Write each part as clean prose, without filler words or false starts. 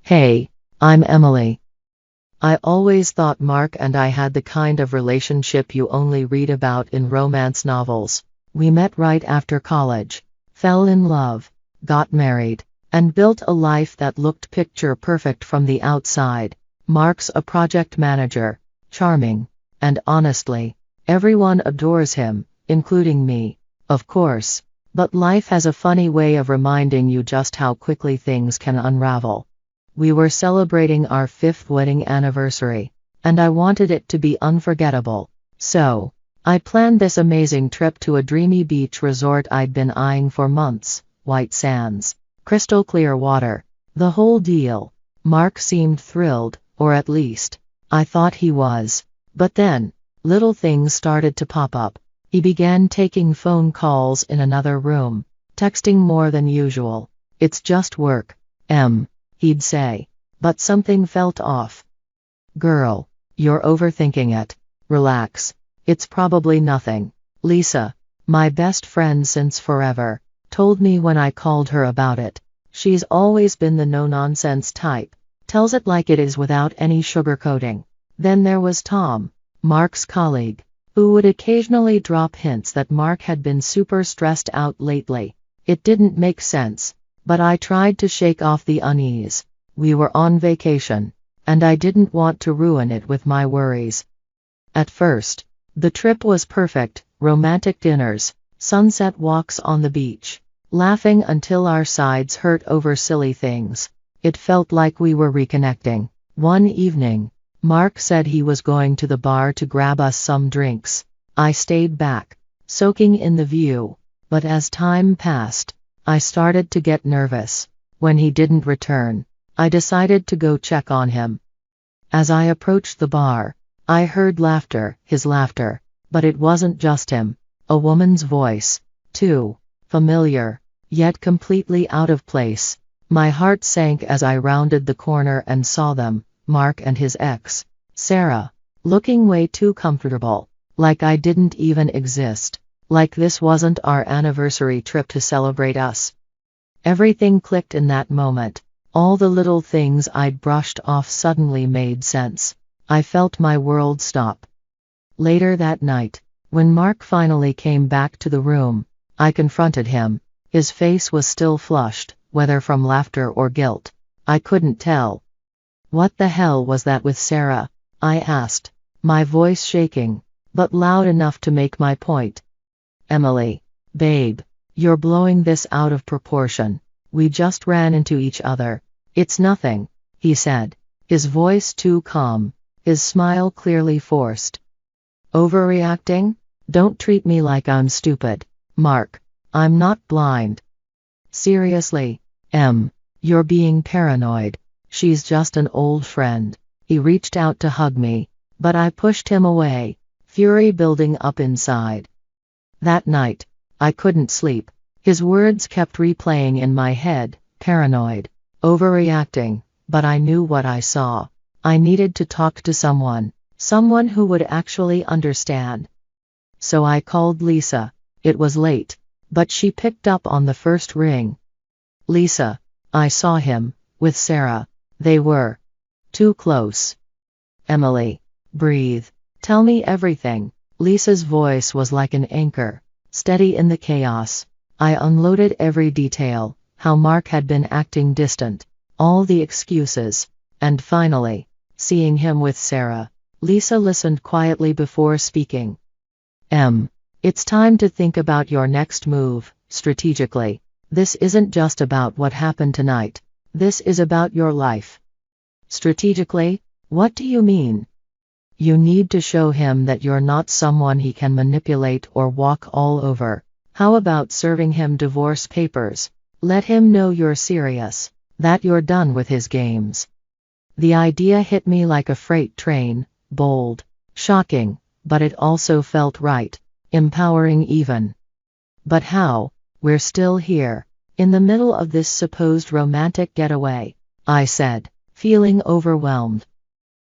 Hey, I'm Emily. I always thought Mark and I had the kind of relationship you only read about in romance novels. We met right after college, fell in love, got married, and built a life that looked picture perfect from the outside. Mark's a project manager, charming, and honestly, everyone adores him, including me, of course. But life has a funny way of reminding you just how quickly things can unravel. We were celebrating our 5th wedding anniversary, and I wanted it to be unforgettable. So, I planned this amazing trip to a dreamy beach resort I'd been eyeing for months. White sands, crystal clear water, the whole deal. Mark seemed thrilled, or at least, I thought he was. But then, little things started to pop up. He began taking phone calls in another room, texting more than usual. "It's just work, he'd say. But something felt off. "Girl, you're overthinking it. Relax. It's probably nothing." Lisa, my best friend since forever, told me when I called her about it. She's always been the no-nonsense type, tells it like it is without any sugarcoating. Then there was Tom, Mark's colleague, who would occasionally drop hints that Mark had been super stressed out lately. It didn't make sense, but I tried to shake off the unease. We were on vacation, and I didn't want to ruin it with my worries. At first, the trip was perfect: romantic dinners, sunset walks on the beach, laughing until our sides hurt over silly things. It felt like we were reconnecting. One evening, Mark said he was going to the bar to grab us some drinks. I stayed back, soaking in the view, but as time passed, I started to get nervous. When he didn't return, I decided to go check on him. As I approached the bar, I heard laughter, his laughter, but it wasn't just him. A woman's voice, too, familiar, yet completely out of place. My heart sank as I rounded the corner and saw them, Mark and his ex, Sarah, looking way too comfortable, like I didn't even exist, like this wasn't our anniversary trip to celebrate us. Everything clicked in that moment. All the little things I'd brushed off suddenly made sense. I felt my world stop. Later that night, when Mark finally came back to the room, I confronted him. His face was still flushed, whether from laughter or guilt, I couldn't tell. "What the hell was that with Sarah?" I asked, my voice shaking, but loud enough to make my point. "Emily, babe, you're blowing this out of proportion. We just ran into each other. It's nothing," he said, his voice too calm, his smile clearly forced. "Overreacting? Don't treat me like I'm stupid, Mark. I'm not blind. Seriously, you're being paranoid. She's just an old friend." He reached out to hug me, but I pushed him away, fury building up inside. That night, I couldn't sleep. His words kept replaying in my head: paranoid, overreacting, but I knew what I saw. I needed to talk to someone who would actually understand. So I called Lisa. It was late, but she picked up on the first ring. "Lisa, I saw him, with Sarah. They were too close." "Emily, breathe. Tell me everything." Lisa's voice was like an anchor, steady in the chaos. I unloaded every detail: how Mark had been acting distant, all the excuses, and finally, seeing him with Sarah. Lisa listened quietly before speaking. It's time to think about your next move, strategically. This isn't just about what happened tonight. This is about your life." "Strategically? What do you mean?" "You need to show him that you're not someone he can manipulate or walk all over. How about serving him divorce papers? Let him know you're serious, that you're done with his games." The idea hit me like a freight train, bold, shocking, but it also felt right, empowering even. But how? We're still here, in the middle of this supposed romantic getaway, I said, feeling overwhelmed.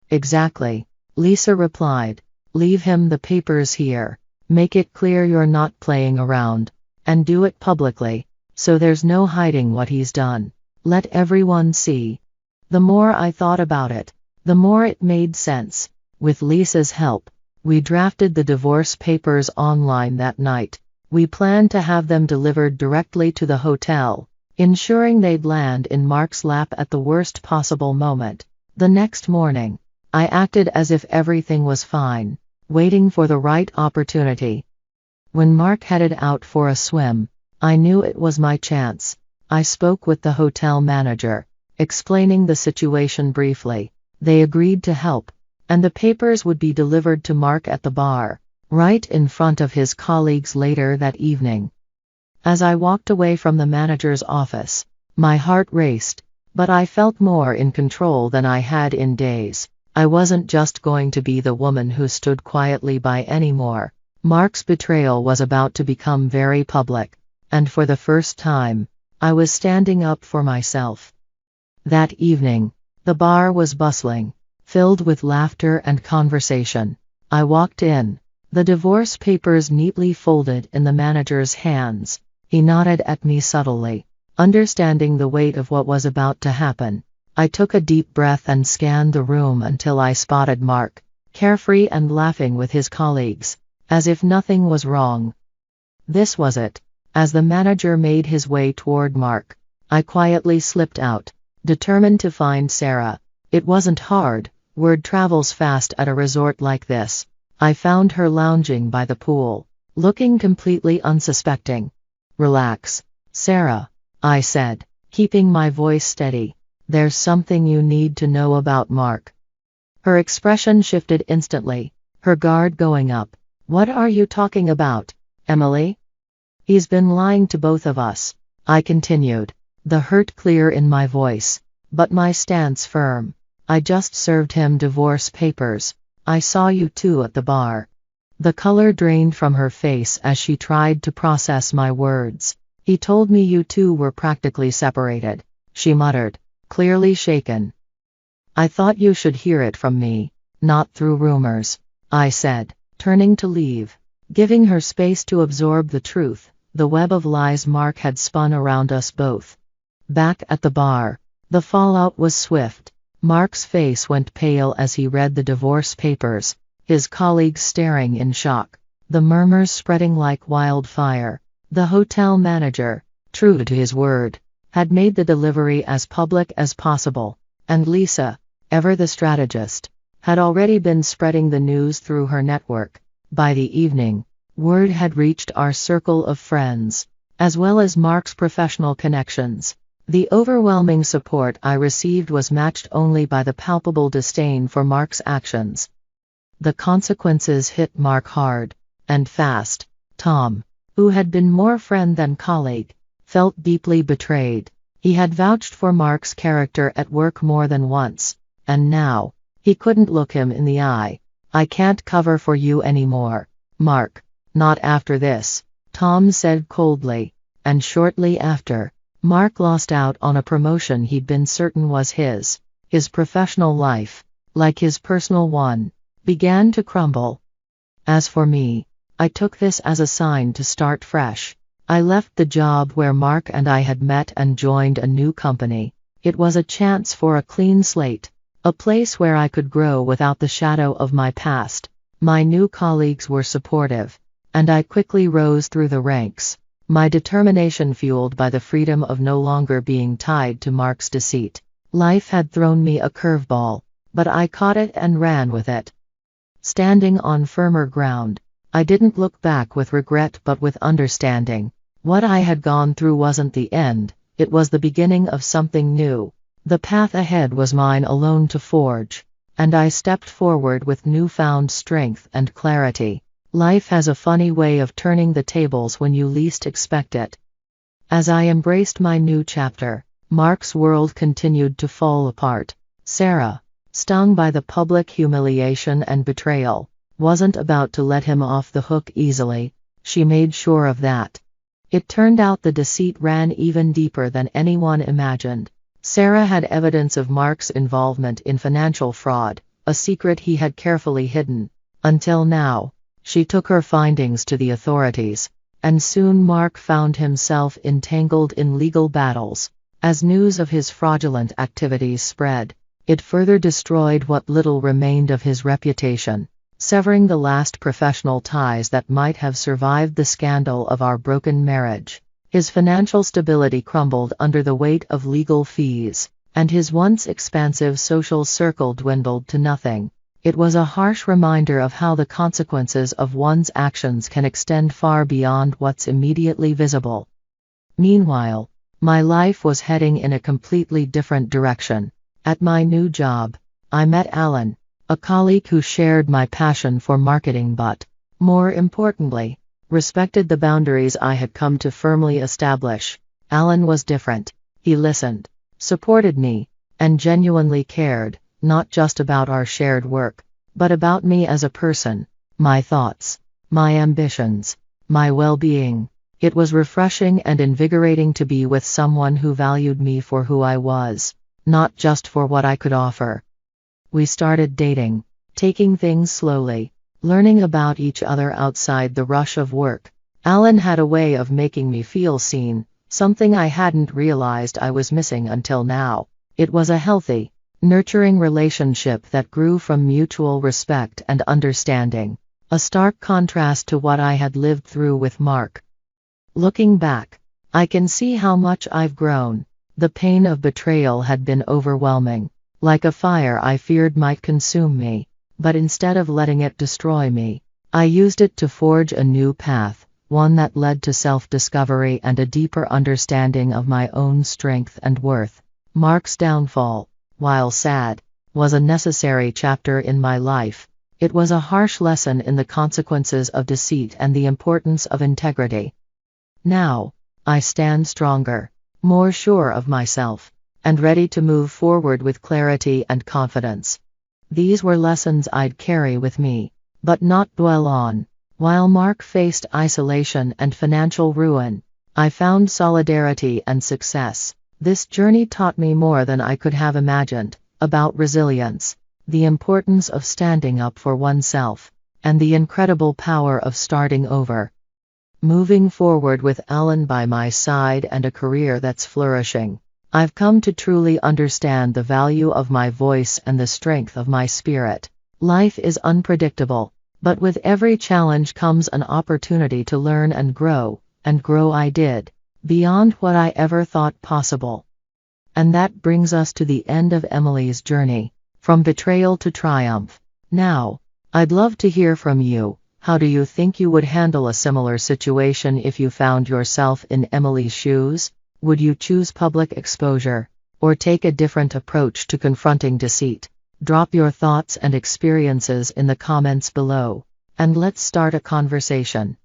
"Exactly," Lisa replied. "Leave him the papers here. Make it clear you're not playing around. And do it publicly, so there's no hiding what he's done. Let everyone see." The more I thought about it, the more it made sense. With Lisa's help, we drafted the divorce papers online that night. We planned to have them delivered directly to the hotel, ensuring they'd land in Mark's lap at the worst possible moment. The next morning, I acted as if everything was fine, waiting for the right opportunity. When Mark headed out for a swim, I knew it was my chance. I spoke with the hotel manager, explaining the situation briefly. They agreed to help, and the papers would be delivered to Mark at the bar, right in front of his colleagues later that evening. As I walked away from the manager's office, my heart raced, but I felt more in control than I had in days. I wasn't just going to be the woman who stood quietly by anymore. Mark's betrayal was about to become very public, and for the first time, I was standing up for myself. That evening, the bar was bustling, filled with laughter and conversation. I walked in, the divorce papers neatly folded in the manager's hands. He nodded at me subtly, understanding the weight of what was about to happen. I took a deep breath and scanned the room until I spotted Mark, carefree and laughing with his colleagues, as if nothing was wrong. This was it. As the manager made his way toward Mark, I quietly slipped out, determined to find Sarah. It wasn't hard, word travels fast at a resort like this. I found her lounging by the pool, looking completely unsuspecting. "Relax, Sarah," I said, keeping my voice steady. "There's something you need to know about Mark." Her expression shifted instantly, her guard going up. "What are you talking about, Emily?" "He's been lying to both of us," I continued, the hurt clear in my voice, but my stance firm. "I just served him divorce papers. I saw you two at the bar." The color drained from her face as she tried to process my words. "He told me you two were practically separated," she muttered, clearly shaken. "I thought you should hear it from me, not through rumors," I said, turning to leave, giving her space to absorb the truth, the web of lies Mark had spun around us both. Back at the bar, the fallout was swift. Mark's face went pale as he read the divorce papers, his colleagues staring in shock, the murmurs spreading like wildfire. The hotel manager, true to his word, had made the delivery as public as possible, and Lisa, ever the strategist, had already been spreading the news through her network. By the evening, word had reached our circle of friends, as well as Mark's professional connections. The overwhelming support I received was matched only by the palpable disdain for Mark's actions. The consequences hit Mark hard, and fast. Tom, who had been more friend than colleague, felt deeply betrayed. He had vouched for Mark's character at work more than once, and now, he couldn't look him in the eye. "I can't cover for you anymore, Mark. Not after this," Tom said coldly, and shortly after, Mark lost out on a promotion he'd been certain was his. His professional life, like his personal one, began to crumble. As for me, I took this as a sign to start fresh. I left the job where Mark and I had met and joined a new company. It was a chance for a clean slate, a place where I could grow without the shadow of my past. My new colleagues were supportive, and I quickly rose through the ranks, my determination fueled by the freedom of no longer being tied to Mark's deceit. Life had thrown me a curveball, but I caught it and ran with it. Standing on firmer ground, I didn't look back with regret but with understanding. What I had gone through wasn't the end, it was the beginning of something new. The path ahead was mine alone to forge, and I stepped forward with newfound strength and clarity. Life has a funny way of turning the tables when you least expect it. As I embraced my new chapter, Mark's world continued to fall apart. Sarah, stung by the public humiliation and betrayal, wasn't about to let him off the hook easily. She made sure of that. It turned out the deceit ran even deeper than anyone imagined. Sarah had evidence of Mark's involvement in financial fraud, a secret he had carefully hidden. Until now, she took her findings to the authorities, and soon Mark found himself entangled in legal battles. As news of his fraudulent activities spread, it further destroyed what little remained of his reputation, severing the last professional ties that might have survived the scandal of our broken marriage. His financial stability crumbled under the weight of legal fees, and his once expansive social circle dwindled to nothing. It was a harsh reminder of how the consequences of one's actions can extend far beyond what's immediately visible. Meanwhile, my life was heading in a completely different direction. At my new job, I met Alan, a colleague who shared my passion for marketing but, more importantly, respected the boundaries I had come to firmly establish. Alan was different. He listened, supported me, and genuinely cared, not just about our shared work, but about me as a person, my thoughts, my ambitions, my well-being. It was refreshing and invigorating to be with someone who valued me for who I was, not just for what I could offer. We started dating, taking things slowly, learning about each other outside the rush of work. Alan had a way of making me feel seen, something I hadn't realized I was missing until now. It was a healthy, nurturing relationship that grew from mutual respect and understanding, a stark contrast to what I had lived through with Mark. Looking back, I can see how much I've grown. The pain of betrayal had been overwhelming, like a fire I feared might consume me, but instead of letting it destroy me, I used it to forge a new path, one that led to self-discovery and a deeper understanding of my own strength and worth. Mark's downfall, while sad, was a necessary chapter in my life. It was a harsh lesson in the consequences of deceit and the importance of integrity. Now, I stand stronger, more sure of myself, and ready to move forward with clarity and confidence. These were lessons I'd carry with me, but not dwell on. While Mark faced isolation and financial ruin, I found solidarity and success. This journey taught me more than I could have imagined, about resilience, the importance of standing up for oneself, and the incredible power of starting over. Moving forward with Alan by my side and a career that's flourishing, I've come to truly understand the value of my voice and the strength of my spirit. Life is unpredictable, but with every challenge comes an opportunity to learn and grow I did, beyond what I ever thought possible. And that brings us to the end of Emily's journey, from betrayal to triumph. Now, I'd love to hear from you. How do you think you would handle a similar situation if you found yourself in Emily's shoes? Would you choose public exposure, or take a different approach to confronting deceit? Drop your thoughts and experiences in the comments below, and let's start a conversation.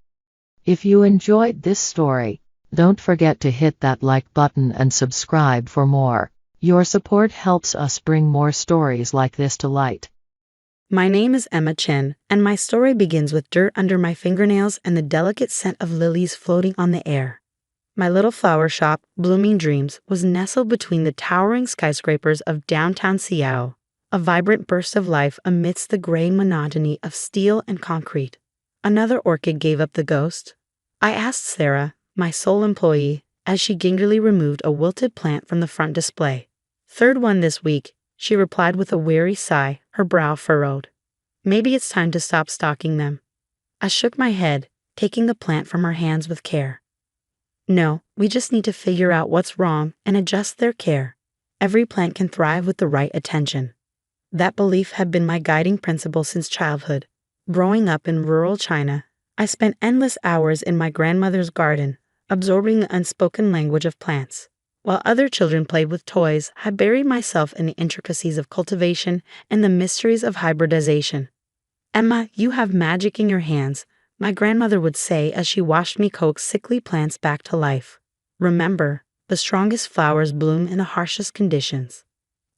If you enjoyed this story, don't forget to hit that like button and subscribe for more. Your support helps us bring more stories like this to light. My name is Emma Chin, and my story begins with dirt under my fingernails and the delicate scent of lilies floating on the air. My little flower shop, Blooming Dreams, was nestled between the towering skyscrapers of downtown Seattle, a vibrant burst of life amidst the gray monotony of steel and concrete. Another orchid gave up the ghost. I asked Sarah, my sole employee, as she gingerly removed a wilted plant from the front display. "Third one this week," she replied with a weary sigh, her brow furrowed. "Maybe it's time to stop stocking them." I shook my head, taking the plant from her hands with care. "No, we just need to figure out what's wrong and adjust their care. Every plant can thrive with the right attention." That belief had been my guiding principle since childhood. Growing up in rural China, I spent endless hours in my grandmother's garden, absorbing the unspoken language of plants. While other children played with toys, I buried myself in the intricacies of cultivation and the mysteries of hybridization. "Emma, you have magic in your hands," my grandmother would say as she watched me coax sickly plants back to life. "Remember, the strongest flowers bloom in the harshest conditions."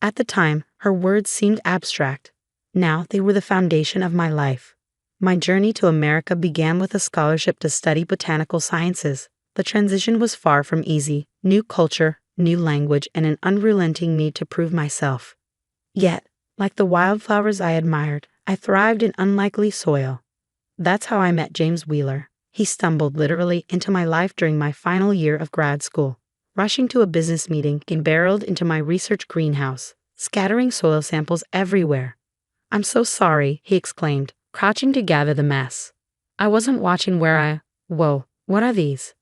At the time, her words seemed abstract. Now they were the foundation of my life. My journey to America began with a scholarship to study botanical sciences. The transition was far from easy. New culture, new language, and an unrelenting need to prove myself. Yet, like the wildflowers I admired, I thrived in unlikely soil. That's how I met James Wheeler. He stumbled literally into my life during my final year of grad school. rushing to a business meeting and barreled into my research greenhouse, scattering soil samples everywhere. "I'm so sorry," he exclaimed, crouching to gather the mess. I wasn't watching where Whoa, what are these?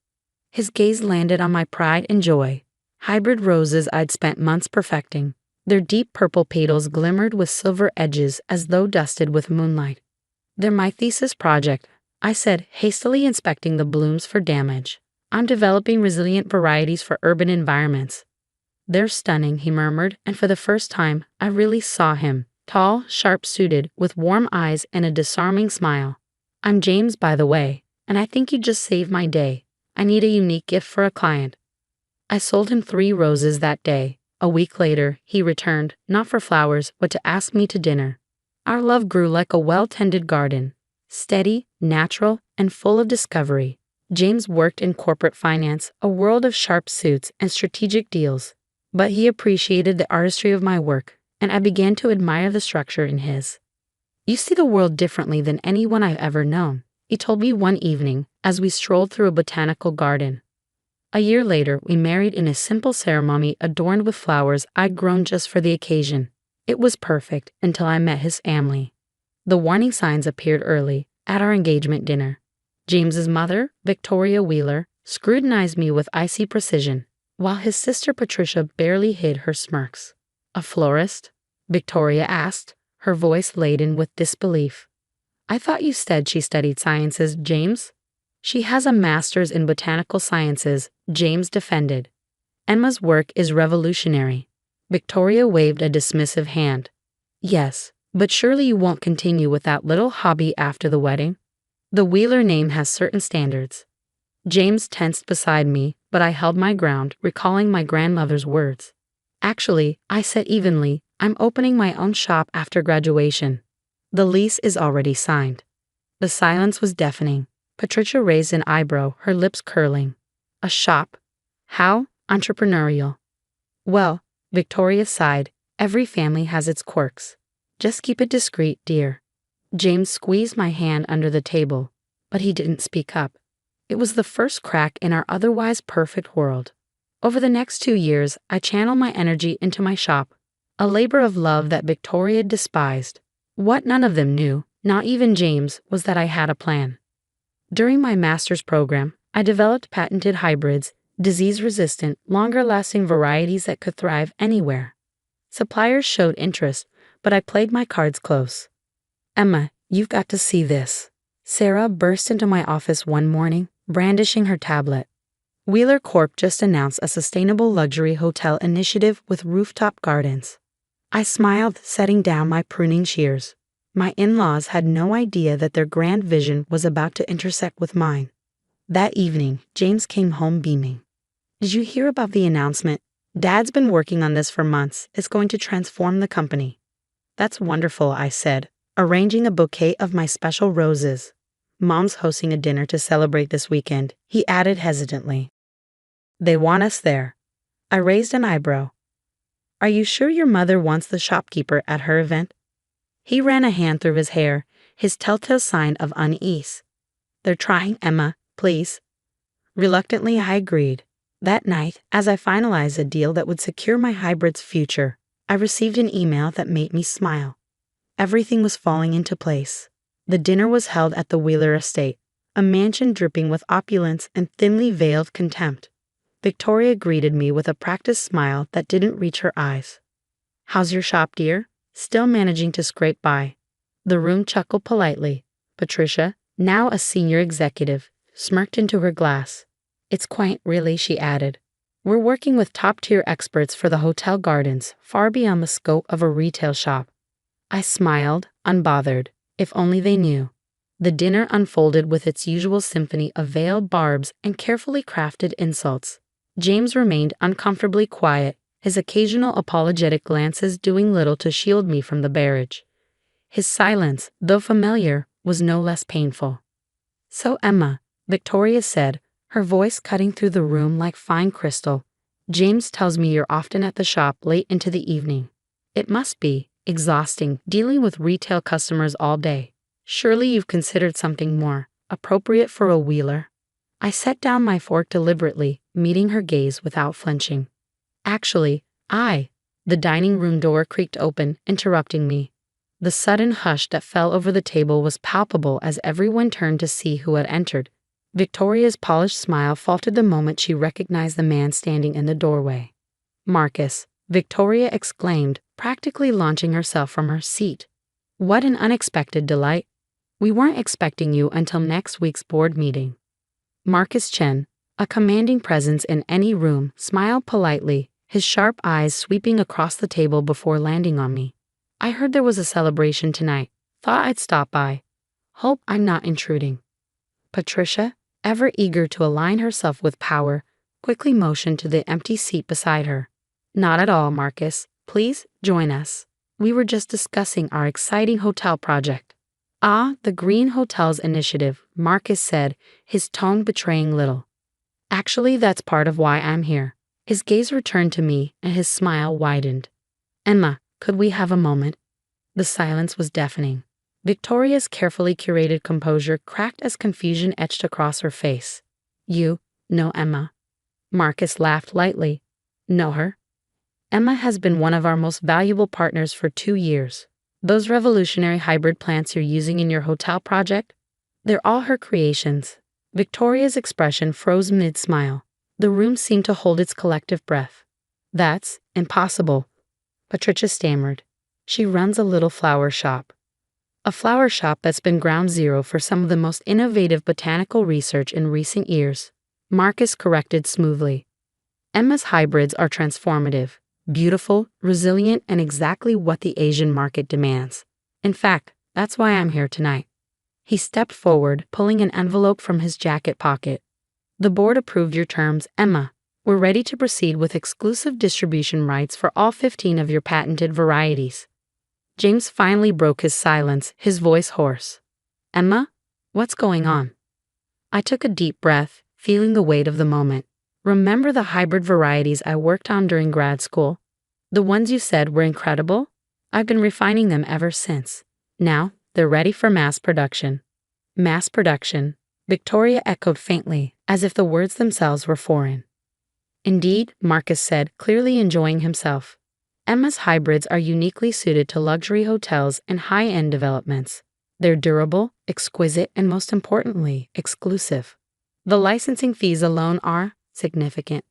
His gaze landed on my pride and joy. Hybrid roses I'd spent months perfecting. Their deep purple petals glimmered with silver edges as though dusted with moonlight. "They're my thesis project," I said, hastily inspecting the blooms for damage. "I'm developing resilient varieties for urban environments." "They're stunning," he murmured, and for the first time, I really saw him. Tall, sharp-suited, with warm eyes and a disarming smile. "I'm James, by the way, and I think you just saved my day. I need a unique gift for a client." I sold him 3 roses that day. A week later, he returned, not for flowers, but to ask me to dinner. Our love grew like a well-tended garden, steady, natural, and full of discovery. James worked in corporate finance, a world of sharp suits and strategic deals. But he appreciated the artistry of my work, and I began to admire the structure in his. "You see the world differently than anyone I've ever known," he told me one evening as we strolled through a botanical garden. A year later, we married in a simple ceremony adorned with flowers I'd grown just for the occasion. It was perfect until I met his family. The warning signs appeared early, at our engagement dinner. James's mother, Victoria Wheeler, scrutinized me with icy precision, while his sister Patricia barely hid her smirks. "A florist?" Victoria asked, her voice laden with disbelief. "I thought you said she studied sciences, James?" "She has a master's in botanical sciences," James defended. "Emma's work is revolutionary." Victoria waved a dismissive hand. "Yes, but surely you won't continue with that little hobby after the wedding? The Wheeler name has certain standards." James tensed beside me, but I held my ground, recalling my grandmother's words. "Actually," I said evenly, "I'm opening my own shop after graduation. The lease is already signed." The silence was deafening. Patricia raised an eyebrow, her lips curling. "A shop? How entrepreneurial." "Well," Victoria sighed, "every family has its quirks. Just keep it discreet, dear." James squeezed my hand under the table, but he didn't speak up. It was the first crack in our otherwise perfect world. Over the next 2 years, I channeled my energy into my shop, a labor of love that Victoria despised. What none of them knew, not even James, was that I had a plan. During my master's program, I developed patented hybrids, disease-resistant, longer-lasting varieties that could thrive anywhere. Suppliers showed interest, but I played my cards close. "Emma, you've got to see this." Sarah burst into my office one morning, brandishing her tablet. Wheeler Corp just announced a sustainable luxury hotel initiative with rooftop gardens. I smiled, setting down my pruning shears. My in-laws had no idea that their grand vision was about to intersect with mine. That evening, James came home beaming. "Did you hear about the announcement? Dad's been working on this for months. It's going to transform the company." "That's wonderful," I said, arranging a bouquet of my special roses. "Mom's hosting a dinner to celebrate this weekend," he added hesitantly. "They want us there." I raised an eyebrow. "Are you sure your mother wants the shopkeeper at her event?" He ran a hand through his hair, his telltale sign of unease. "They're trying, Emma, please." Reluctantly, I agreed. That night, as I finalized a deal that would secure my hybrid's future, I received an email that made me smile. Everything was falling into place. The dinner was held at the Wheeler estate, a mansion dripping with opulence and thinly veiled contempt. Victoria greeted me with a practiced smile that didn't reach her eyes. "How's your shop, dear?" Still managing to scrape by. The room chuckled politely. Patricia, now a senior executive, smirked into her glass. "It's quaint, really," she added. "We're working with top-tier experts for the hotel gardens, far beyond the scope of a retail shop." I smiled, unbothered. If only they knew. The dinner unfolded with its usual symphony of veiled barbs and carefully crafted insults. James remained uncomfortably quiet, his occasional apologetic glances doing little to shield me from the barrage. His silence, though familiar, was no less painful. "So, Emma," Victoria said, her voice cutting through the room like fine crystal, "James tells me you're often at the shop late into the evening. It must be exhausting dealing with retail customers all day. Surely you've considered something more appropriate for a Wheeler." I set down my fork deliberately, meeting her gaze without flinching. Actually, the dining room door creaked open, interrupting me. The sudden hush that fell over the table was palpable as everyone turned to see who had entered. Victoria's polished smile faltered the moment she recognized the man standing in the doorway. "Marcus," Victoria exclaimed, practically launching herself from her seat. "What an unexpected delight. We weren't expecting you until next week's board meeting." Marcus Chen, a commanding presence in any room, smiled politely, his sharp eyes sweeping across the table before landing on me. "I heard there was a celebration tonight. Thought I'd stop by. Hope I'm not intruding." Patricia, ever eager to align herself with power, quickly motioned to the empty seat beside her. "Not at all, Marcus. Please join us. We were just discussing our exciting hotel project." "Ah, the Green Hotels Initiative," Marcus said, his tone betraying little. "Actually, that's part of why I'm here." His gaze returned to me and his smile widened. "Emma, could we have a moment?" The silence was deafening. Victoria's carefully curated composure cracked as confusion etched across her face. "You know Emma?" Marcus laughed lightly. "Know her? Emma has been one of our most valuable partners for 2 years. Those revolutionary hybrid plants you're using in your hotel project? They're all her creations." Victoria's expression froze mid-smile. The room seemed to hold its collective breath. "That's impossible," Patricia stammered. "She runs a little flower shop." "A flower shop that's been ground zero for some of the most innovative botanical research in recent years," Marcus corrected smoothly. "Emma's hybrids are transformative, beautiful, resilient, and exactly what the Asian market demands. In fact, that's why I'm here tonight." He stepped forward, pulling an envelope from his jacket pocket. "The board approved your terms, Emma. We're ready to proceed with exclusive distribution rights for all 15 of your patented varieties." James finally broke his silence, his voice hoarse. "Emma, what's going on?" I took a deep breath, feeling the weight of the moment. "Remember the hybrid varieties I worked on during grad school? The ones you said were incredible? I've been refining them ever since. Now, they're ready for mass production." "Mass production," Victoria echoed faintly, as if the words themselves were foreign. "Indeed," Marcus said, clearly enjoying himself. "Emma's hybrids are uniquely suited to luxury hotels and high-end developments. They're durable, exquisite, and most importantly, exclusive. The licensing fees alone are significant."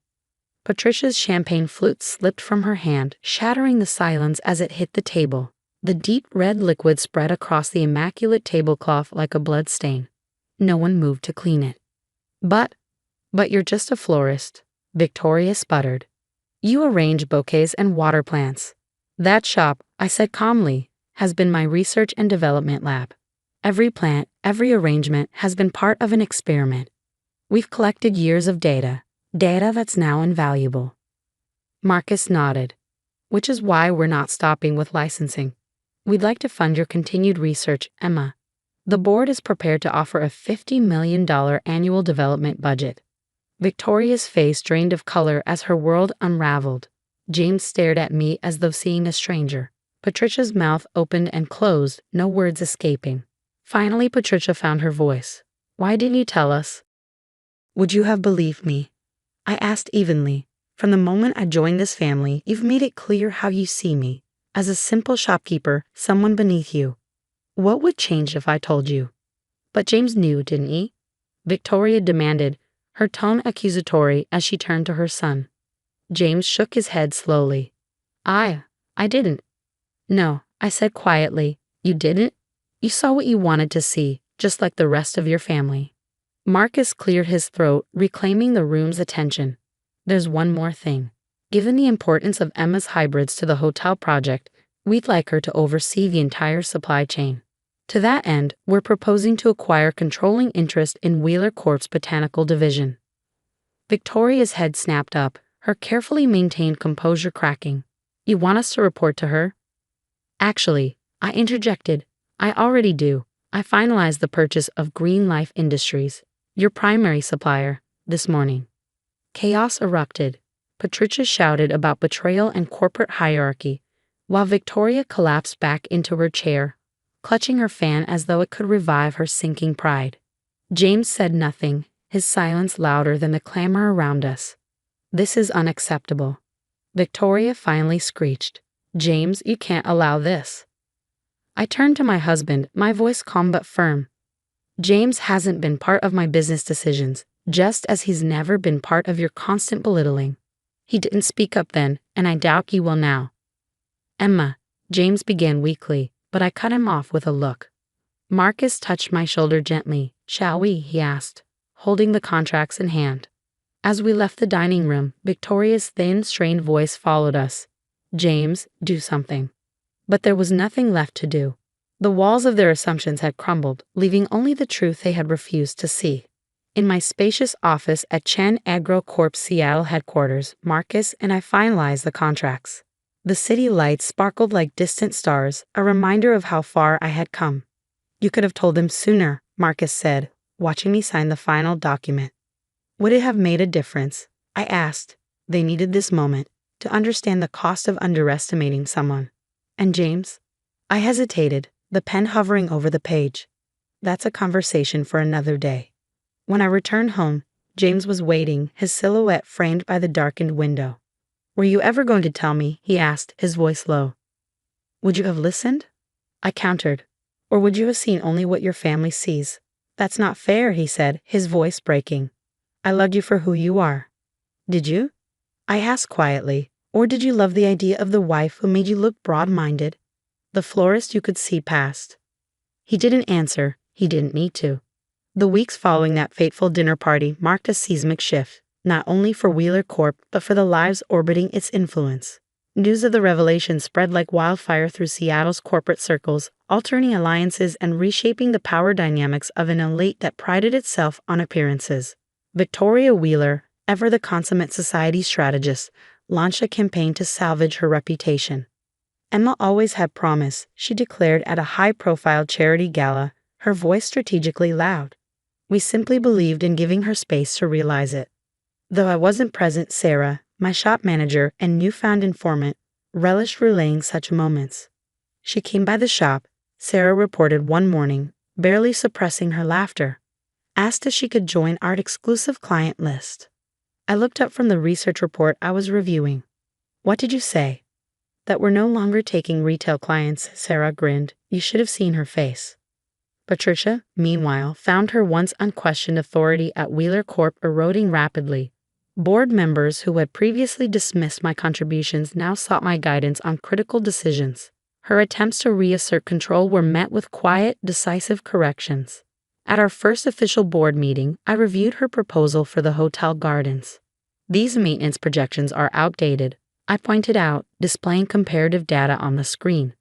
Patricia's champagne flute slipped from her hand, shattering the silence as it hit the table. The deep red liquid spread across the immaculate tablecloth like a blood stain. No one moved to clean it. But you're just a florist," Victoria sputtered. "You arrange bouquets and water plants." "That shop," I said calmly, "has been my research and development lab. Every plant, every arrangement has been part of an experiment. We've collected years of data that's now invaluable." Marcus nodded. "Which is why we're not stopping with licensing. We'd like to fund your continued research, Emma. The board is prepared to offer a $50 million annual development budget." Victoria's face drained of color as her world unraveled. James stared at me as though seeing a stranger. Patricia's mouth opened and closed, no words escaping. Finally, Patricia found her voice. "Why didn't you tell us?" "Would you have believed me?" I asked evenly. "From the moment I joined this family, you've made it clear how you see me. As a simple shopkeeper, someone beneath you. What would change if I told you?" "But James knew, didn't he?" Victoria demanded, her tone accusatory as she turned to her son. James shook his head slowly. I didn't." "No," I said quietly. "You didn't? You saw what you wanted to see, just like the rest of your family." Marcus cleared his throat, reclaiming the room's attention. "There's one more thing. Given the importance of Emma's hybrids to the hotel project, we'd like her to oversee the entire supply chain. To that end, we're proposing to acquire controlling interest in Wheeler Corp's botanical division." Victoria's head snapped up, her carefully maintained composure cracking. "You want us to report to her?" "Actually," I interjected, "I already do. I finalized the purchase of Green Life Industries, your primary supplier, this morning." Chaos erupted. Patricia shouted about betrayal and corporate hierarchy, while Victoria collapsed back into her chair, clutching her fan as though it could revive her sinking pride. James said nothing, his silence louder than the clamor around us. "This is unacceptable." Victoria finally screeched. "James, you can't allow this." I turned to my husband, my voice calm but firm. "James hasn't been part of my business decisions, just as he's never been part of your constant belittling." He didn't speak up then, and I doubt he will now. "Emma," James began weakly, but I cut him off with a look. Marcus touched my shoulder gently. "Shall we?" he asked, holding the contracts in hand. As we left the dining room, Victoria's thin, strained voice followed us. "James, do something." But there was nothing left to do. The walls of their assumptions had crumbled, leaving only the truth they had refused to see. In my spacious office at Chen Agro Corp's Seattle headquarters, Marcus and I finalized the contracts. The city lights sparkled like distant stars, a reminder of how far I had come. "You could have told them sooner," Marcus said, watching me sign the final document. "Would it have made a difference?" I asked. They needed this moment to understand the cost of underestimating someone. "And James?" I hesitated, the pen hovering over the page. "That's a conversation for another day." When I returned home, James was waiting, his silhouette framed by the darkened window. "Were you ever going to tell me?" he asked, his voice low. "Would you have listened?" I countered. "Or would you have seen only what your family sees?" "That's not fair," he said, his voice breaking. "I loved you for who you are." "Did you?" I asked quietly. "Or did you love the idea of the wife who made you look broad-minded? The florist you could see past?" He didn't answer. He didn't need to. The weeks following that fateful dinner party marked a seismic shift, not only for Wheeler Corp, but for the lives orbiting its influence. News of the revelation spread like wildfire through Seattle's corporate circles, altering alliances and reshaping the power dynamics of an elite that prided itself on appearances. Victoria Wheeler, ever the consummate society strategist, launched a campaign to salvage her reputation. Emma always had promise, she declared at a high-profile charity gala, her voice strategically loud. We simply believed in giving her space to realize it. Though I wasn't present, Sarah, my shop manager and newfound informant, relished relaying such moments. She came by the shop, Sarah reported one morning, barely suppressing her laughter. Asked if she could join our exclusive client list. I looked up from the research report I was reviewing. "What did you say?" "That we're no longer taking retail clients," Sarah grinned. You should have seen her face. Patricia, meanwhile, found her once unquestioned authority at Wheeler Corp eroding rapidly. Board members who had previously dismissed my contributions now sought my guidance on critical decisions. Her attempts to reassert control were met with quiet, decisive corrections. At our first official board meeting, I reviewed her proposal for the hotel gardens. "These maintenance projections are outdated," I pointed out, displaying comparative data on the screen.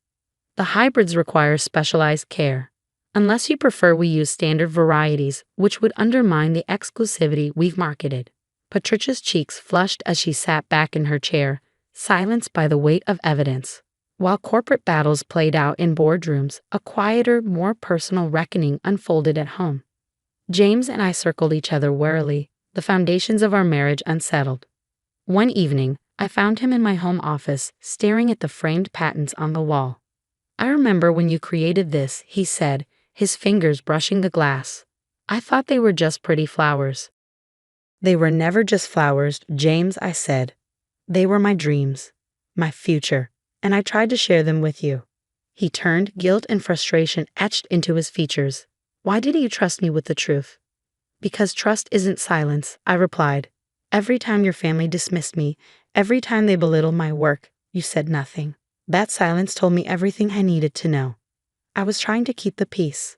"The hybrids require specialized care. Unless you prefer, we use standard varieties, which would undermine the exclusivity we've marketed." Patricia's cheeks flushed as she sat back in her chair, silenced by the weight of evidence. While corporate battles played out in boardrooms, a quieter, more personal reckoning unfolded at home. James and I circled each other warily, the foundations of our marriage unsettled. One evening, I found him in my home office, staring at the framed patents on the wall. "I remember when you created this," he said, his fingers brushing the glass. "I thought they were just pretty flowers." "They were never just flowers, James," I said. "They were my dreams, my future, and I tried to share them with you." He turned, guilt and frustration etched into his features. "Why didn't you trust me with the truth?" "Because trust isn't silence," I replied. "Every time your family dismissed me, every time they belittled my work, you said nothing. That silence told me everything I needed to know. I was trying to keep the peace."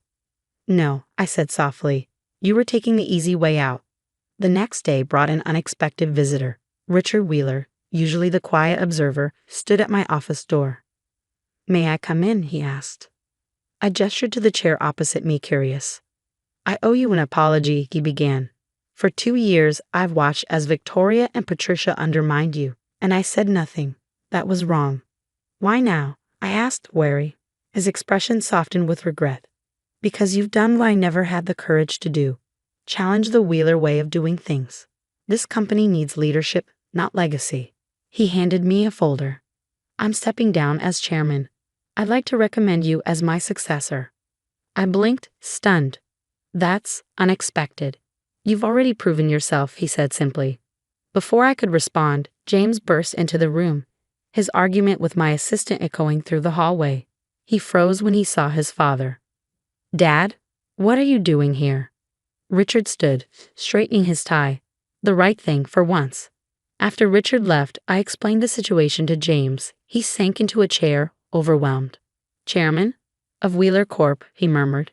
"No," I said softly. "You were taking the easy way out." The next day brought an unexpected visitor. Richard Wheeler, usually the quiet observer, stood at my office door. "May I come in?" he asked. I gestured to the chair opposite me, curious. "I owe you an apology," he began. "For 2 years, I've watched as Victoria and Patricia undermined you, and I said nothing. That was wrong." "Why now?" I asked, wary. His expression softened with regret. "Because you've done what I never had the courage to do. Challenge the Wheeler way of doing things. This company needs leadership, not legacy." He handed me a folder. "I'm stepping down as chairman. I'd like to recommend you as my successor." I blinked, stunned. "That's unexpected." You've already proven yourself, he said simply. Before I could respond, James burst into the room, his argument with my assistant echoing through the hallway. He froze when he saw his father. Dad, what are you doing here? Richard stood, straightening his tie. The right thing for once. After Richard left, I explained the situation to James. He sank into a chair, overwhelmed. Chairman of Wheeler Corp, he murmured.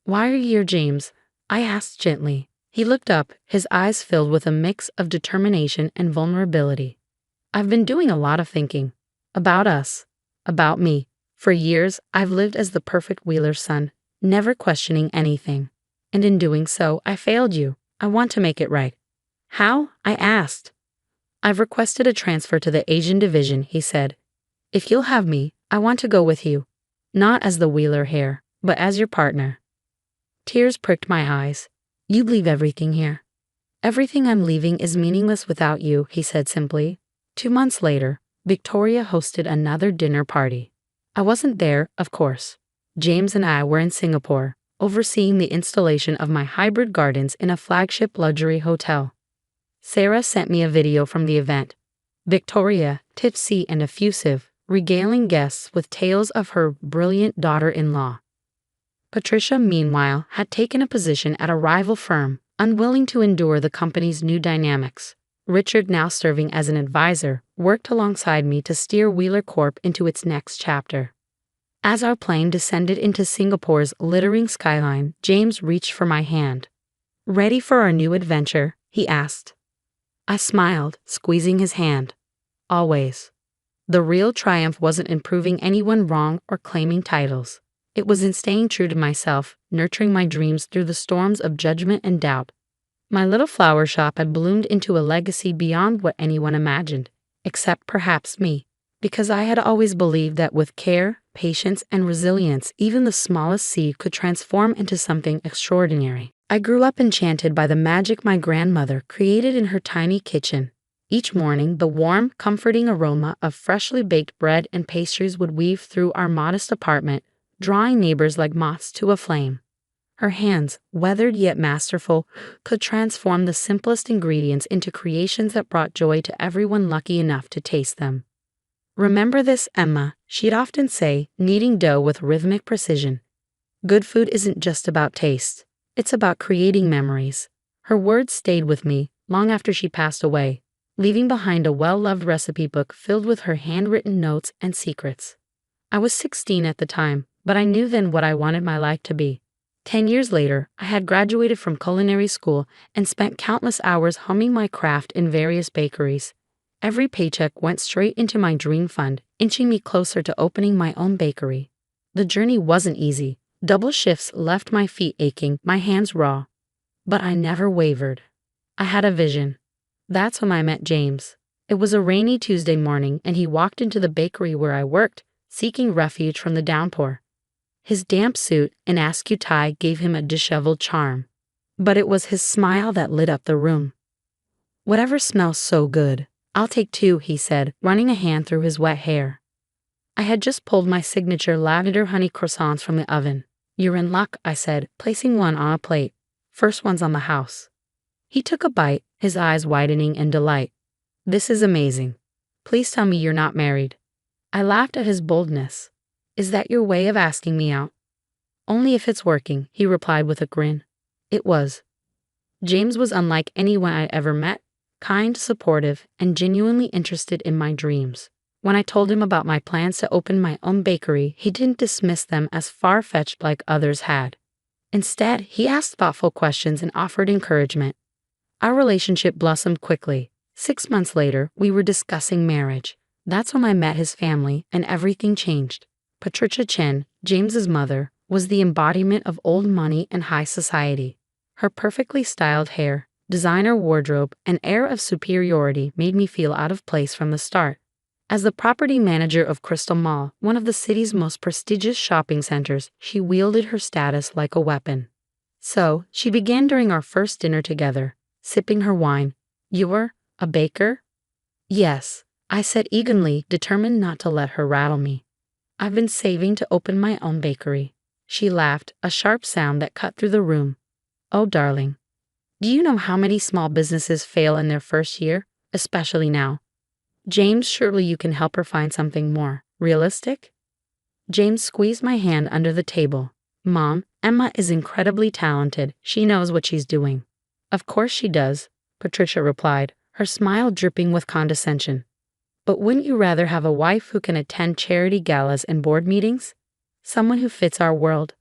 Why are you here, James? I asked gently. He looked up, his eyes filled with a mix of determination and vulnerability. I've been doing a lot of thinking. About us. About me. For years, I've lived as the perfect Wheeler's son, never questioning anything. And in doing so, I failed you. I want to make it right. How? I asked. I've requested a transfer to the Asian division, he said. If you'll have me, I want to go with you. Not as the Wheeler heir, but as your partner. Tears pricked my eyes. You'd leave everything here. Everything I'm leaving is meaningless without you, he said simply. 2 months later, Victoria hosted another dinner party. I wasn't there, of course. James and I were in Singapore, overseeing the installation of my hybrid gardens in a flagship luxury hotel. Sarah sent me a video from the event. Victoria, tipsy and effusive, regaling guests with tales of her brilliant daughter-in-law. Patricia, meanwhile, had taken a position at a rival firm, unwilling to endure the company's new dynamics. Richard, now serving as an advisor, worked alongside me to steer Wheeler Corp into its next chapter. As our plane descended into Singapore's glittering skyline, James reached for my hand. Ready for our new adventure? He asked. I smiled, squeezing his hand. Always. The real triumph wasn't in proving anyone wrong or claiming titles. It was in staying true to myself, nurturing my dreams through the storms of judgment and doubt. My little flower shop had bloomed into a legacy beyond what anyone imagined, except perhaps me, because I had always believed that with care, patience, and resilience, even the smallest seed could transform into something extraordinary. I grew up enchanted by the magic my grandmother created in her tiny kitchen. Each morning, the warm, comforting aroma of freshly baked bread and pastries would weave through our modest apartment, drawing neighbors like moths to a flame. Her hands, weathered yet masterful, could transform the simplest ingredients into creations that brought joy to everyone lucky enough to taste them. Remember this, Emma, she'd often say, kneading dough with rhythmic precision. Good food isn't just about taste. It's about creating memories. Her words stayed with me long after she passed away, leaving behind a well-loved recipe book filled with her handwritten notes and secrets. I was 16 at the time, but I knew then what I wanted my life to be. 10 years later, I had graduated from culinary school and spent countless hours humming my craft in various bakeries. Every paycheck went straight into my dream fund, inching me closer to opening my own bakery. The journey wasn't easy. Double shifts left my feet aching, my hands raw. But I never wavered. I had a vision. That's when I met James. It was a rainy Tuesday morning, and he walked into the bakery where I worked, seeking refuge from the downpour. His damp suit and askew tie gave him a disheveled charm. But it was his smile that lit up the room. Whatever smells so good. I'll take 2, he said, running a hand through his wet hair. I had just pulled my signature lavender honey croissants from the oven. You're in luck, I said, placing one on a plate. First one's on the house. He took a bite, his eyes widening in delight. This is amazing. Please tell me you're not married. I laughed at his boldness. Is that your way of asking me out? Only if it's working, he replied with a grin. It was. James was unlike anyone I'd ever met, kind, supportive, and genuinely interested in my dreams. When I told him about my plans to open my own bakery, he didn't dismiss them as far-fetched like others had. Instead, he asked thoughtful questions and offered encouragement. Our relationship blossomed quickly. 6 months later, we were discussing marriage. That's when I met his family, and everything changed. Patricia Chen, James's mother, was the embodiment of old money and high society. Her perfectly styled hair, designer wardrobe, and air of superiority made me feel out of place from the start. As the property manager of Crystal Mall, one of the city's most prestigious shopping centers, she wielded her status like a weapon. So, she began during our first dinner together, sipping her wine. You're a baker? Yes, I said eagerly, determined not to let her rattle me. I've been saving to open my own bakery. She laughed, a sharp sound that cut through the room. Oh, darling. Do you know how many small businesses fail in their first year, especially now? James, surely you can help her find something more realistic? James squeezed my hand under the table. Mom, Emma is incredibly talented. She knows what she's doing. Of course she does, Patricia replied, her smile dripping with condescension. But wouldn't you rather have a wife who can attend charity galas and board meetings? Someone who fits our world?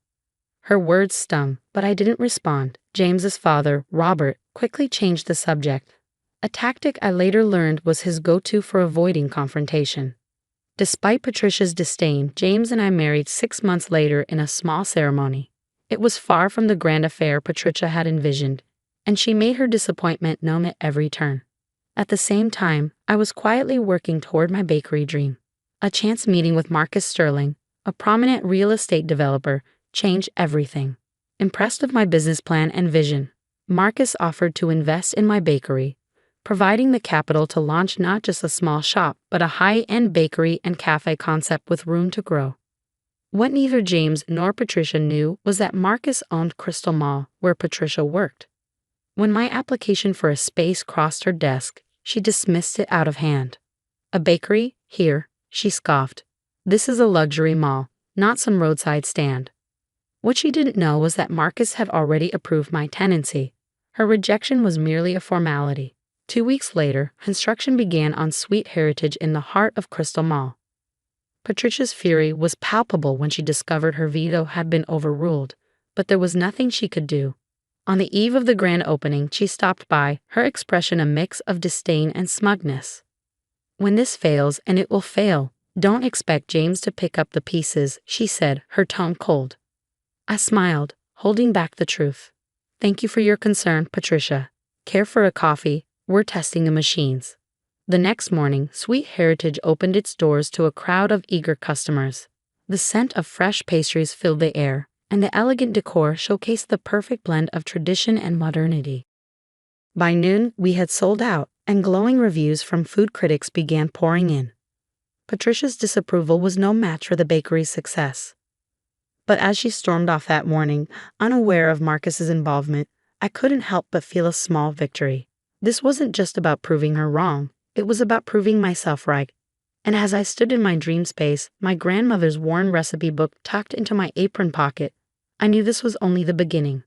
Her words stung, but I didn't respond. James's father, Robert, quickly changed the subject. A tactic I later learned was his go-to for avoiding confrontation. Despite Patricia's disdain, James and I married 6 months later in a small ceremony. It was far from the grand affair Patricia had envisioned, and she made her disappointment known at every turn. At the same time, I was quietly working toward my bakery dream. A chance meeting with Marcus Sterling, a prominent real estate developer, changed everything. Impressed with my business plan and vision, Marcus offered to invest in my bakery, providing the capital to launch not just a small shop, but a high-end bakery and cafe concept with room to grow. What neither James nor Patricia knew was that Marcus owned Crystal Mall, where Patricia worked. When my application for a space crossed her desk, she dismissed it out of hand. A bakery? Here, she scoffed. This is a luxury mall, not some roadside stand. What she didn't know was that Marcus had already approved my tenancy. Her rejection was merely a formality. 2 weeks later, construction began on Sweet Heritage in the heart of Crystal Mall. Patricia's fury was palpable when she discovered her veto had been overruled, but there was nothing she could do. On the eve of the grand opening, she stopped by, her expression a mix of disdain and smugness. When this fails, and it will fail, don't expect James to pick up the pieces, she said, her tone cold. I smiled, holding back the truth. Thank you for your concern, Patricia. Care for a coffee? We're testing the machines. The next morning, Sweet Heritage opened its doors to a crowd of eager customers. The scent of fresh pastries filled the air, and the elegant decor showcased the perfect blend of tradition and modernity. By noon, we had sold out, and glowing reviews from food critics began pouring in. Patricia's disapproval was no match for the bakery's success. But as she stormed off that morning, unaware of Marcus's involvement, I couldn't help but feel a small victory. This wasn't just about proving her wrong, it was about proving myself right. And as I stood in my dream space, my grandmother's worn recipe book tucked into my apron pocket, I knew this was only the beginning.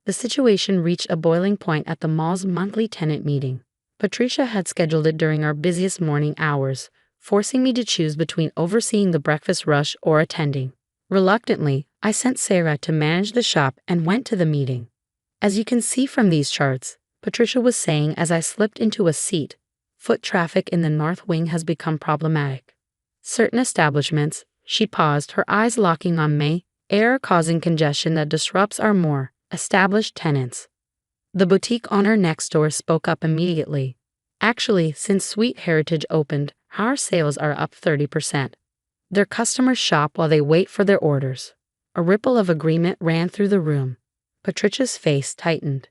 The situation reached a boiling point at the mall's monthly tenant meeting. Patricia had scheduled it during our busiest morning hours, forcing me to choose between overseeing the breakfast rush or attending. Reluctantly, I sent Sarah to manage the shop and went to the meeting. As you can see from these charts, Patricia was saying as I slipped into a seat, foot traffic in the north wing has become problematic. Certain establishments, she paused, her eyes locking on me, air causing congestion that disrupts our more established tenants. The boutique owner next door spoke up immediately. Actually, since Sweet Heritage opened, our sales are up 30%. Their customers shop while they wait for their orders. A ripple of agreement ran through the room. Patricia's face tightened.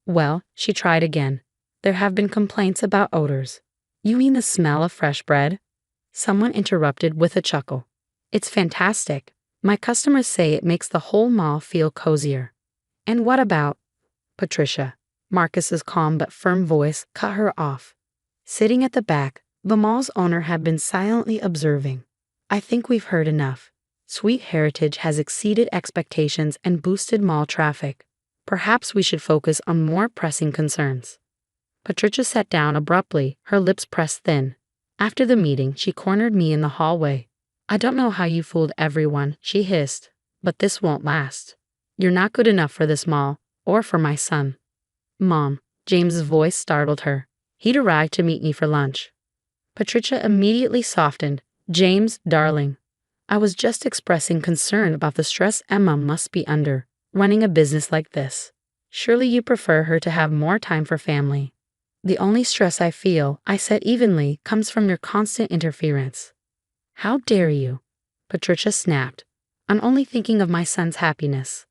Well, she tried again. There have been complaints about odors. You mean the smell of fresh bread? Someone interrupted with a chuckle. It's fantastic. My customers say it makes the whole mall feel cozier. And what about Patricia? Marcus's calm but firm voice cut her off. Sitting at the back, the mall's owner had been silently observing. I think we've heard enough. Sweet Heritage has exceeded expectations and boosted mall traffic. Perhaps we should focus on more pressing concerns. Patricia sat down abruptly, her lips pressed thin. After the meeting, she cornered me in the hallway. I don't know how you fooled everyone, she hissed, but this won't last. You're not good enough for this mall, or for my son. Mom, James's voice startled her. He'd arrived to meet me for lunch. Patricia immediately softened. James, darling. I was just expressing concern about the stress Emma must be under, running a business like this. Surely you prefer her to have more time for family. The only stress I feel, I said evenly, comes from your constant interference. How dare you? Patricia snapped. I'm only thinking of my son's happiness.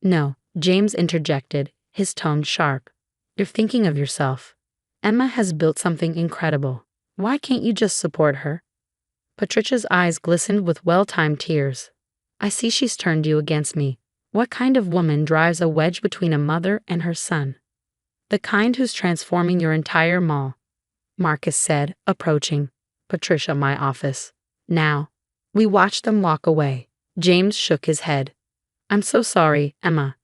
No, James interjected, his tone sharp. You're thinking of yourself. Emma has built something incredible. Why can't you just support her? Patricia's eyes glistened with well-timed tears. I see she's turned you against me. What kind of woman drives a wedge between a mother and her son? The kind who's transforming your entire mall, Marcus said, approaching Patricia, my office. Now. We watched them walk away. James shook his head. I'm so sorry, Emma.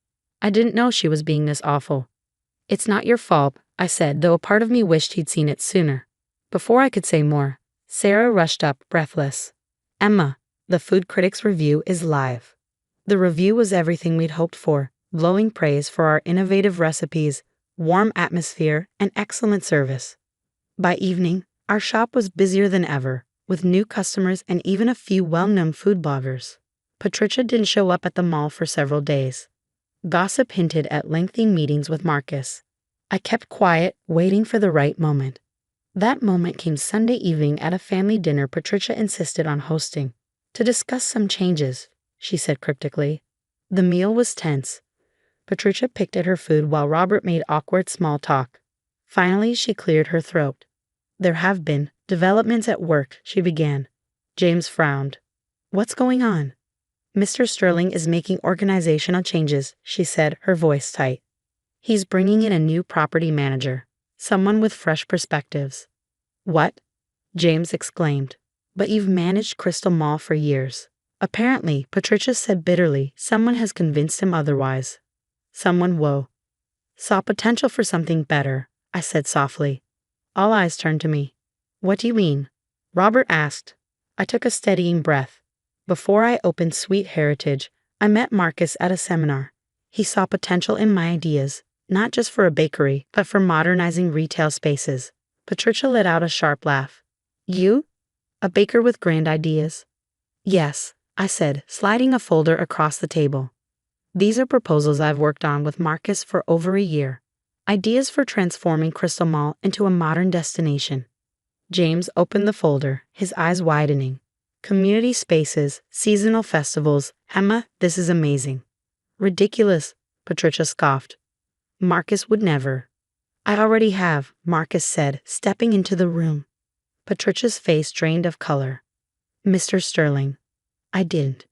I didn't know she was being this awful. It's not your fault, I said, though a part of me wished he'd seen it sooner. Before I could say more, Sarah rushed up, breathless. Emma, the food critic's review is live. The review was everything we'd hoped for, glowing praise for our innovative recipes, warm atmosphere, and excellent service. By evening, our shop was busier than ever, with new customers and even a few well-known food bloggers. Patricia didn't show up at the mall for several days. Gossip hinted at lengthy meetings with Marcus. I kept quiet, waiting for the right moment. That moment came Sunday evening at a family dinner Patricia insisted on hosting. To discuss some changes, she said cryptically. The meal was tense. Patricia picked at her food while Robert made awkward small talk. Finally, she cleared her throat. There have been developments at work, she began. James frowned. What's going on? Mr. Sterling is making organizational changes, she said, her voice tight. He's bringing in a new property manager, someone with fresh perspectives. What? James exclaimed. But you've managed Crystal Mall for years. Apparently, Patricia said bitterly, someone has convinced him otherwise. Someone, saw potential for something better, I said softly. All eyes turned to me. What do you mean? Robert asked. I took a steadying breath. Before I opened Sweet Heritage, I met Marcus at a seminar. He saw potential in my ideas, not just for a bakery, but for modernizing retail spaces. Patricia let out a sharp laugh. You? A baker with grand ideas? Yes, I said, sliding a folder across the table. These are proposals I've worked on with Marcus for over a year. Ideas for transforming Crystal Mall into a modern destination. James opened the folder, his eyes widening. Community spaces, seasonal festivals. Emma, this is amazing. Ridiculous, Patricia scoffed. Marcus would never. I already have, Marcus said, stepping into the room. Patricia's face drained of color. Mr. Sterling. I didn't.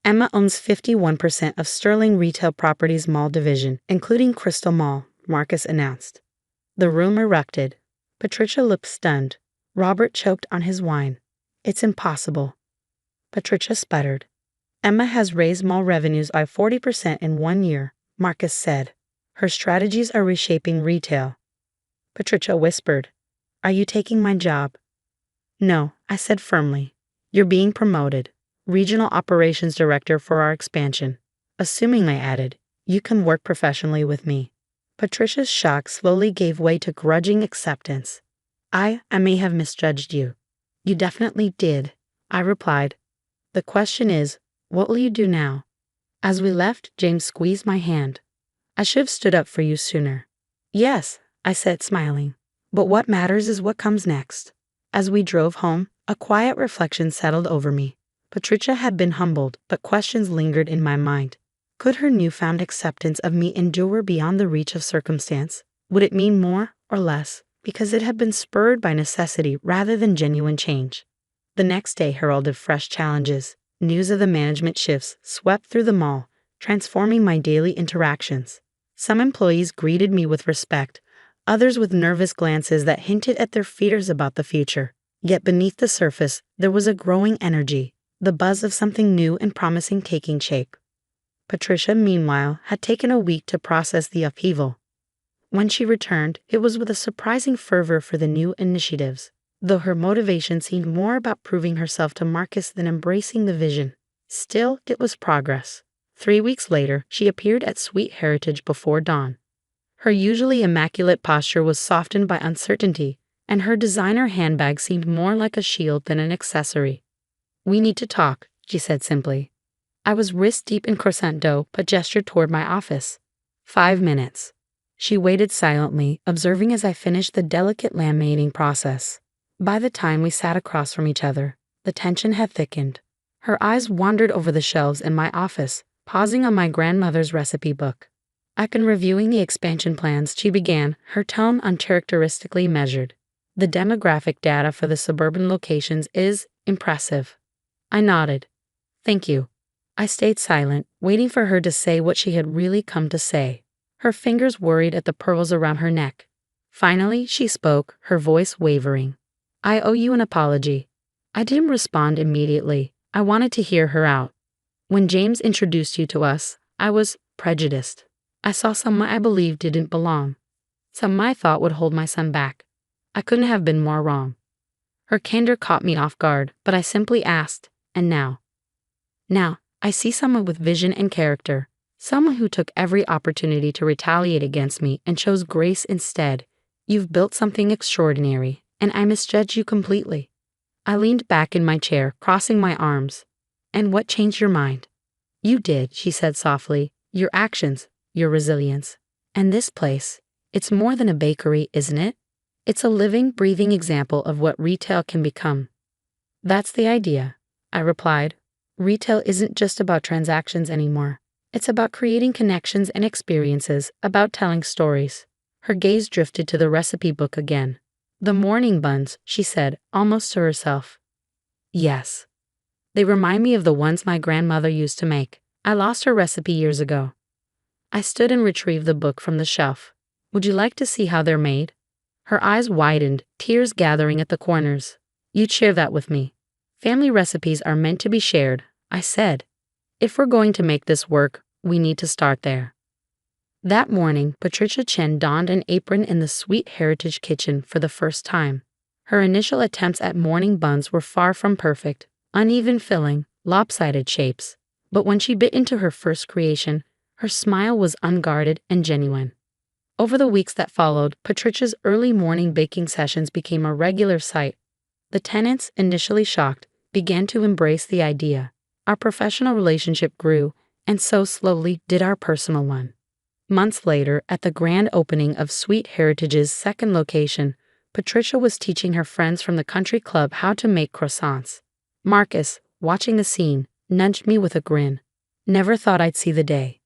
Emma owns 51% of Sterling Retail Properties Mall division, including Crystal Mall, Marcus announced. The room erupted. Patricia looked stunned. Robert choked on his wine. It's impossible. Patricia sputtered. Emma has raised mall revenues by 40% in 1 year, Marcus said. Her strategies are reshaping retail. Patricia whispered. Are you taking my job? No, I said firmly. You're being promoted. Regional Operations Director for our expansion. Assuming, I added, you can work professionally with me. Patricia's shock slowly gave way to grudging acceptance. I may have misjudged you. You definitely did, I replied. The question is, what will you do now? As we left, James squeezed my hand. I should have stood up for you sooner. Yes, I said, smiling. But what matters is what comes next. As we drove home, a quiet reflection settled over me. Patricia had been humbled, but questions lingered in my mind. Could her newfound acceptance of me endure beyond the reach of circumstance? Would it mean more or less? Because it had been spurred by necessity rather than genuine change. The next day heralded fresh challenges. News of the management shifts swept through the mall, transforming my daily interactions. Some employees greeted me with respect, others with nervous glances that hinted at their fears about the future. Yet beneath the surface, there was a growing energy, the buzz of something new and promising taking shape. Patricia, meanwhile, had taken a week to process the upheaval. When she returned, it was with a surprising fervor for the new initiatives, though her motivation seemed more about proving herself to Marcus than embracing the vision. Still, it was progress. 3 weeks later, she appeared at Sweet Heritage before dawn. Her usually immaculate posture was softened by uncertainty, and her designer handbag seemed more like a shield than an accessory. We need to talk, she said simply. I was wrist-deep in croissant dough, but gestured toward my office. 5 minutes. She waited silently, observing as I finished the delicate laminating process. By the time we sat across from each other, the tension had thickened. Her eyes wandered over the shelves in my office, pausing on my grandmother's recipe book. I've been reviewing the expansion plans, she began, her tone uncharacteristically measured. The demographic data for the suburban locations is impressive. I nodded. Thank you. I stayed silent, waiting for her to say what she had really come to say. Her fingers worried at the pearls around her neck. Finally, she spoke, her voice wavering. I owe you an apology. I didn't respond immediately. I wanted to hear her out. When James introduced you to us, I was prejudiced. I saw someone I believed didn't belong. Someone I thought would hold my son back. I couldn't have been more wrong. Her candor caught me off guard, but I simply asked, and now? Now, I see someone with vision and character, someone who took every opportunity to retaliate against me and chose grace instead. You've built something extraordinary, and I misjudged you completely. I leaned back in my chair, crossing my arms. And what changed your mind? You did, she said softly. Your actions, your resilience. And this place, it's more than a bakery, isn't it? It's a living, breathing example of what retail can become. That's the idea, I replied. Retail isn't just about transactions anymore. It's about creating connections and experiences, about telling stories. Her gaze drifted to the recipe book again. The morning buns, she said, almost to herself. Yes. They remind me of the ones my grandmother used to make. I lost her recipe years ago. I stood and retrieved the book from the shelf. Would you like to see how they're made? Her eyes widened, tears gathering at the corners. You'd share that with me. Family recipes are meant to be shared, I said. If we're going to make this work, we need to start there. That morning, Patricia Chen donned an apron in the Sweet Heritage kitchen for the first time. Her initial attempts at morning buns were far from perfect, uneven filling, lopsided shapes. But when she bit into her first creation, her smile was unguarded and genuine. Over the weeks that followed, Patricia's early morning baking sessions became a regular sight. The tenants, initially shocked, began to embrace the idea. Our professional relationship grew, and so slowly did our personal one. Months later, at the grand opening of Sweet Heritage's second location, Patricia was teaching her friends from the country club how to make croissants. Marcus, watching the scene, nudged me with a grin. Never thought I'd see the day.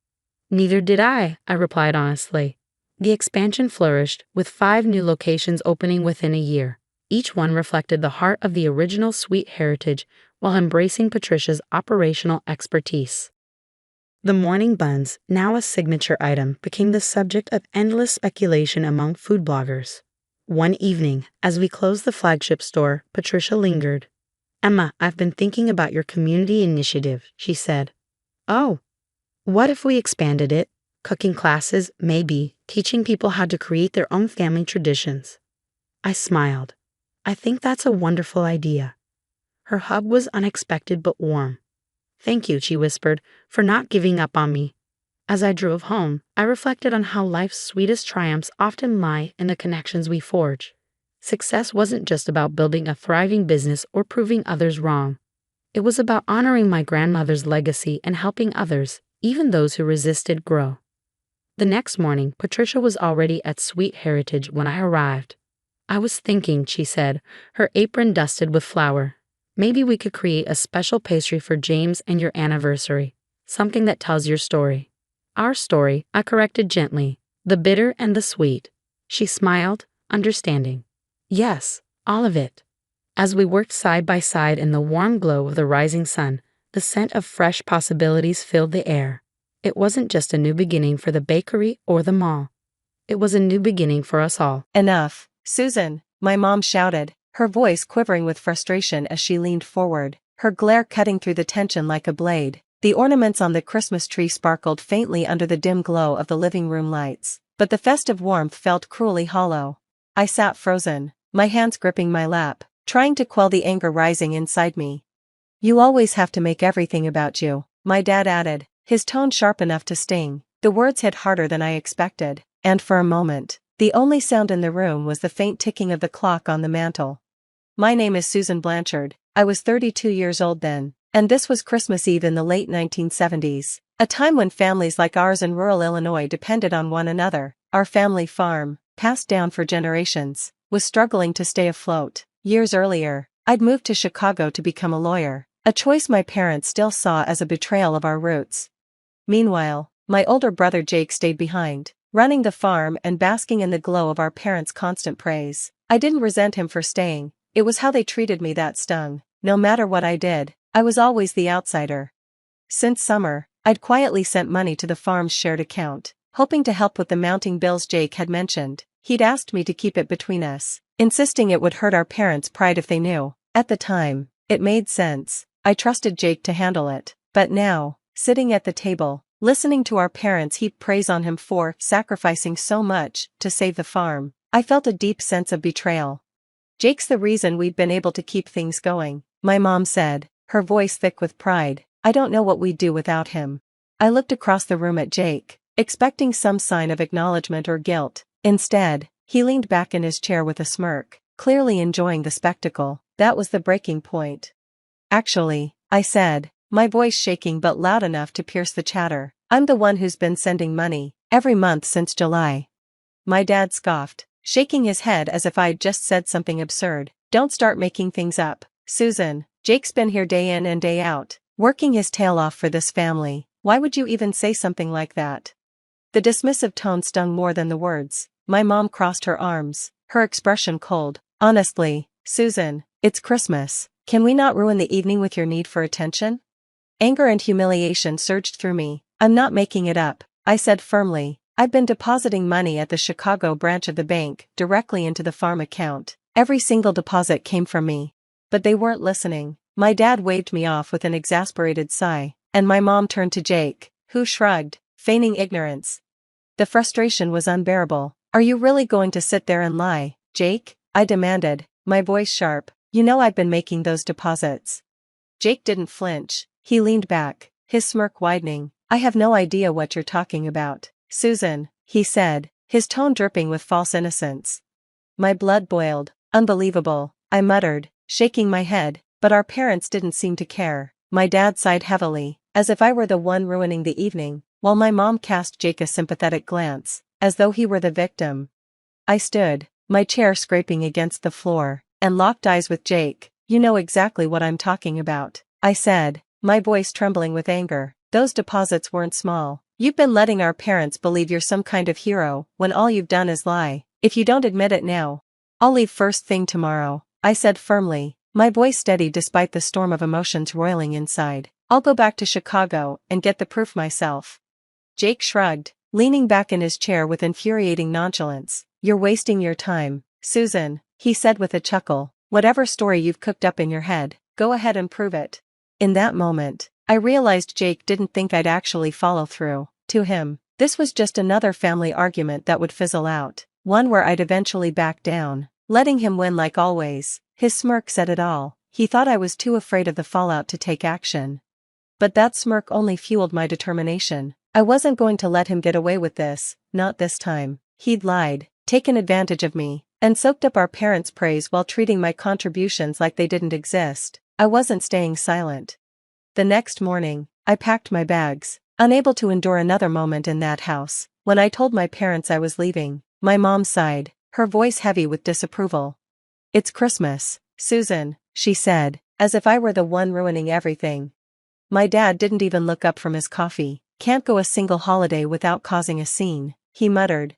Neither did I replied honestly. The expansion flourished, with 5 new locations opening within a year. Each one reflected the heart of the original Sweet Heritage while embracing Patricia's operational expertise. The morning buns, now a signature item, became the subject of endless speculation among food bloggers. One evening, as we closed the flagship store, Patricia lingered. Emma, I've been thinking about your community initiative, she said. Oh, what if we expanded it? Cooking classes, maybe, teaching people how to create their own family traditions. I smiled. I think that's a wonderful idea. Her hug was unexpected but warm. Thank you, she whispered, for not giving up on me. As I drove home, I reflected on how life's sweetest triumphs often lie in the connections we forge. Success wasn't just about building a thriving business or proving others wrong. It was about honoring my grandmother's legacy and helping others, even those who resisted, grow. The next morning, Patricia was already at Sweet Heritage when I arrived. I was thinking, she said, her apron dusted with flour. Maybe we could create a special pastry for James and your anniversary, something that tells your story. Our story, I corrected gently, the bitter and the sweet. She smiled, understanding. Yes, all of it. As we worked side by side in the warm glow of the rising sun, the scent of fresh possibilities filled the air. It wasn't just a new beginning for the bakery or the mall. It was a new beginning for us all. Enough, Susan, my mom shouted, her voice quivering with frustration as she leaned forward, her glare cutting through the tension like a blade. The ornaments on the Christmas tree sparkled faintly under the dim glow of the living room lights, but the festive warmth felt cruelly hollow. I sat frozen, my hands gripping my lap, trying to quell the anger rising inside me. You always have to make everything about you, my dad added, his tone sharp enough to sting. The words hit harder than I expected, and for a moment, the only sound in the room was the faint ticking of the clock on the mantel. My name is Susan Blanchard. I was 32 years old then, and this was Christmas Eve in the late 1970s, a time when families like ours in rural Illinois depended on one another. Our family farm, passed down for generations, was struggling to stay afloat. Years earlier, I'd moved to Chicago to become a lawyer, a choice my parents still saw as a betrayal of our roots. Meanwhile, my older brother Jake stayed behind, running the farm and basking in the glow of our parents' constant praise. I didn't resent him for staying, it was how they treated me that stung. No matter what I did, I was always the outsider. Since summer, I'd quietly sent money to the farm's shared account, hoping to help with the mounting bills Jake had mentioned. He'd asked me to keep it between us, insisting it would hurt our parents' pride if they knew. At the time, it made sense. I trusted Jake to handle it. But now, sitting at the table, listening to our parents heap praise on him for sacrificing so much to save the farm, I felt a deep sense of betrayal. Jake's the reason we've been able to keep things going, my mom said, her voice thick with pride. I don't know what we'd do without him. I looked across the room at Jake, expecting some sign of acknowledgement or guilt. Instead, he leaned back in his chair with a smirk, clearly enjoying the spectacle. That was the breaking point. Actually, I said, my voice shaking but loud enough to pierce the chatter, I'm the one who's been sending money every month since July. My dad scoffed, shaking his head as if I'd just said something absurd. Don't start making things up, Susan. Jake's been here day in and day out, working his tail off for this family. Why would you even say something like that? The dismissive tone stung more than the words. My mom crossed her arms, her expression cold. Honestly, Susan, it's Christmas. Can we not ruin the evening with your need for attention? Anger and humiliation surged through me. I'm not making it up, I said firmly. I've been depositing money at the Chicago branch of the bank directly into the farm account. Every single deposit came from me. But they weren't listening. My dad waved me off with an exasperated sigh, and my mom turned to Jake, who shrugged, feigning ignorance. The frustration was unbearable. Are you really going to sit there and lie, Jake? I demanded, my voice sharp. You know I've been making those deposits. Jake didn't flinch. He leaned back, his smirk widening. I have no idea what you're talking about, Susan, he said, his tone dripping with false innocence. My blood boiled. Unbelievable, I muttered, shaking my head, but our parents didn't seem to care. My dad sighed heavily, as if I were the one ruining the evening, while my mom cast Jake a sympathetic glance, as though he were the victim. I stood, my chair scraping against the floor, and locked eyes with Jake. You know exactly what I'm talking about, I said, my voice trembling with anger. Those deposits weren't small. You've been letting our parents believe you're some kind of hero, when all you've done is lie. If you don't admit it now, I'll leave first thing tomorrow, I said firmly, my voice steady despite the storm of emotions roiling inside. I'll go back to Chicago and get the proof myself. Jake shrugged, leaning back in his chair with infuriating nonchalance. You're wasting your time, Susan, he said with a chuckle. Whatever story you've cooked up in your head, go ahead and prove it. In that moment, I realized Jake didn't think I'd actually follow through. To him, this was just another family argument that would fizzle out, one where I'd eventually back down, letting him win like always. His smirk said it all. He thought I was too afraid of the fallout to take action. But that smirk only fueled my determination. I wasn't going to let him get away with this, not this time. He'd lied, taken advantage of me, and soaked up our parents' praise while treating my contributions like they didn't exist. I wasn't staying silent. The next morning, I packed my bags, unable to endure another moment in that house. When I told my parents I was leaving, my mom sighed, her voice heavy with disapproval. It's Christmas, Susan, she said, as if I were the one ruining everything. My dad didn't even look up from his coffee. Can't go a single holiday without causing a scene, he muttered.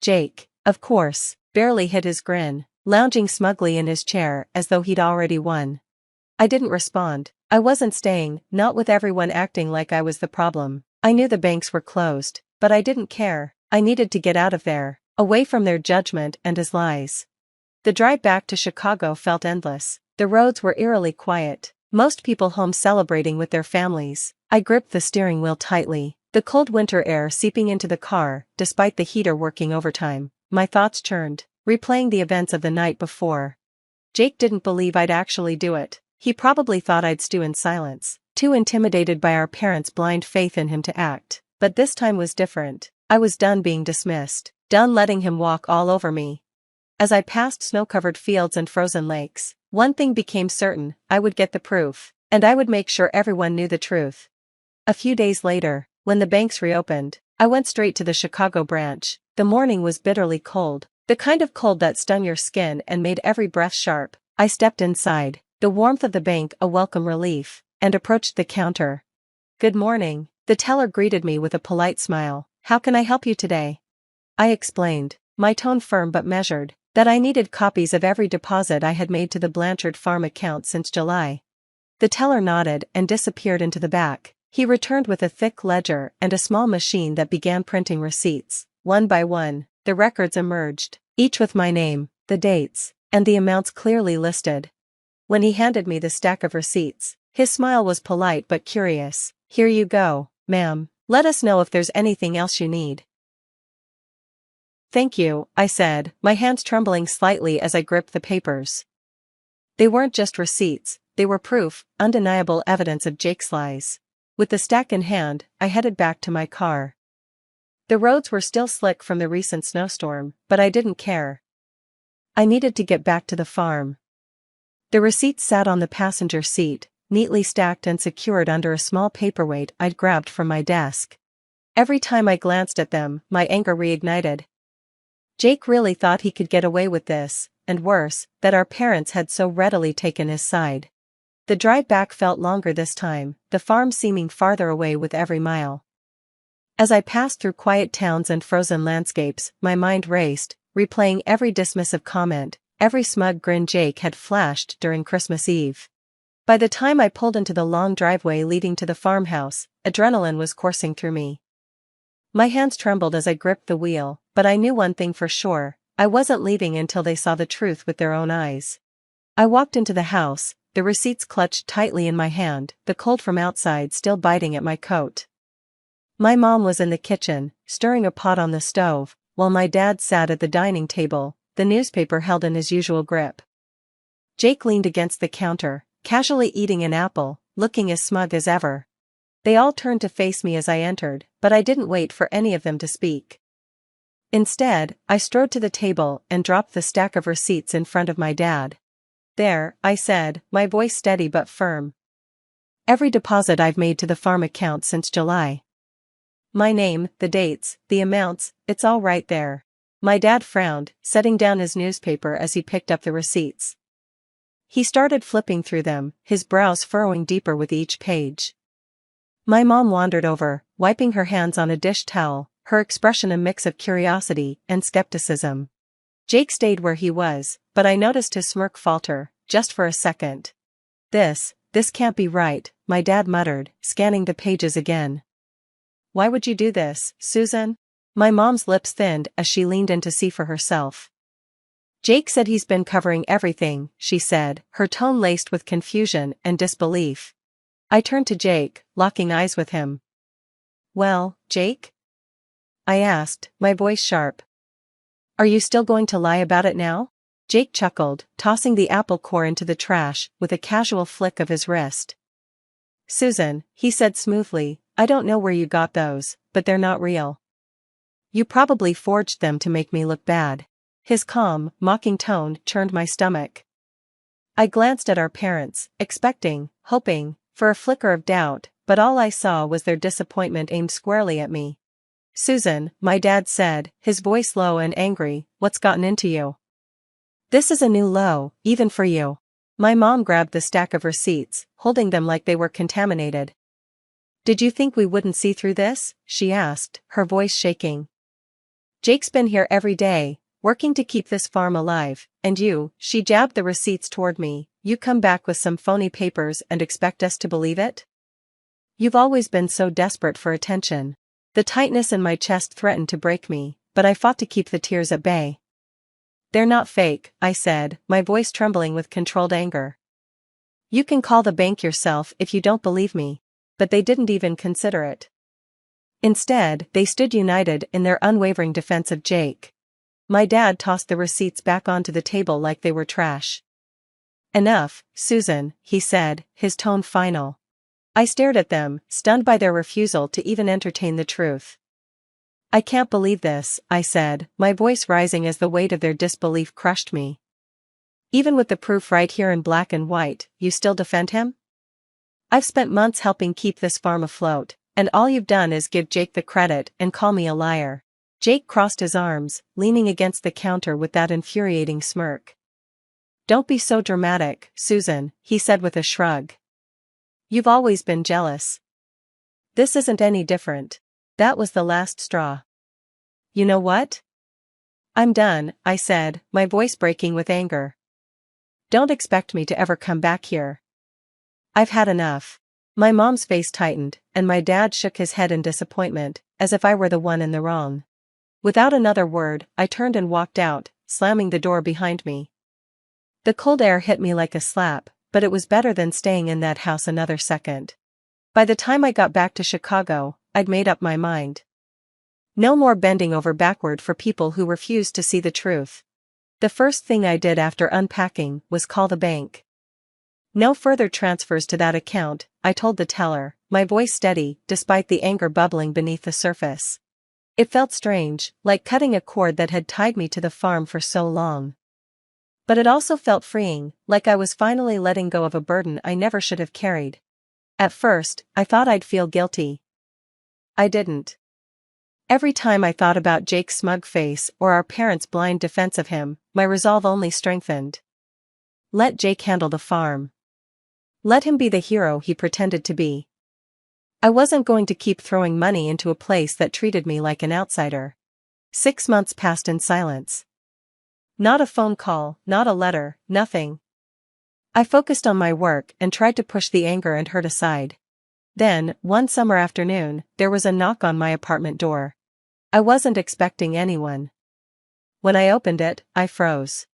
Jake, of course, barely hid his grin, lounging smugly in his chair as though he'd already won. I didn't respond. I wasn't staying, not with everyone acting like I was the problem. I knew the banks were closed, but I didn't care. I needed to get out of there, away from their judgment and his lies. The drive back to Chicago felt endless. The roads were eerily quiet, most people home celebrating with their families. I gripped the steering wheel tightly, the cold winter air seeping into the car, despite the heater working overtime. My thoughts churned, replaying the events of the night before. Jake didn't believe I'd actually do it. He probably thought I'd stew in silence, too intimidated by our parents' blind faith in him to act. But this time was different. I was done being dismissed, done letting him walk all over me. As I passed snow-covered fields and frozen lakes, one thing became certain: I would get the proof, and I would make sure everyone knew the truth. A few days later, when the banks reopened, I went straight to the Chicago branch. The morning was bitterly cold, the kind of cold that stung your skin and made every breath sharp. I stepped inside, the warmth of the bank a welcome relief, and approached the counter. Good morning, the teller greeted me with a polite smile. How can I help you today? I explained, my tone firm but measured, that I needed copies of every deposit I had made to the Blanchard farm account since July. The teller nodded and disappeared into the back, He returned with a thick ledger and a small machine that began printing receipts. One by one, the records emerged, each with my name, the dates, and the amounts clearly listed. When he handed me the stack of receipts, his smile was polite but curious. "Here you go, ma'am. Let us know if there's anything else you need." "Thank you," I said, my hands trembling slightly as I gripped the papers. They weren't just receipts, they were proof, undeniable evidence of Jake's lies. With the stack in hand, I headed back to my car. The roads were still slick from the recent snowstorm, but I didn't care. I needed to get back to the farm. The receipts sat on the passenger seat, neatly stacked and secured under a small paperweight I'd grabbed from my desk. Every time I glanced at them, my anger reignited. Jake really thought he could get away with this, and worse, that our parents had so readily taken his side. The drive back felt longer this time, the farm seeming farther away with every mile. As I passed through quiet towns and frozen landscapes, my mind raced, replaying every dismissive comment, every smug grin Jake had flashed during Christmas Eve. By the time I pulled into the long driveway leading to the farmhouse, adrenaline was coursing through me. My hands trembled as I gripped the wheel, but I knew one thing for sure, I wasn't leaving until they saw the truth with their own eyes. I walked into the house, the receipts clutched tightly in my hand, the cold from outside still biting at my coat. My mom was in the kitchen, stirring a pot on the stove, while my dad sat at the dining table, the newspaper held in his usual grip. Jake leaned against the counter, casually eating an apple, looking as smug as ever. They all turned to face me as I entered, but I didn't wait for any of them to speak. Instead, I strode to the table and dropped the stack of receipts in front of my dad. "There," I said, my voice steady but firm. "Every deposit I've made to the farm account since July. My name, the dates, the amounts, it's all right there." My dad frowned, setting down his newspaper as he picked up the receipts. He started flipping through them, his brows furrowing deeper with each page. My mom wandered over, wiping her hands on a dish towel, her expression a mix of curiosity and skepticism. Jake stayed where he was, but I noticed his smirk falter, just for a second. This can't be right," my dad muttered, scanning the pages again. "Why would you do this, Susan?" My mom's lips thinned as she leaned in to see for herself. "Jake said he's been covering everything," she said, her tone laced with confusion and disbelief. I turned to Jake, locking eyes with him. "Well, Jake?" I asked, my voice sharp. "Are you still going to lie about it now?" Jake chuckled, tossing the apple core into the trash with a casual flick of his wrist. "Susan," he said smoothly, "I don't know where you got those, but they're not real. You probably forged them to make me look bad." His calm, mocking tone churned my stomach. I glanced at our parents, expecting, hoping, for a flicker of doubt, but all I saw was their disappointment aimed squarely at me. "Susan," my dad said, his voice low and angry, "what's gotten into you? This is a new low, even for you." My mom grabbed the stack of receipts, holding them like they were contaminated. "Did you think we wouldn't see through this?" she asked, her voice shaking. "Jake's been here every day, working to keep this farm alive, and you," she jabbed the receipts toward me, "you come back with some phony papers and expect us to believe it? You've always been so desperate for attention." The tightness in my chest threatened to break me, but I fought to keep the tears at bay. "They're not fake," I said, my voice trembling with controlled anger. "You can call the bank yourself if you don't believe me." But they didn't even consider it. Instead, they stood united in their unwavering defense of Jake. My dad tossed the receipts back onto the table like they were trash. "Enough, Susan," he said, his tone final. I stared at them, stunned by their refusal to even entertain the truth. "I can't believe this," I said, my voice rising as the weight of their disbelief crushed me. "Even with the proof right here in black and white, you still defend him? I've spent months helping keep this farm afloat, and all you've done is give Jake the credit and call me a liar." Jake crossed his arms, leaning against the counter with that infuriating smirk. "Don't be so dramatic, Susan," he said with a shrug. "You've always been jealous. This isn't any different. That was the last straw. You know what? I'm done," I said, my voice breaking with anger. "Don't expect me to ever come back here. I've had enough." My mom's face tightened, and my dad shook his head in disappointment, as if I were the one in the wrong. Without another word, I turned and walked out, slamming the door behind me. The cold air hit me like a slap, but it was better than staying in that house another second. By the time I got back to Chicago, I'd made up my mind. No more bending over backward for people who refused to see the truth. The first thing I did after unpacking was call the bank. No further transfers to that account, I told the teller, my voice steady, despite the anger bubbling beneath the surface. It felt strange, like cutting a cord that had tied me to the farm for so long. But it also felt freeing, like I was finally letting go of a burden I never should have carried. At first, I thought I'd feel guilty. I didn't. Every time I thought about Jake's smug face or our parents' blind defense of him, my resolve only strengthened. Let Jake handle the farm. Let him be the hero he pretended to be. I wasn't going to keep throwing money into a place that treated me like an outsider. 6 months passed in silence. Not a phone call, not a letter, nothing. I focused on my work and tried to push the anger and hurt aside. Then, one summer afternoon, there was a knock on my apartment door. I wasn't expecting anyone. When I opened it, I froze.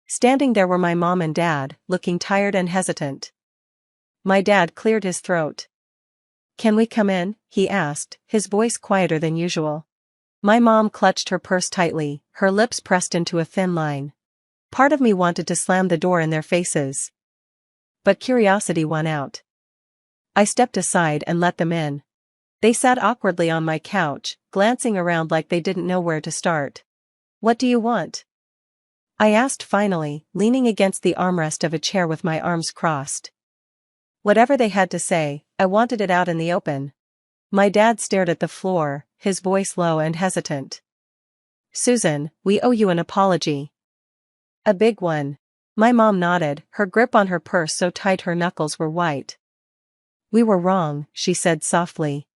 Standing there were my mom and dad, looking tired and hesitant. My dad cleared his throat. "Can we come in?" he asked, his voice quieter than usual. My mom clutched her purse tightly, her lips pressed into a thin line. Part of me wanted to slam the door in their faces. But curiosity won out. I stepped aside and let them in. They sat awkwardly on my couch, glancing around like they didn't know where to start. "What do you want?" I asked finally, leaning against the armrest of a chair with my arms crossed. Whatever they had to say, I wanted it out in the open. My dad stared at the floor, his voice low and hesitant. "Susan, we owe you an apology." "A big one." My mom nodded, her grip on her purse so tight her knuckles were white. "We were wrong," she said softly.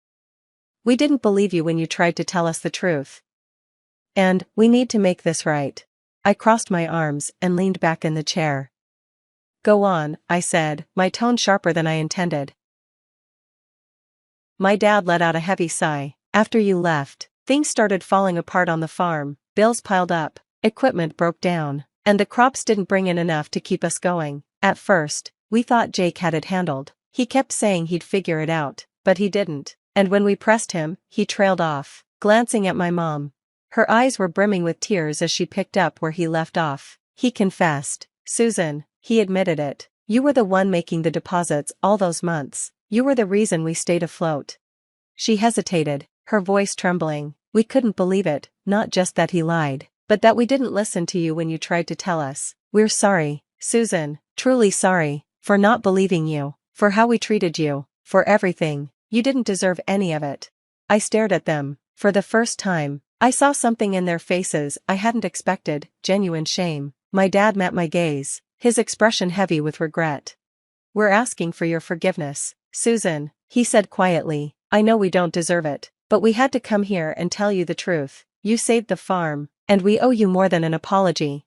"We didn't believe you when you tried to tell us the truth. And, we need to make this right." I crossed my arms and leaned back in the chair. "Go on," I said, my tone sharper than I intended. My dad let out a heavy sigh. "After you left, things started falling apart on the farm, bills piled up, equipment broke down, and the crops didn't bring in enough to keep us going. At first, we thought Jake had it handled. He kept saying he'd figure it out, but he didn't, and when we pressed him, he trailed off, glancing at my mom. Her eyes were brimming with tears as she picked up where he left off. He confessed. Susan, he admitted it. You were the one making the deposits all those months. You were the reason we stayed afloat." She hesitated, her voice trembling. "We couldn't believe it, not just that he lied, but that we didn't listen to you when you tried to tell us. We're sorry, Susan, truly sorry, for not believing you, for how we treated you, for everything. You didn't deserve any of it." I stared at them. For the first time, I saw something in their faces I hadn't expected, genuine shame. My dad met my gaze, his expression heavy with regret. "We're asking for your forgiveness, Susan," he said quietly. "I know we don't deserve it, but we had to come here and tell you the truth. You saved the farm, and we owe you more than an apology."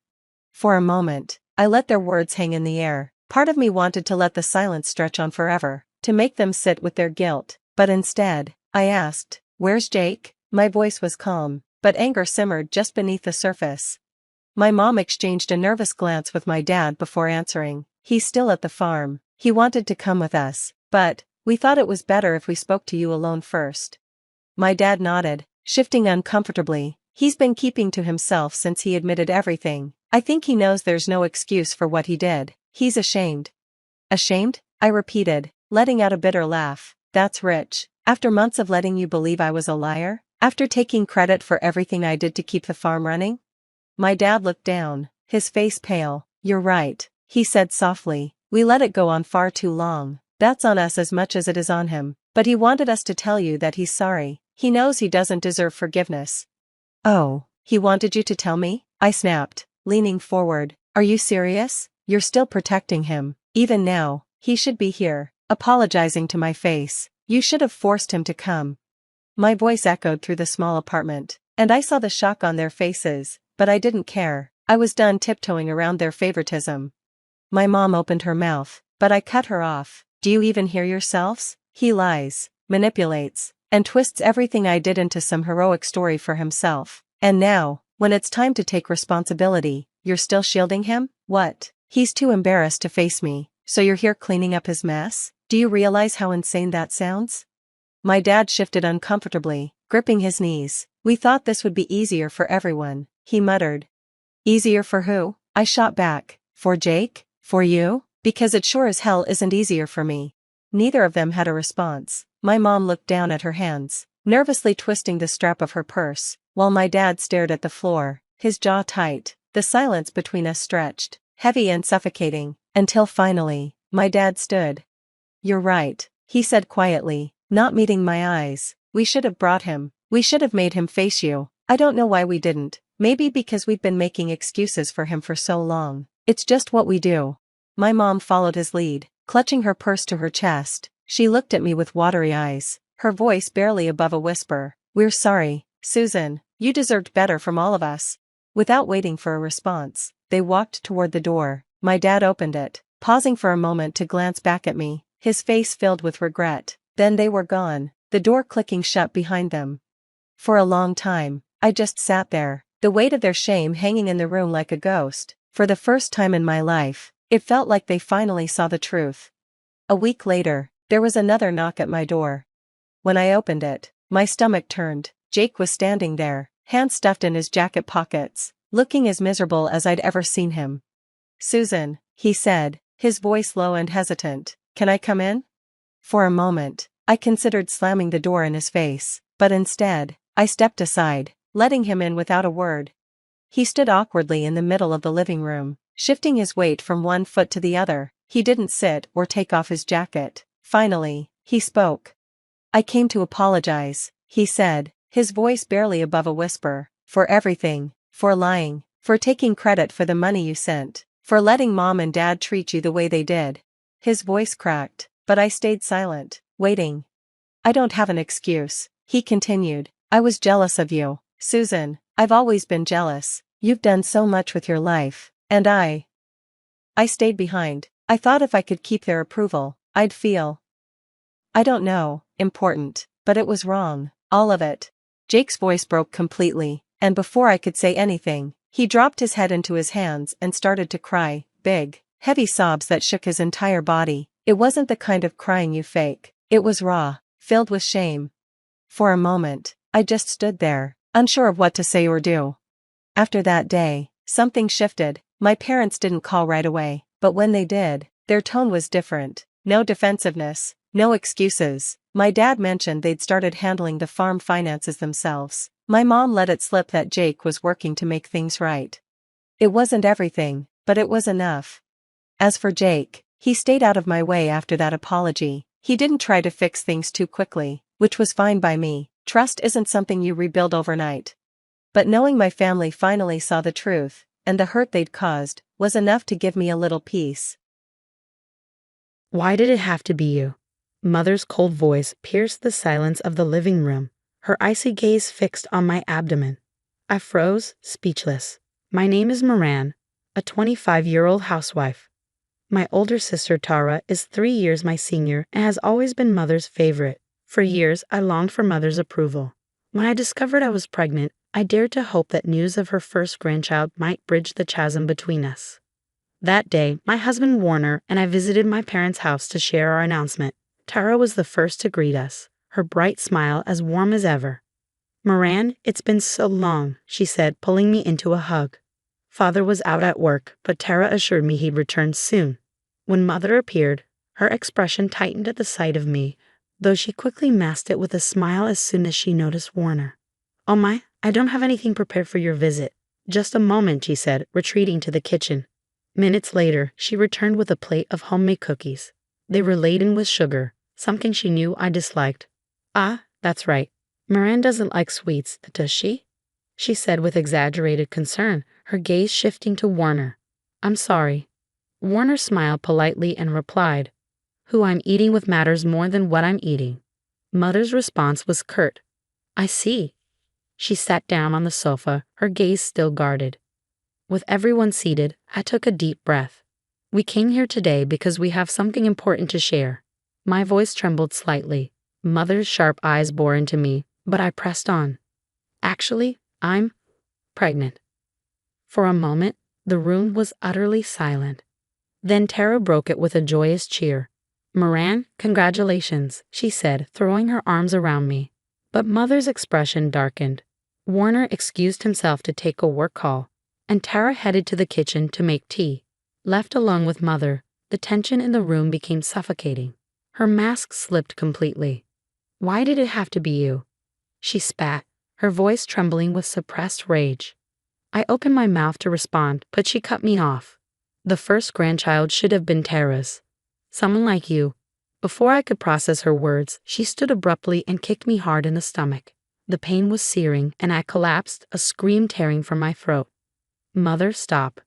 For a moment, I let their words hang in the air. Part of me wanted to let the silence stretch on forever, to make them sit with their guilt, but instead, I asked, "Where's Jake?" My voice was calm, but anger simmered just beneath the surface. My mom exchanged a nervous glance with my dad before answering. "He's still at the farm. He wanted to come with us, but we thought it was better if we spoke to you alone first." My dad nodded, shifting uncomfortably. "He's been keeping to himself since he admitted everything. I think he knows there's no excuse for what he did. He's ashamed." "Ashamed?" I repeated, letting out a bitter laugh. "That's rich. After months of letting you believe I was a liar? After taking credit for everything I did to keep the farm running?" My dad looked down, his face pale. "You're right," he said softly. "We let it go on far too long. That's on us as much as it is on him. But he wanted us to tell you that he's sorry. He knows he doesn't deserve forgiveness." "Oh, he wanted you to tell me?" I snapped, leaning forward. "Are you serious? You're still protecting him. Even now, he should be here, apologizing to my face. You should have forced him to come." My voice echoed through the small apartment, and I saw the shock on their faces, but I didn't care. I was done tiptoeing around their favoritism. My mom opened her mouth, but I cut her off. "Do you even hear yourselves?" He lies, manipulates, and twists everything I did into some heroic story for himself. And now, when it's time to take responsibility, you're still shielding him? What? He's too embarrassed to face me, so you're here cleaning up his mess? Do you realize how insane that sounds? My dad shifted uncomfortably, gripping his knees. We thought this would be easier for everyone, he muttered. Easier for who? I shot back. For Jake? For you? Because it sure as hell isn't easier for me. Neither of them had a response. My mom looked down at her hands, nervously twisting the strap of her purse, while my dad stared at the floor, his jaw tight. The silence between us stretched, heavy and suffocating, until finally, my dad stood. You're right, he said quietly, not meeting my eyes. We should have brought him. We should have made him face you. I don't know why we didn't. Maybe because we've been making excuses for him for so long. It's just what we do. My mom followed his lead, clutching her purse to her chest. She looked at me with watery eyes, her voice barely above a whisper. We're sorry, Susan. You deserved better from all of us. Without waiting for a response, they walked toward the door. My dad opened it, pausing for a moment to glance back at me, his face filled with regret. Then they were gone, the door clicking shut behind them. For a long time, I just sat there, the weight of their shame hanging in the room like a ghost. For the first time in my life, it felt like they finally saw the truth. A week later, there was another knock at my door. When I opened it, my stomach turned. Jake was standing there, hands stuffed in his jacket pockets, looking as miserable as I'd ever seen him. Susan, he said, his voice low and hesitant, can I come in? For a moment, I considered slamming the door in his face, but instead, I stepped aside, letting him in without a word. He stood awkwardly in the middle of the living room, shifting his weight from one foot to the other. He didn't sit or take off his jacket. Finally, he spoke. I came to apologize, he said, his voice barely above a whisper, for everything, for lying, for taking credit for the money you sent, for letting Mom and Dad treat you the way they did. His voice cracked, but I stayed silent, waiting. I don't have an excuse, he continued. I was jealous of you, Susan. I've always been jealous. You've done so much with your life, and I stayed behind. I thought if I could keep their approval, I'd feel, I don't know, important, but it was wrong, all of it. Jake's voice broke completely, and before I could say anything, he dropped his head into his hands and started to cry, big, heavy sobs that shook his entire body. It wasn't the kind of crying you fake. It was raw, filled with shame. For a moment, I just stood there, unsure of what to say or do. After that day, something shifted. My parents didn't call right away, but when they did, their tone was different. No defensiveness, no excuses. My dad mentioned they'd started handling the farm finances themselves. My mom let it slip that Jake was working to make things right. It wasn't everything, but it was enough. As for Jake, he stayed out of my way after that apology. He didn't try to fix things too quickly, which was fine by me. Trust isn't something you rebuild overnight. But knowing my family finally saw the truth, and the hurt they'd caused, was enough to give me a little peace. Why did it have to be you? Mother's cold voice pierced the silence of the living room, her icy gaze fixed on my abdomen. I froze, speechless. My name is Moran, a 25-year-old housewife. My older sister Tara is 3 years my senior and has always been Mother's favorite. For years, I longed for Mother's approval. When I discovered I was pregnant, I dared to hope that news of her first grandchild might bridge the chasm between us. That day, my husband Warner and I visited my parents' house to share our announcement. Tara was the first to greet us, her bright smile as warm as ever. Moran, it's been so long, she said, pulling me into a hug. Father was out at work, but Tara assured me he'd return soon. When Mother appeared, her expression tightened at the sight of me, though she quickly masked it with a smile as soon as she noticed Warner. Oh my, I don't have anything prepared for your visit. Just a moment, she said, retreating to the kitchen. Minutes later, she returned with a plate of homemade cookies. They were laden with sugar, something she knew I disliked. Ah, that's right. Moran doesn't like sweets, does she? She said with exaggerated concern, her gaze shifting to Warner. I'm sorry. Warner smiled politely and replied, Who I'm eating with matters more than what I'm eating. Mother's response was curt. I see. She sat down on the sofa, her gaze still guarded. With everyone seated, I took a deep breath. We came here today because we have something important to share. My voice trembled slightly. Mother's sharp eyes bore into me, but I pressed on. Actually, I'm pregnant. For a moment, the room was utterly silent. Then Tara broke it with a joyous cheer. "Moran, congratulations," she said, throwing her arms around me. But Mother's expression darkened. Warner excused himself to take a work call, and Tara headed to the kitchen to make tea. Left alone with Mother, the tension in the room became suffocating. Her mask slipped completely. "Why did it have to be you?" She spat, her voice trembling with suppressed rage. I opened my mouth to respond, but she cut me off. "The first grandchild should have been Tara's. Someone like you." Before I could process her words, she stood abruptly and kicked me hard in the stomach. The pain was searing, and I collapsed, a scream tearing from my throat. "Mother, stop."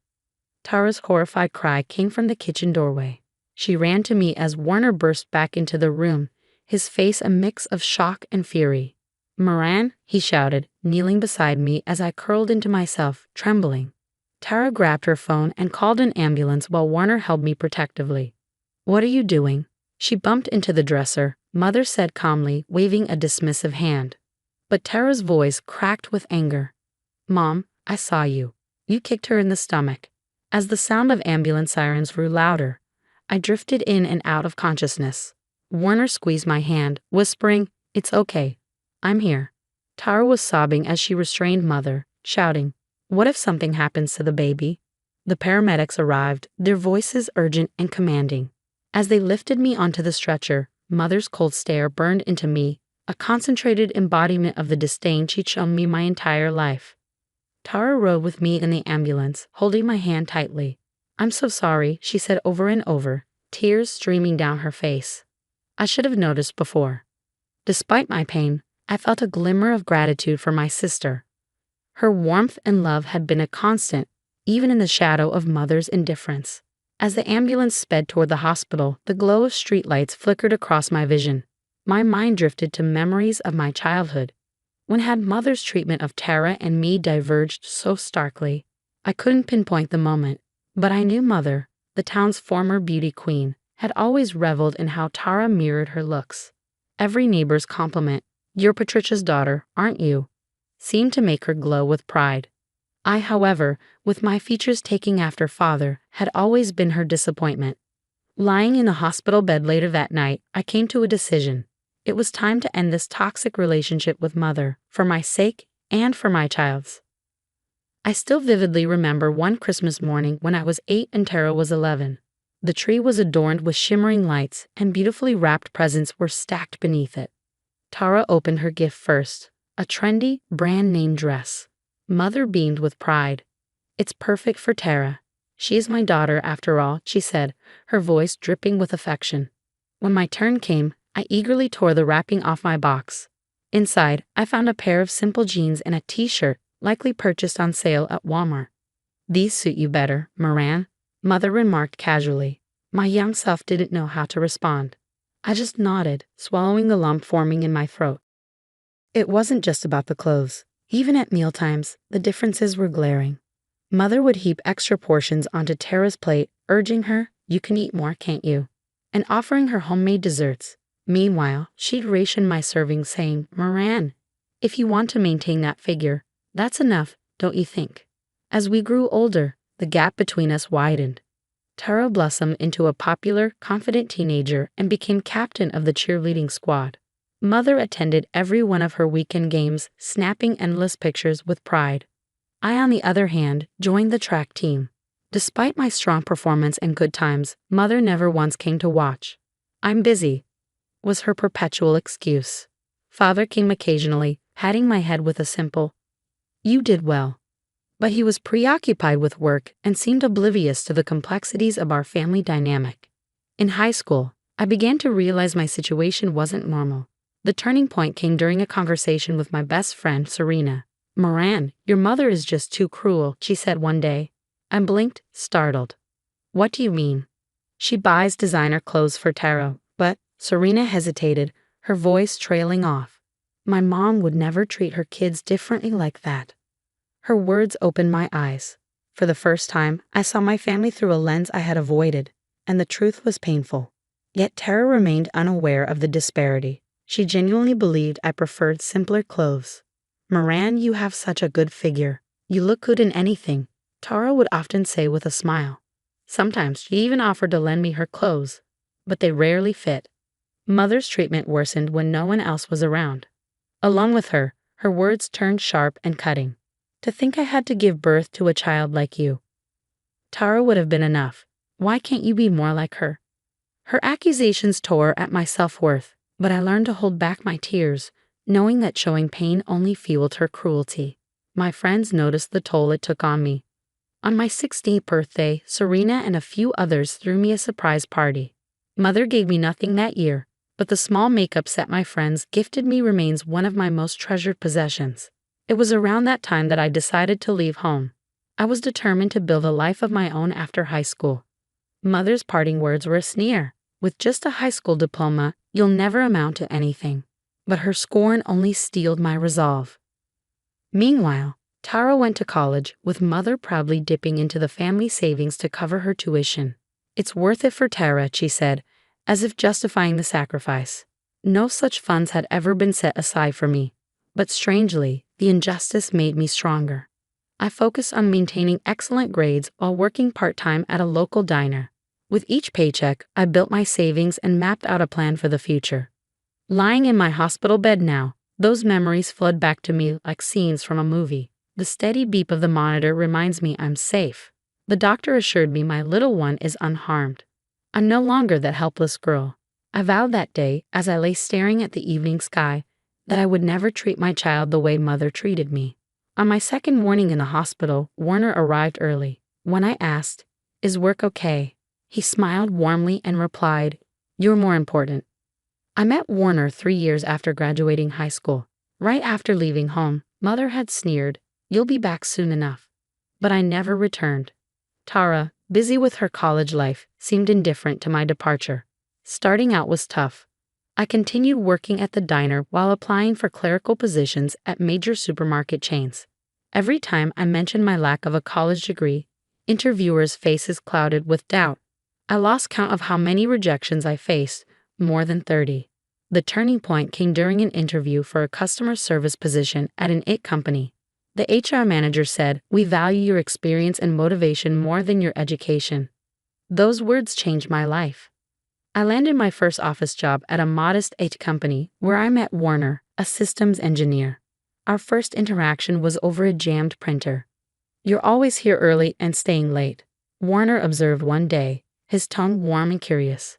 Tara's horrified cry came from the kitchen doorway. She ran to me as Warner burst back into the room, his face a mix of shock and fury. "Moran," he shouted, kneeling beside me as I curled into myself, trembling. Tara grabbed her phone and called an ambulance while Warner held me protectively. "What are you doing?" She bumped into the dresser, Mother said calmly, waving a dismissive hand. But Tara's voice cracked with anger. "Mom, I saw you. You kicked her in the stomach." As the sound of ambulance sirens grew louder, I drifted in and out of consciousness. Warner squeezed my hand, whispering, "It's okay. I'm here." Tara was sobbing as she restrained Mother, shouting, "What if something happens to the baby?" The paramedics arrived, their voices urgent and commanding. As they lifted me onto the stretcher, Mother's cold stare burned into me, a concentrated embodiment of the disdain she'd shown me my entire life. Tara rode with me in the ambulance, holding my hand tightly. "I'm so sorry," she said over and over, tears streaming down her face. I should have noticed before. Despite my pain, I felt a glimmer of gratitude for my sister. Her warmth and love had been a constant, even in the shadow of Mother's indifference. As the ambulance sped toward the hospital, the glow of streetlights flickered across my vision. My mind drifted to memories of my childhood. When had Mother's treatment of Tara and me diverged so starkly? I couldn't pinpoint the moment, but I knew Mother, the town's former beauty queen, had always reveled in how Tara mirrored her looks. Every neighbor's compliment, "You're Patricia's daughter, aren't you?" seemed to make her glow with pride. I, however, with my features taking after Father, had always been her disappointment. Lying in a hospital bed later that night, I came to a decision. It was time to end this toxic relationship with Mother, for my sake and for my child's. I still vividly remember one Christmas morning when I was 8 and Tara was 11. The tree was adorned with shimmering lights, and beautifully wrapped presents were stacked beneath it. Tara opened her gift first, a trendy, brand-name dress. Mother beamed with pride. "It's perfect for Tara. She is my daughter, after all," she said, her voice dripping with affection. When my turn came, I eagerly tore the wrapping off my box. Inside, I found a pair of simple jeans and a t-shirt, likely purchased on sale at Walmart. "These suit you better, Moran," Mother remarked casually. My young self didn't know how to respond. I just nodded, swallowing the lump forming in my throat. It wasn't just about the clothes. Even at mealtimes, the differences were glaring. Mother would heap extra portions onto Tara's plate, urging her, "You can eat more, can't you?" and offering her homemade desserts. Meanwhile, she'd ration my servings, saying, "Moran, if you want to maintain that figure, that's enough, don't you think?" As we grew older, the gap between us widened. Tara blossomed into a popular, confident teenager and became captain of the cheerleading squad. Mother attended every one of her weekend games, snapping endless pictures with pride. I, on the other hand, joined the track team. Despite my strong performance and good times, Mother never once came to watch. "I'm busy," was her perpetual excuse. Father came occasionally, patting my head with a simple, "You did well." But he was preoccupied with work and seemed oblivious to the complexities of our family dynamic. In high school, I began to realize my situation wasn't normal. The turning point came during a conversation with my best friend, Serena. "Moran, your mother is just too cruel," she said one day. I blinked, startled. "What do you mean?" "She buys designer clothes for Tara, but," Serena hesitated, her voice trailing off, "my mom would never treat her kids differently like that." Her words opened my eyes. For the first time, I saw my family through a lens I had avoided, and the truth was painful. Yet Tara remained unaware of the disparity. She genuinely believed I preferred simpler clothes. "Moran, you have such a good figure. You look good in anything," Tara would often say with a smile. Sometimes she even offered to lend me her clothes, but they rarely fit. Mother's treatment worsened when no one else was around. Along with her, her words turned sharp and cutting. "To think I had to give birth to a child like you. Tara would have been enough. Why can't you be more like her?" Her accusations tore at my self-worth, but I learned to hold back my tears, knowing that showing pain only fueled her cruelty. My friends noticed the toll it took on me. On my 16th birthday, Serena and a few others threw me a surprise party. Mother gave me nothing that year, but the small makeup set my friends gifted me remains one of my most treasured possessions. It was around that time that I decided to leave home. I was determined to build a life of my own after high school. Mother's parting words were a sneer. "With just a high school diploma, you'll never amount to anything." But her scorn only steeled my resolve. Meanwhile, Tara went to college, with Mother proudly dipping into the family savings to cover her tuition. "It's worth it for Tara," she said, as if justifying the sacrifice. No such funds had ever been set aside for me, but strangely, the injustice made me stronger. I focused on maintaining excellent grades while working part-time at a local diner. With each paycheck, I built my savings and mapped out a plan for the future. Lying in my hospital bed now, those memories flood back to me like scenes from a movie. The steady beep of the monitor reminds me I'm safe. The doctor assured me my little one is unharmed. I'm no longer that helpless girl. I vowed that day, as I lay staring at the evening sky, that I would never treat my child the way Mother treated me. On my second morning in the hospital, Warner arrived early. When I asked, "Is work okay?" he smiled warmly and replied, "You're more important." I met Warner 3 years after graduating high school. Right after leaving home, Mother had sneered, "You'll be back soon enough." But I never returned. Tara, busy with her college life, seemed indifferent to my departure. Starting out was tough. I continued working at the diner while applying for clerical positions at major supermarket chains. Every time I mentioned my lack of a college degree, interviewers' faces clouded with doubt. I lost count of how many rejections I faced, more than 30. The turning point came during an interview for a customer service position at an IT company. The HR manager said, "We value your experience and motivation more than your education." Those words changed my life. I landed my first office job at a modest IT company where I met Warner, a systems engineer. Our first interaction was over a jammed printer. "You're always here early and staying late," Warner observed one day, his tone warm and curious.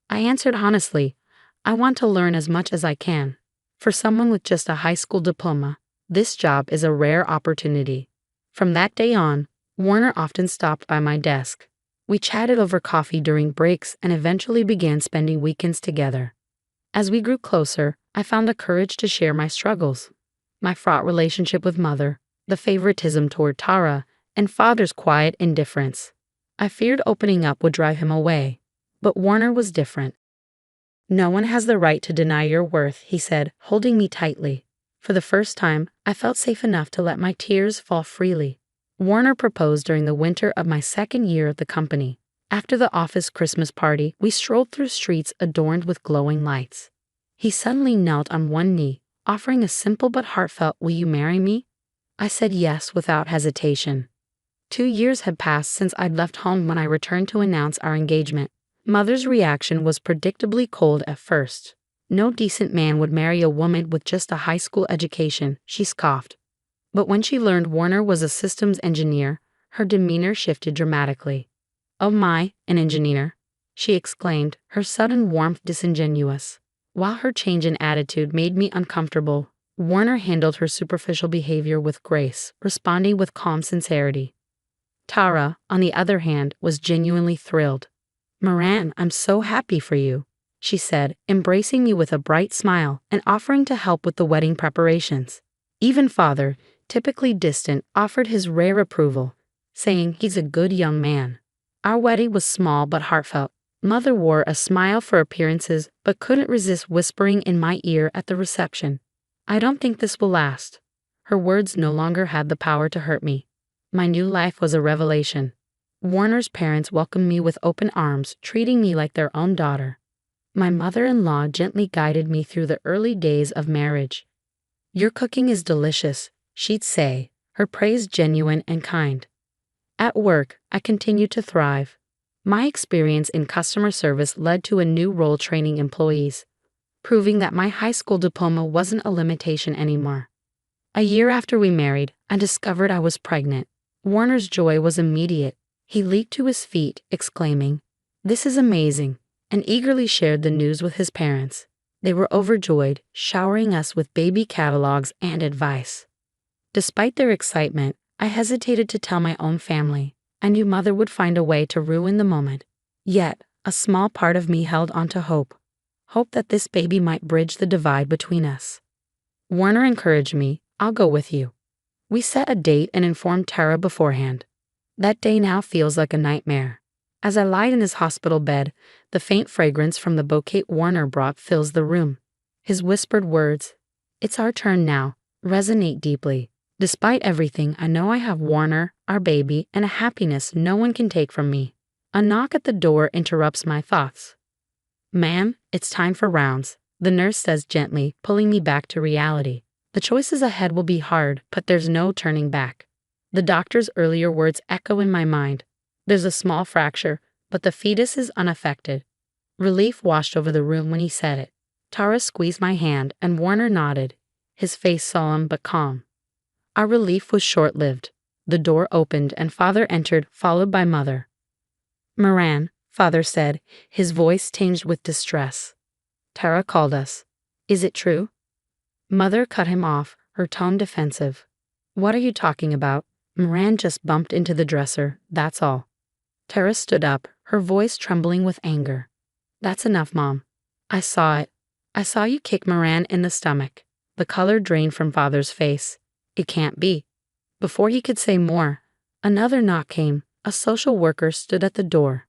I answered honestly, "I want to learn as much as I can." For someone with just a high school diploma, this job is a rare opportunity. From that day on, Warner often stopped by my desk. We chatted over coffee during breaks and eventually began spending weekends together. As we grew closer, I found the courage to share my struggles. My fraught relationship with Mother, the favoritism toward Tara, and Father's quiet indifference. I feared opening up would drive him away, but Warner was different. "No one has the right to deny your worth," he said, holding me tightly. For the first time, I felt safe enough to let my tears fall freely. Warner proposed during the winter of my second year at the company. After the office Christmas party, we strolled through streets adorned with glowing lights. He suddenly knelt on one knee, offering a simple but heartfelt, "Will you marry me?" I said yes without hesitation. 2 years had passed since I'd left home when I returned to announce our engagement. Mother's reaction was predictably cold at first. "No decent man would marry a woman with just a high school education," she scoffed. But when she learned Warner was a systems engineer, her demeanor shifted dramatically. "Oh my, an engineer," she exclaimed, her sudden warmth disingenuous. While her change in attitude made me uncomfortable, Warner handled her superficial behavior with grace, responding with calm sincerity. Tara, on the other hand, was genuinely thrilled. "Moran, I'm so happy for you," she said, embracing me with a bright smile and offering to help with the wedding preparations. Even Father, typically distant, offered his rare approval, saying he's a good young man. Our wedding was small but heartfelt. Mother wore a smile for appearances but couldn't resist whispering in my ear at the reception, "I don't think this will last." Her words no longer had the power to hurt me. My new life was a revelation. Warner's parents welcomed me with open arms, treating me like their own daughter. My mother-in-law gently guided me through the early days of marriage. "Your cooking is delicious," she'd say, her praise genuine and kind. At work, I continued to thrive. My experience in customer service led to a new role training employees, proving that my high school diploma wasn't a limitation anymore. A year after we married, I discovered I was pregnant. Warner's joy was immediate. He leaped to his feet, exclaiming, "This is amazing," and eagerly shared the news with his parents. They were overjoyed, showering us with baby catalogs and advice. Despite their excitement, I hesitated to tell my own family. I knew Mother would find a way to ruin the moment. Yet, a small part of me held on to hope. Hope that this baby might bridge the divide between us. Warner encouraged me, "I'll go with you." We set a date and informed Tara beforehand. That day now feels like a nightmare. As I lied in his hospital bed, the faint fragrance from the bouquet Warner brought fills the room. His whispered words, "It's our turn now," resonate deeply. Despite everything, I know I have Warner, our baby, and a happiness no one can take from me. A knock at the door interrupts my thoughts. "Ma'am, it's time for rounds," the nurse says gently, pulling me back to reality. The choices ahead will be hard, but there's no turning back. The doctor's earlier words echo in my mind. There's a small fracture, but the fetus is unaffected. Relief washed over the room when he said it. Tara squeezed my hand and Warner nodded, his face solemn but calm. Our relief was short-lived. The door opened and Father entered, followed by Mother. "Moran," Father said, his voice tinged with distress. "Tara called us. Is it true?" Mother cut him off, her tone defensive. "What are you talking about? Moran just bumped into the dresser, that's all." Tara stood up, her voice trembling with anger. "That's enough, Mom. I saw it. I saw you kick Moran in the stomach." The color drained from Father's face. "It can't be." Before he could say more, another knock came. A social worker stood at the door.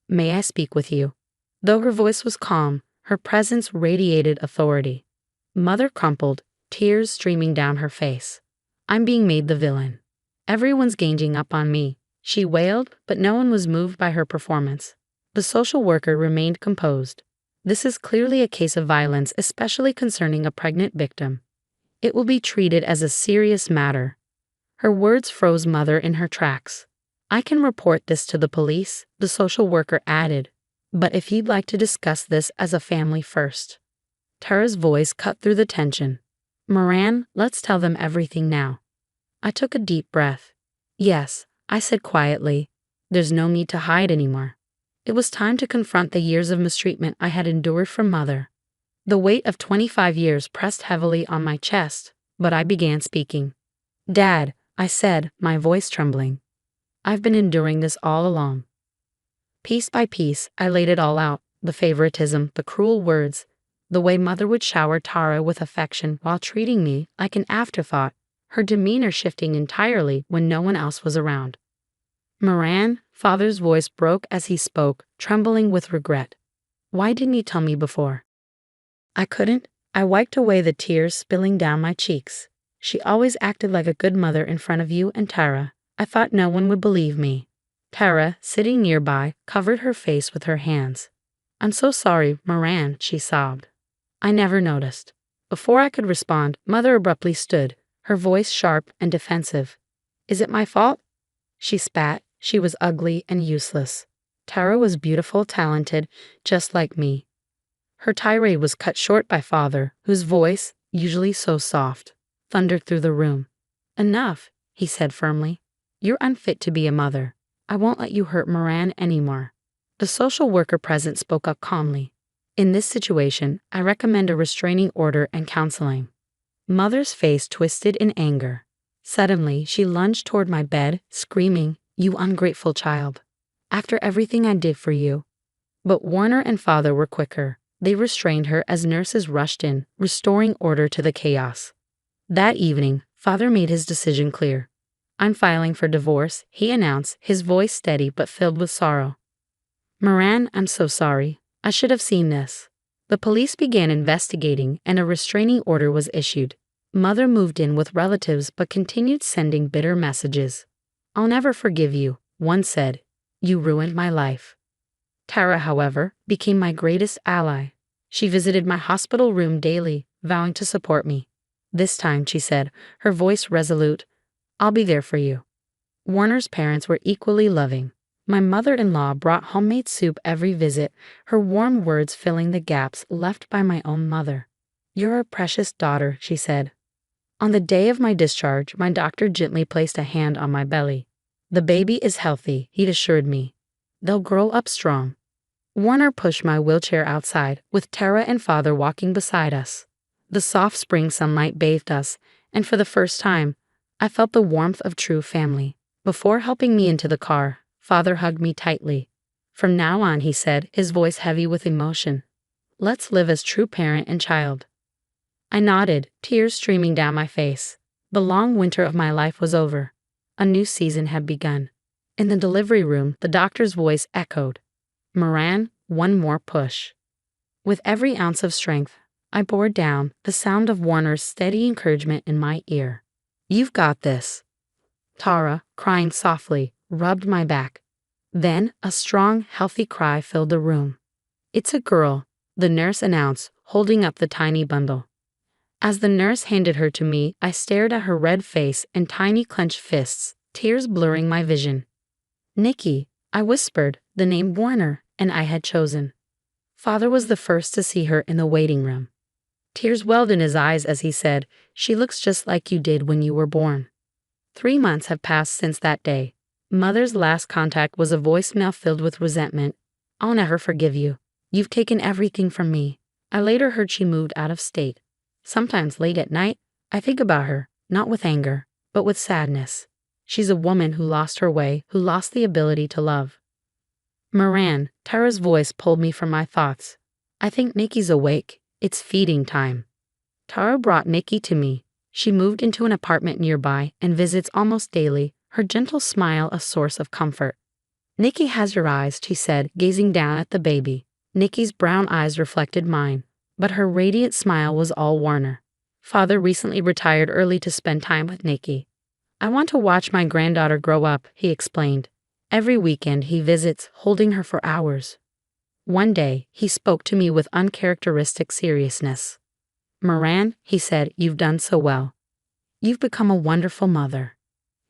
"May I speak with you?" Though her voice was calm, her presence radiated authority. Mother crumpled, tears streaming down her face. "I'm being made the villain. Everyone's ganging up on me," she wailed, but no one was moved by her performance. The social worker remained composed. "This is clearly a case of violence, especially concerning a pregnant victim. It will be treated as a serious matter." Her words froze Mother in her tracks. "I can report this to the police," the social worker added, "but if you'd like to discuss this as a family first." Tara's voice cut through the tension. "Moran, let's tell them everything now." I took a deep breath. "Yes," I said quietly. "There's no need to hide anymore." It was time to confront the years of mistreatment I had endured from Mother. The weight of 25 years pressed heavily on my chest, but I began speaking. "Dad," I said, my voice trembling. "I've been enduring this all along." Piece by piece, I laid it all out, the favoritism, the cruel words, the way Mother would shower Tara with affection while treating me like an afterthought, her demeanor shifting entirely when no one else was around. "Moran," Father's voice broke as he spoke, trembling with regret. "Why didn't you tell me before?" I couldn't. I wiped away the tears spilling down my cheeks. "She always acted like a good mother in front of you and Tara. I thought no one would believe me." Tara, sitting nearby, covered her face with her hands. "I'm so sorry, Moran," she sobbed. "I never noticed." Before I could respond, Mother abruptly stood, her voice sharp and defensive. "Is it my fault?" She spat. She was ugly and useless. Tara was beautiful, talented, just like me. Her tirade was cut short by Father, whose voice, usually so soft, thundered through the room. "Enough," he said firmly. "You're unfit to be a mother. I won't let you hurt Moran anymore." The social worker present spoke up calmly. "In this situation, I recommend a restraining order and counseling." Mother's face twisted in anger. Suddenly, she lunged toward my bed, screaming, "You ungrateful child. After everything I did for you." But Warner and Father were quicker. They restrained her as nurses rushed in, restoring order to the chaos. That evening, Father made his decision clear. "I'm filing for divorce," he announced, his voice steady but filled with sorrow. "Moran, I'm so sorry. I should have seen this." The police began investigating and a restraining order was issued. Mother moved in with relatives but continued sending bitter messages. "I'll never forgive you," one said. "You ruined my life." Tara, however, became my greatest ally. She visited my hospital room daily, vowing to support me. This time, she said, her voice resolute, I'll be there for you. Warner's parents were equally loving. My mother-in-law brought homemade soup every visit, her warm words filling the gaps left by my own mother. You're a precious daughter, she said. On the day of my discharge, my doctor gently placed a hand on my belly. The baby is healthy, he'd assured me. They'll grow up strong. Warner pushed my wheelchair outside, with Tara and Father walking beside us. The soft spring sunlight bathed us, and for the first time, I felt the warmth of true family. Before helping me into the car, Father hugged me tightly. From now on, he said, his voice heavy with emotion. Let's live as true parent and child. I nodded, tears streaming down my face. The long winter of my life was over. A new season had begun. In the delivery room, the doctor's voice echoed. Moran, one more push. With every ounce of strength, I bore down, the sound of Warner's steady encouragement in my ear. You've got this. Tara, crying softly, rubbed my back. Then, a strong, healthy cry filled the room. It's a girl, the nurse announced, holding up the tiny bundle. As the nurse handed her to me, I stared at her red face and tiny clenched fists, tears blurring my vision. Nikki, I whispered, the name Warner, and I had chosen. Father was the first to see her in the waiting room. Tears welled in his eyes as he said, She looks just like you did when you were born. 3 months have passed since that day. Mother's last contact was a voicemail filled with resentment. I'll never forgive you. You've taken everything from me. I later heard she moved out of state. Sometimes late at night, I think about her, not with anger, but with sadness. She's a woman who lost her way, who lost the ability to love. Moran, Tara's voice pulled me from my thoughts. I think Nikki's awake. It's feeding time. Tara brought Nikki to me. She moved into an apartment nearby and visits almost daily, her gentle smile a source of comfort. Nikki has your eyes, she said, gazing down at the baby. Nikki's brown eyes reflected mine, but her radiant smile was all Warner. Father recently retired early to spend time with Nikki. I want to watch my granddaughter grow up, he explained. Every weekend he visits, holding her for hours. One day, he spoke to me with uncharacteristic seriousness. Moran, he said, you've done so well. You've become a wonderful mother.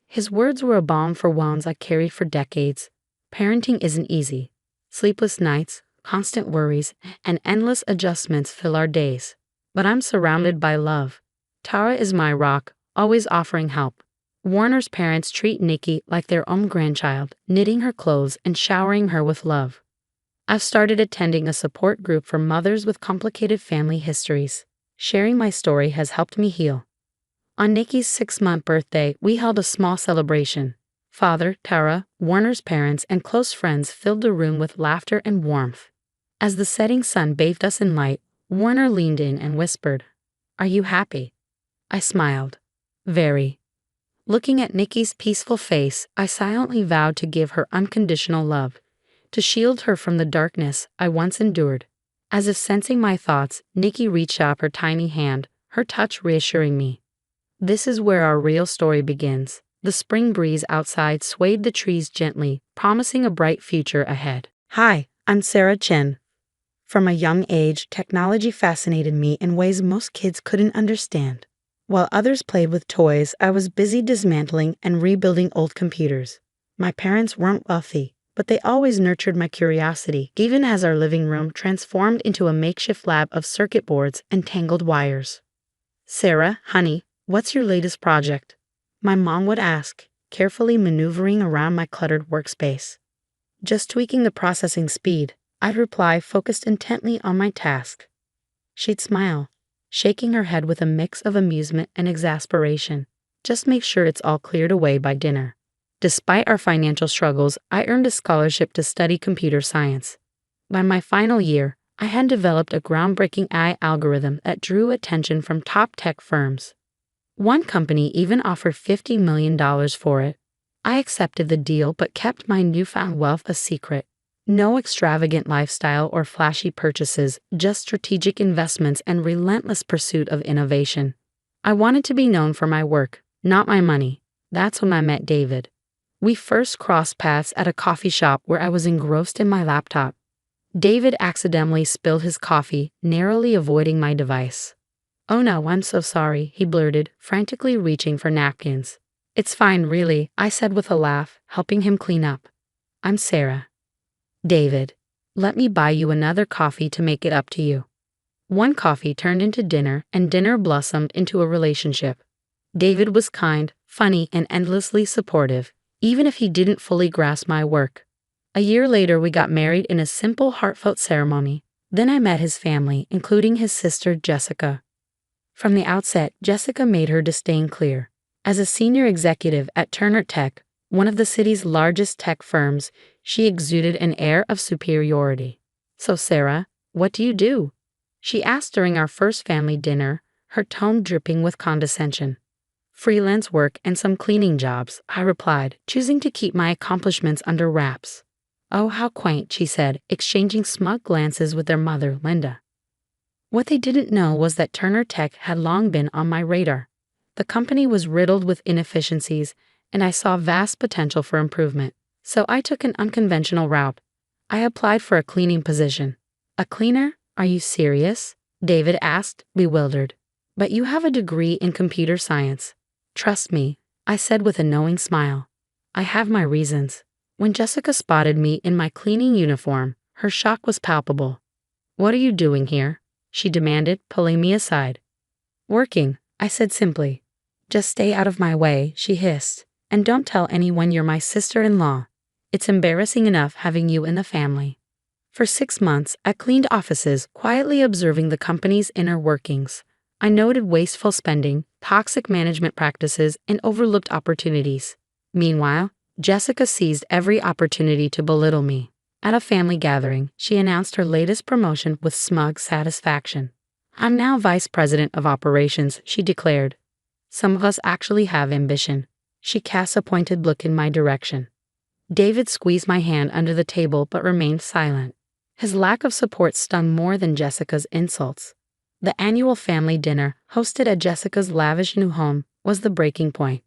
His words were a balm for wounds I carried for decades. Parenting isn't easy. Sleepless nights, constant worries, and endless adjustments fill our days. But I'm surrounded by love. Tara is my rock, always offering help. Warner's parents treat Nikki like their own grandchild, knitting her clothes and showering her with love. I've started attending a support group for mothers with complicated family histories. Sharing my story has helped me heal. On Nikki's 6-month birthday, we held a small celebration. Father, Tara, Warner's parents, and close friends filled the room with laughter and warmth. As the setting sun bathed us in light, Warner leaned in and whispered, Are you happy? I smiled. Very. Looking at Nikki's peaceful face, I silently vowed to give her unconditional love, to shield her from the darkness I once endured. As if sensing my thoughts, Nikki reached out her tiny hand, her touch reassuring me. This is where our real story begins. The spring breeze outside swayed the trees gently, promising a bright future ahead. Hi, I'm Sarah Chen. From a young age, technology fascinated me in ways most kids couldn't understand. While others played with toys, I was busy dismantling and rebuilding old computers. My parents weren't wealthy, but they always nurtured my curiosity, even as our living room transformed into a makeshift lab of circuit boards and tangled wires. Sarah, honey, what's your latest project? My mom would ask, carefully maneuvering around my cluttered workspace. Just tweaking the processing speed, I'd reply, focused intently on my task. She'd smile, shaking her head with a mix of amusement and exasperation. Just make sure it's all cleared away by dinner. Despite our financial struggles, I earned a scholarship to study computer science. By my final year, I had developed a groundbreaking AI algorithm that drew attention from top tech firms. One company even offered $50 million for it. I accepted the deal but kept my newfound wealth a secret. No extravagant lifestyle or flashy purchases, just strategic investments and relentless pursuit of innovation. I wanted to be known for my work, not my money. That's when I met David. We first crossed paths at a coffee shop where I was engrossed in my laptop. David accidentally spilled his coffee, narrowly avoiding my device. "Oh no, I'm so sorry," he blurted, frantically reaching for napkins. "It's fine, really," I said with a laugh, helping him clean up. "I'm Sarah." "David, let me buy you another coffee to make it up to you." One coffee turned into dinner, and dinner blossomed into a relationship. David was kind, funny, and endlessly supportive, even if he didn't fully grasp my work. A year later, we got married in a simple, heartfelt ceremony. Then I met his family, including his sister, Jessica. From the outset, Jessica made her disdain clear. As a senior executive at Turner Tech, one of the city's largest tech firms, she exuded an air of superiority. "So, Sarah, what do you do?" she asked during our first family dinner, her tone dripping with condescension. "Freelance work and some cleaning jobs," I replied, choosing to keep my accomplishments under wraps. "Oh, how quaint," she said, exchanging smug glances with their mother, Linda. What they didn't know was that Turner Tech had long been on my radar. The company was riddled with inefficiencies, and I saw vast potential for improvement. So I took an unconventional route. I applied for a cleaning position. "A cleaner? Are you serious?" David asked, bewildered. "But you have a degree in computer science." "Trust me," I said with a knowing smile. "I have my reasons." When Jessica spotted me in my cleaning uniform, her shock was palpable. "What are you doing here?" she demanded, pulling me aside. "Working," I said simply. "Just stay out of my way," she hissed. "And don't tell anyone you're my sister-in-law. It's embarrassing enough having you in the family." For 6 months, I cleaned offices, quietly observing the company's inner workings. I noted wasteful spending, toxic management practices, and overlooked opportunities. Meanwhile, Jessica seized every opportunity to belittle me. At a family gathering, she announced her latest promotion with smug satisfaction. "I'm now vice president of operations," she declared. "Some of us actually have ambition." She cast a pointed look in my direction. David squeezed my hand under the table but remained silent. His lack of support stung more than Jessica's insults. The annual family dinner, hosted at Jessica's lavish new home, was the breaking point.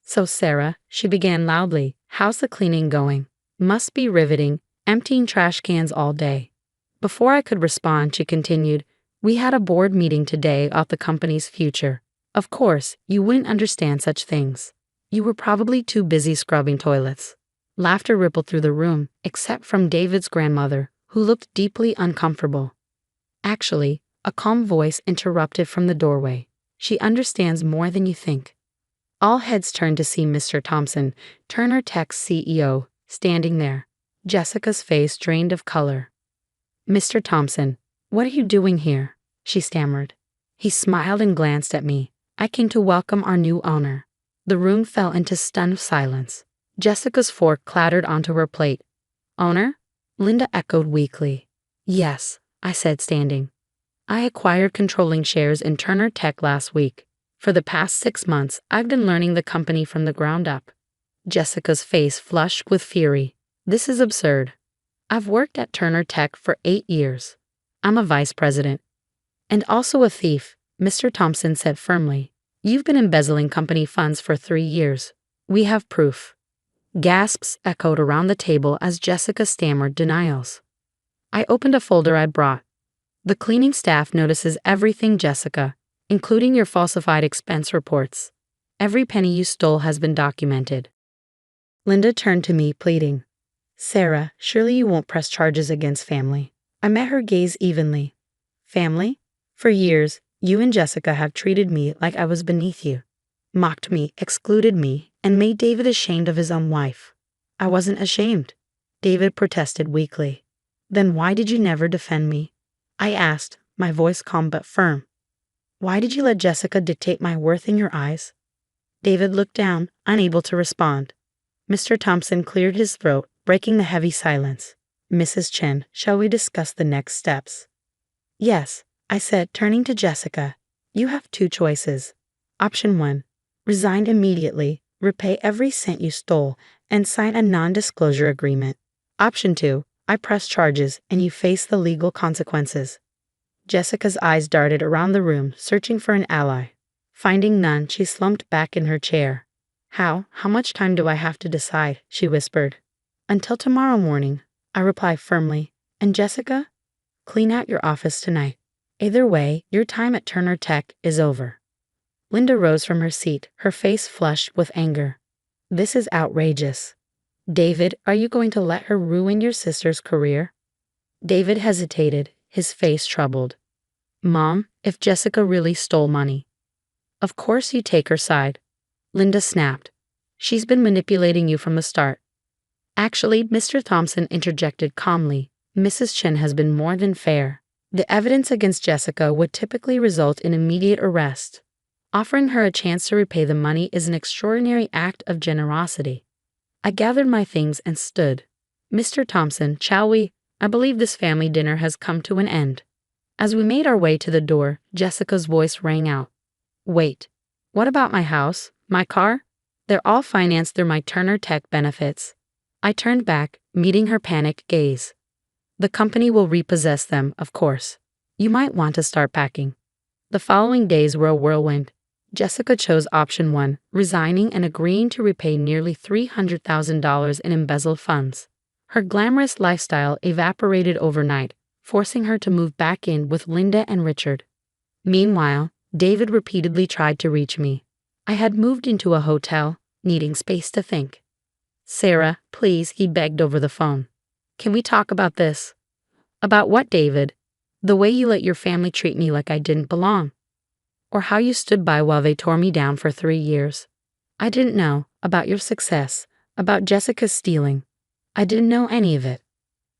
"So, Sarah," she began loudly, "how's the cleaning going?" "Must be riveting, emptying trash cans all day." Before I could respond, she continued, "We had a board meeting today about the company's future. Of course, you wouldn't understand such things. You were probably too busy scrubbing toilets." Laughter rippled through the room, except from David's grandmother, who looked deeply uncomfortable. Actually, a calm voice interrupted from the doorway. "She understands more than you think." All heads turned to see Mr. Thompson, Turner Tech's CEO, standing there. Jessica's face drained of color. "Mr. Thompson, what are you doing here?" she stammered. He smiled and glanced at me. "I came to welcome our new owner." The room fell into stunned silence. Jessica's fork clattered onto her plate. "Owner?" Linda echoed weakly. "Yes," I said, standing. "I acquired controlling shares in Turner Tech last week. For the past 6 months, I've been learning the company from the ground up." Jessica's face flushed with fury. "This is absurd. I've worked at Turner Tech for 8 years. I'm a vice president." "And also a thief," Mr. Thompson said firmly. "You've been embezzling company funds for 3 years. We have proof." Gasps echoed around the table as Jessica stammered denials. I opened a folder I'd brought. "The cleaning staff notices everything, Jessica, including your falsified expense reports. Every penny you stole has been documented." Linda turned to me, pleading. "Sarah, surely you won't press charges against family." I met her gaze evenly. "Family? For years, you and Jessica have treated me like I was beneath you. Mocked me, excluded me, and made David ashamed of his own wife." "I wasn't ashamed," David protested weakly. "Then why did you never defend me?" I asked, my voice calm but firm. "Why did you let Jessica dictate my worth in your eyes?" David looked down, unable to respond. Mr. Thompson cleared his throat, breaking the heavy silence. "Mrs. Chen, shall we discuss the next steps?" "Yes," I said, turning to Jessica. "You have 2 choices. Option 1. Resign immediately, repay every cent you stole, and sign a non-disclosure agreement. Option 2. I press charges, and you face the legal consequences." Jessica's eyes darted around the room, searching for an ally. Finding none, she slumped back in her chair. How much time do I have to decide?" she whispered. "Until tomorrow morning," I replied firmly. And Jessica, clean out your office tonight. Either way, your time at Turner Tech is over. Linda rose from her seat, her face flushed with anger. This is outrageous. David, are you going to let her ruin your sister's career? David hesitated, his face troubled. Mom, if Jessica really stole money. Of course you take her side. Linda snapped. She's been manipulating you from the start. Actually, Mr. Thompson interjected calmly. Mrs. Chen has been more than fair. The evidence against Jessica would typically result in immediate arrest. Offering her a chance to repay the money is an extraordinary act of generosity. I gathered my things and stood. Mr. Thompson, shall we? I believe this family dinner has come to an end. As we made our way to the door, Jessica's voice rang out. Wait, what about my house, my car? They're all financed through my Turner Tech benefits. I turned back, meeting her panicked gaze. The company will repossess them, of course. You might want to start packing. The following days were a whirlwind. Jessica chose option 1, resigning and agreeing to repay nearly $300,000 in embezzled funds. Her glamorous lifestyle evaporated overnight, forcing her to move back in with Linda and Richard. Meanwhile, David repeatedly tried to reach me. I had moved into a hotel, needing space to think. Sarah, please, he begged over the phone. Can we talk about this? About what, David? The way you let your family treat me like I didn't belong. Or how you stood by while they tore me down for 3 years. I didn't know about your success, about Jessica's stealing. I didn't know any of it.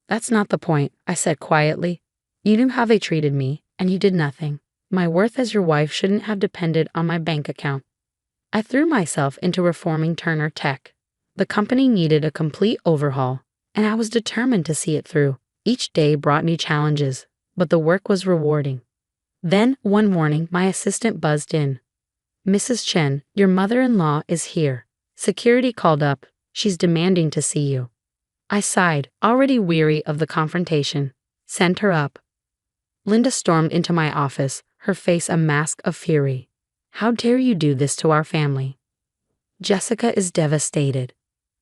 That's not the point, I said quietly. You knew how they treated me, and you did nothing. My worth as your wife shouldn't have depended on my bank account. I threw myself into reforming Turner Tech. The company needed a complete overhaul, and I was determined to see it through. Each day brought new challenges, but the work was rewarding. Then, one morning, my assistant buzzed in. Mrs. Chen, your mother-in-law is here. Security called up. She's demanding to see you. I sighed, already weary of the confrontation. Send her up. Linda stormed into my office, her face a mask of fury. How dare you do this to our family? Jessica is devastated.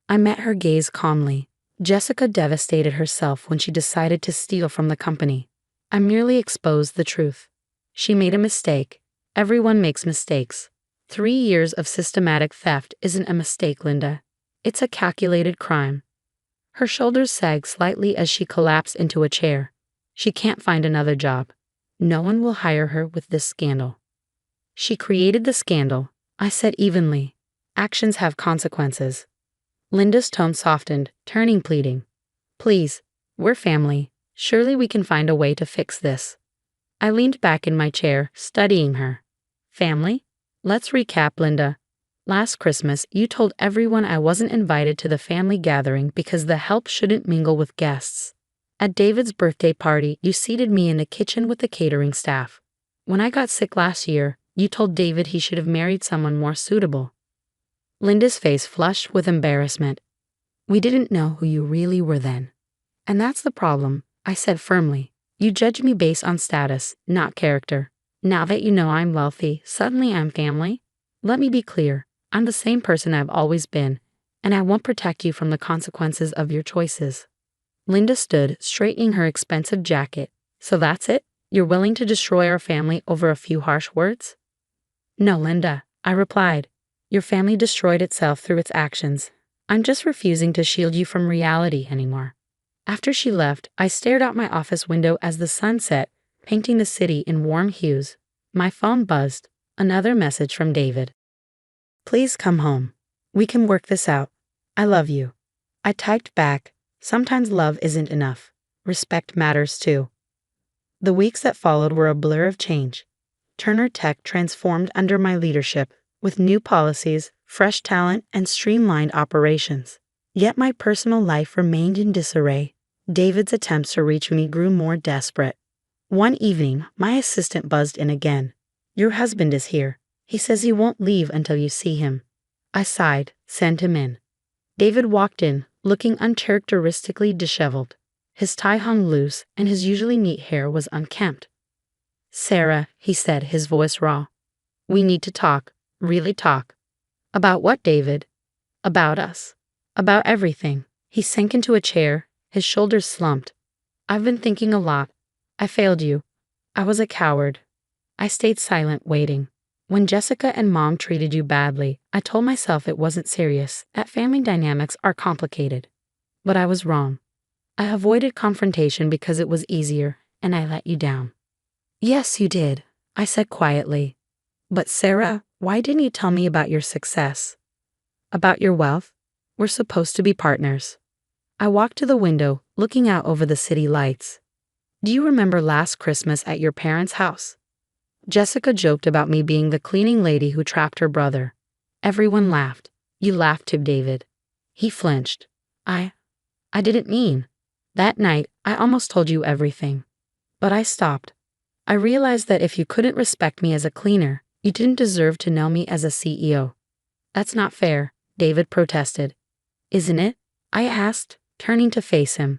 I met her gaze calmly. Jessica devastated herself when she decided to steal from the company. I merely exposed the truth. She made a mistake. Everyone makes mistakes. 3 years of systematic theft isn't a mistake, Linda. It's a calculated crime. Her shoulders sagged slightly as she collapsed into a chair. She can't find another job. No one will hire her with this scandal. She created the scandal, I said evenly. Actions have consequences. Linda's tone softened, turning pleading. Please, we're family. Surely we can find a way to fix this. I leaned back in my chair, studying her. Family? Let's recap, Linda. Last Christmas, you told everyone I wasn't invited to the family gathering because the help shouldn't mingle with guests. At David's birthday party, you seated me in the kitchen with the catering staff. When I got sick last year, you told David he should have married someone more suitable. Linda's face flushed with embarrassment. We didn't know who you really were then. And that's the problem, I said firmly. You judge me based on status, not character. Now that you know I'm wealthy, suddenly I'm family? Let me be clear. I'm the same person I've always been, and I won't protect you from the consequences of your choices. Linda stood, straightening her expensive jacket. So that's it? You're willing to destroy our family over a few harsh words? No, Linda, I replied. Your family destroyed itself through its actions. I'm just refusing to shield you from reality anymore. After she left, I stared out my office window as the sun set, painting the city in warm hues. My phone buzzed. Another message from David. Please come home. We can work this out. I love you. I typed back, sometimes love isn't enough. Respect matters too. The weeks that followed were a blur of change. Turner Tech transformed under my leadership, with new policies, fresh talent, and streamlined operations. Yet my personal life remained in disarray. David's attempts to reach me grew more desperate. One evening, my assistant buzzed in again. Your husband is here. He says he won't leave until you see him. I sighed, sent him in. David walked in, looking uncharacteristically disheveled. His tie hung loose, and his usually neat hair was unkempt. Sarah, he said, his voice raw. We need to talk, really talk. About what, David? About us. About everything. He sank into a chair, his shoulders slumped. I've been thinking a lot. I failed you. I was a coward. I stayed silent, waiting. When Jessica and Mom treated you badly, I told myself it wasn't serious, that family dynamics are complicated. But I was wrong. I avoided confrontation because it was easier, and I let you down. Yes, you did, I said quietly. But Sarah, why didn't you tell me about your success? About your wealth? We're supposed to be partners. I walked to the window, looking out over the city lights. Do you remember last Christmas at your parents' house? Jessica joked about me being the cleaning lady who trapped her brother. Everyone laughed. You laughed too, David. He flinched. I didn't mean. That night, I almost told you everything. But I stopped. I realized that if you couldn't respect me as a cleaner, you didn't deserve to know me as a CEO. That's not fair, David protested. Isn't it? I asked, turning to face him.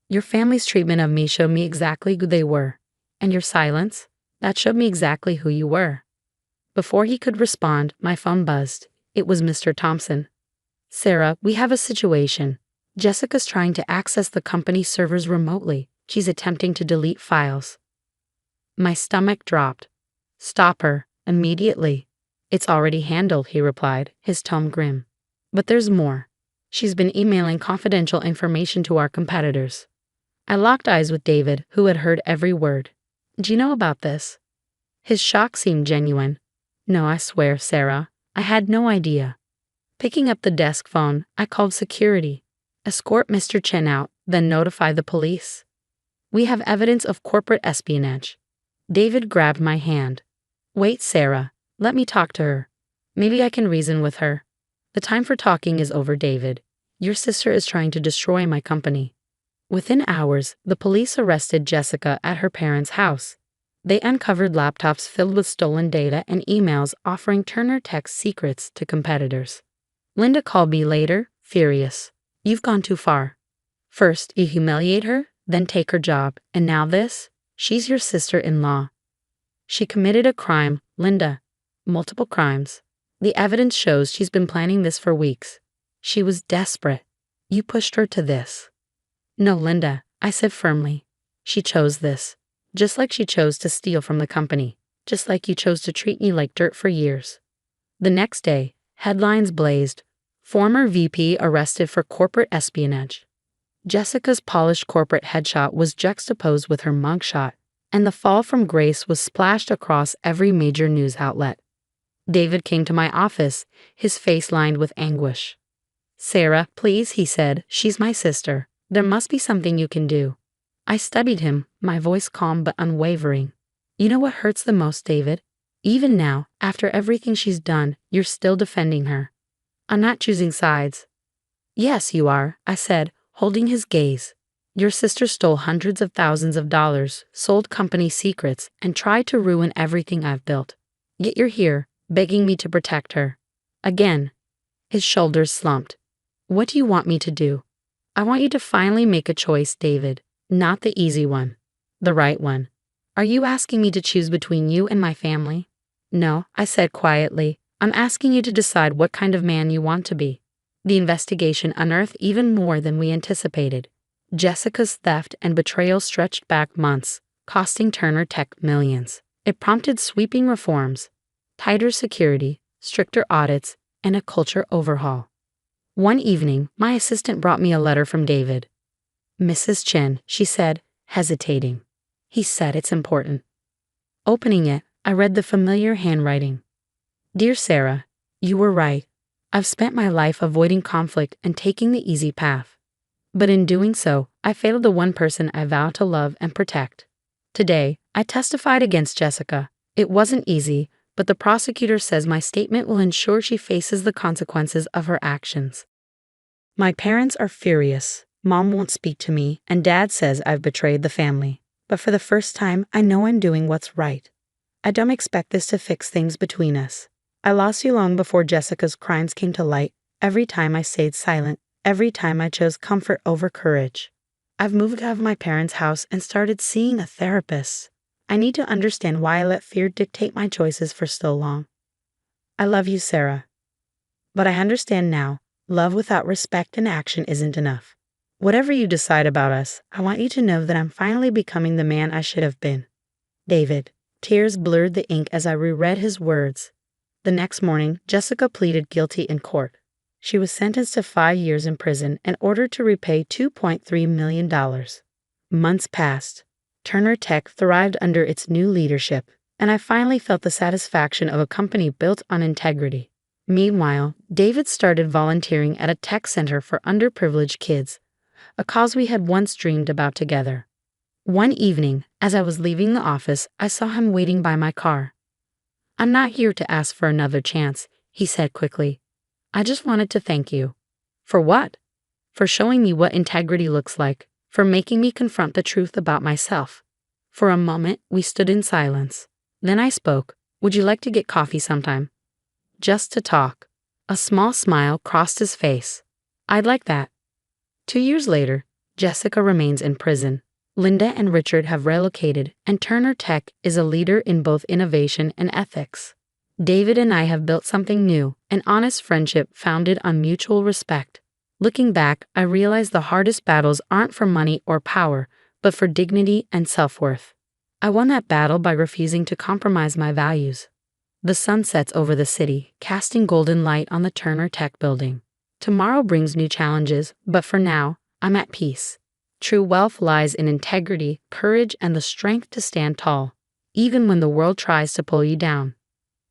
Your family's treatment of me showed me exactly who they were. And your silence? That showed me exactly who you were. Before he could respond, my phone buzzed. It was Mr. Thompson. Sarah, we have a situation. Jessica's trying to access the company's servers remotely. She's attempting to delete files. My stomach dropped. Stop her, immediately. It's already handled, he replied, his tone grim. But there's more. She's been emailing confidential information to our competitors. I locked eyes with David, who had heard every word. Do you know about this? His shock seemed genuine. No, I swear, Sarah, I had no idea. Picking up the desk phone, I called security. Escort Mr. Chen out, then notify the police. We have evidence of corporate espionage. David grabbed my hand. Wait, Sarah, let me talk to her. Maybe I can reason with her. The time for talking is over, David. Your sister is trying to destroy my company. Within hours, the police arrested Jessica at her parents' house. They uncovered laptops filled with stolen data and emails offering Turner Tech's secrets to competitors. Linda called me later, furious. You've gone too far. First, you humiliate her, then take her job, and now this? She's your sister-in-law. She committed a crime, Linda. Multiple crimes. The evidence shows she's been planning this for weeks. She was desperate. You pushed her to this. No, Linda, I said firmly. She chose this. Just like she chose to steal from the company. Just like you chose to treat me like dirt for years. The next day, headlines blazed. Former VP arrested for corporate espionage. Jessica's polished corporate headshot was juxtaposed with her mugshot, and the fall from grace was splashed across every major news outlet. David came to my office, his face lined with anguish. Sarah, please, he said, she's my sister. There must be something you can do. I studied him, my voice calm but unwavering. You know what hurts the most, David? Even now, after everything she's done, you're still defending her. I'm not choosing sides. Yes, you are, I said, holding his gaze. Your sister stole hundreds of thousands of dollars, sold company secrets, and tried to ruin everything I've built. Yet you're here, begging me to protect her. Again. His shoulders slumped. What do you want me to do? I want you to finally make a choice, David. Not the easy one. The right one. Are you asking me to choose between you and my family? No, I said quietly. I'm asking you to decide what kind of man you want to be. The investigation unearthed even more than we anticipated. Jessica's theft and betrayal stretched back months, costing Turner Tech millions. It prompted sweeping reforms, tighter security, stricter audits, and a culture overhaul. One evening, my assistant brought me a letter from David. Mrs. Chen, she said, hesitating. He said it's important. Opening it, I read the familiar handwriting. Dear Sarah, you were right. I've spent my life avoiding conflict and taking the easy path. But in doing so, I failed the one person I vowed to love and protect. Today, I testified against Jessica. It wasn't easy, but the prosecutor says my statement will ensure she faces the consequences of her actions. My parents are furious. Mom won't speak to me, and Dad says I've betrayed the family. But for the first time, I know I'm doing what's right. I don't expect this to fix things between us. I lost you long before Jessica's crimes came to light. Every time I stayed silent, every time I chose comfort over courage. I've moved out of my parents' house and started seeing a therapist. I need to understand why I let fear dictate my choices for so long. I love you, Sarah. But I understand now, love without respect and action isn't enough. Whatever you decide about us, I want you to know that I'm finally becoming the man I should have been. David. Tears blurred the ink as I reread his words. The next morning, Jessica pleaded guilty in court. She was sentenced to 5 years in prison and ordered to repay $2.3 million. Months passed. Turner Tech thrived under its new leadership, and I finally felt the satisfaction of a company built on integrity. Meanwhile, David started volunteering at a tech center for underprivileged kids, a cause we had once dreamed about together. One evening, as I was leaving the office, I saw him waiting by my car. "I'm not here to ask for another chance," he said quickly. "I just wanted to thank you." "For what?" "For showing me what integrity looks like, for making me confront the truth about myself." For a moment, we stood in silence. Then I spoke. "Would you like to get coffee sometime?" "Just to talk." A small smile crossed his face. "I'd like that." 2 years later, Jessica remains in prison. Linda and Richard have relocated, and Turner Tech is a leader in both innovation and ethics. David and I have built something new, an honest friendship founded on mutual respect. Looking back, I realize the hardest battles aren't for money or power, but for dignity and self-worth. I won that battle by refusing to compromise my values. The sun sets over the city, casting golden light on the Turner Tech building. Tomorrow brings new challenges, but for now, I'm at peace. True wealth lies in integrity, courage, and the strength to stand tall, even when the world tries to pull you down.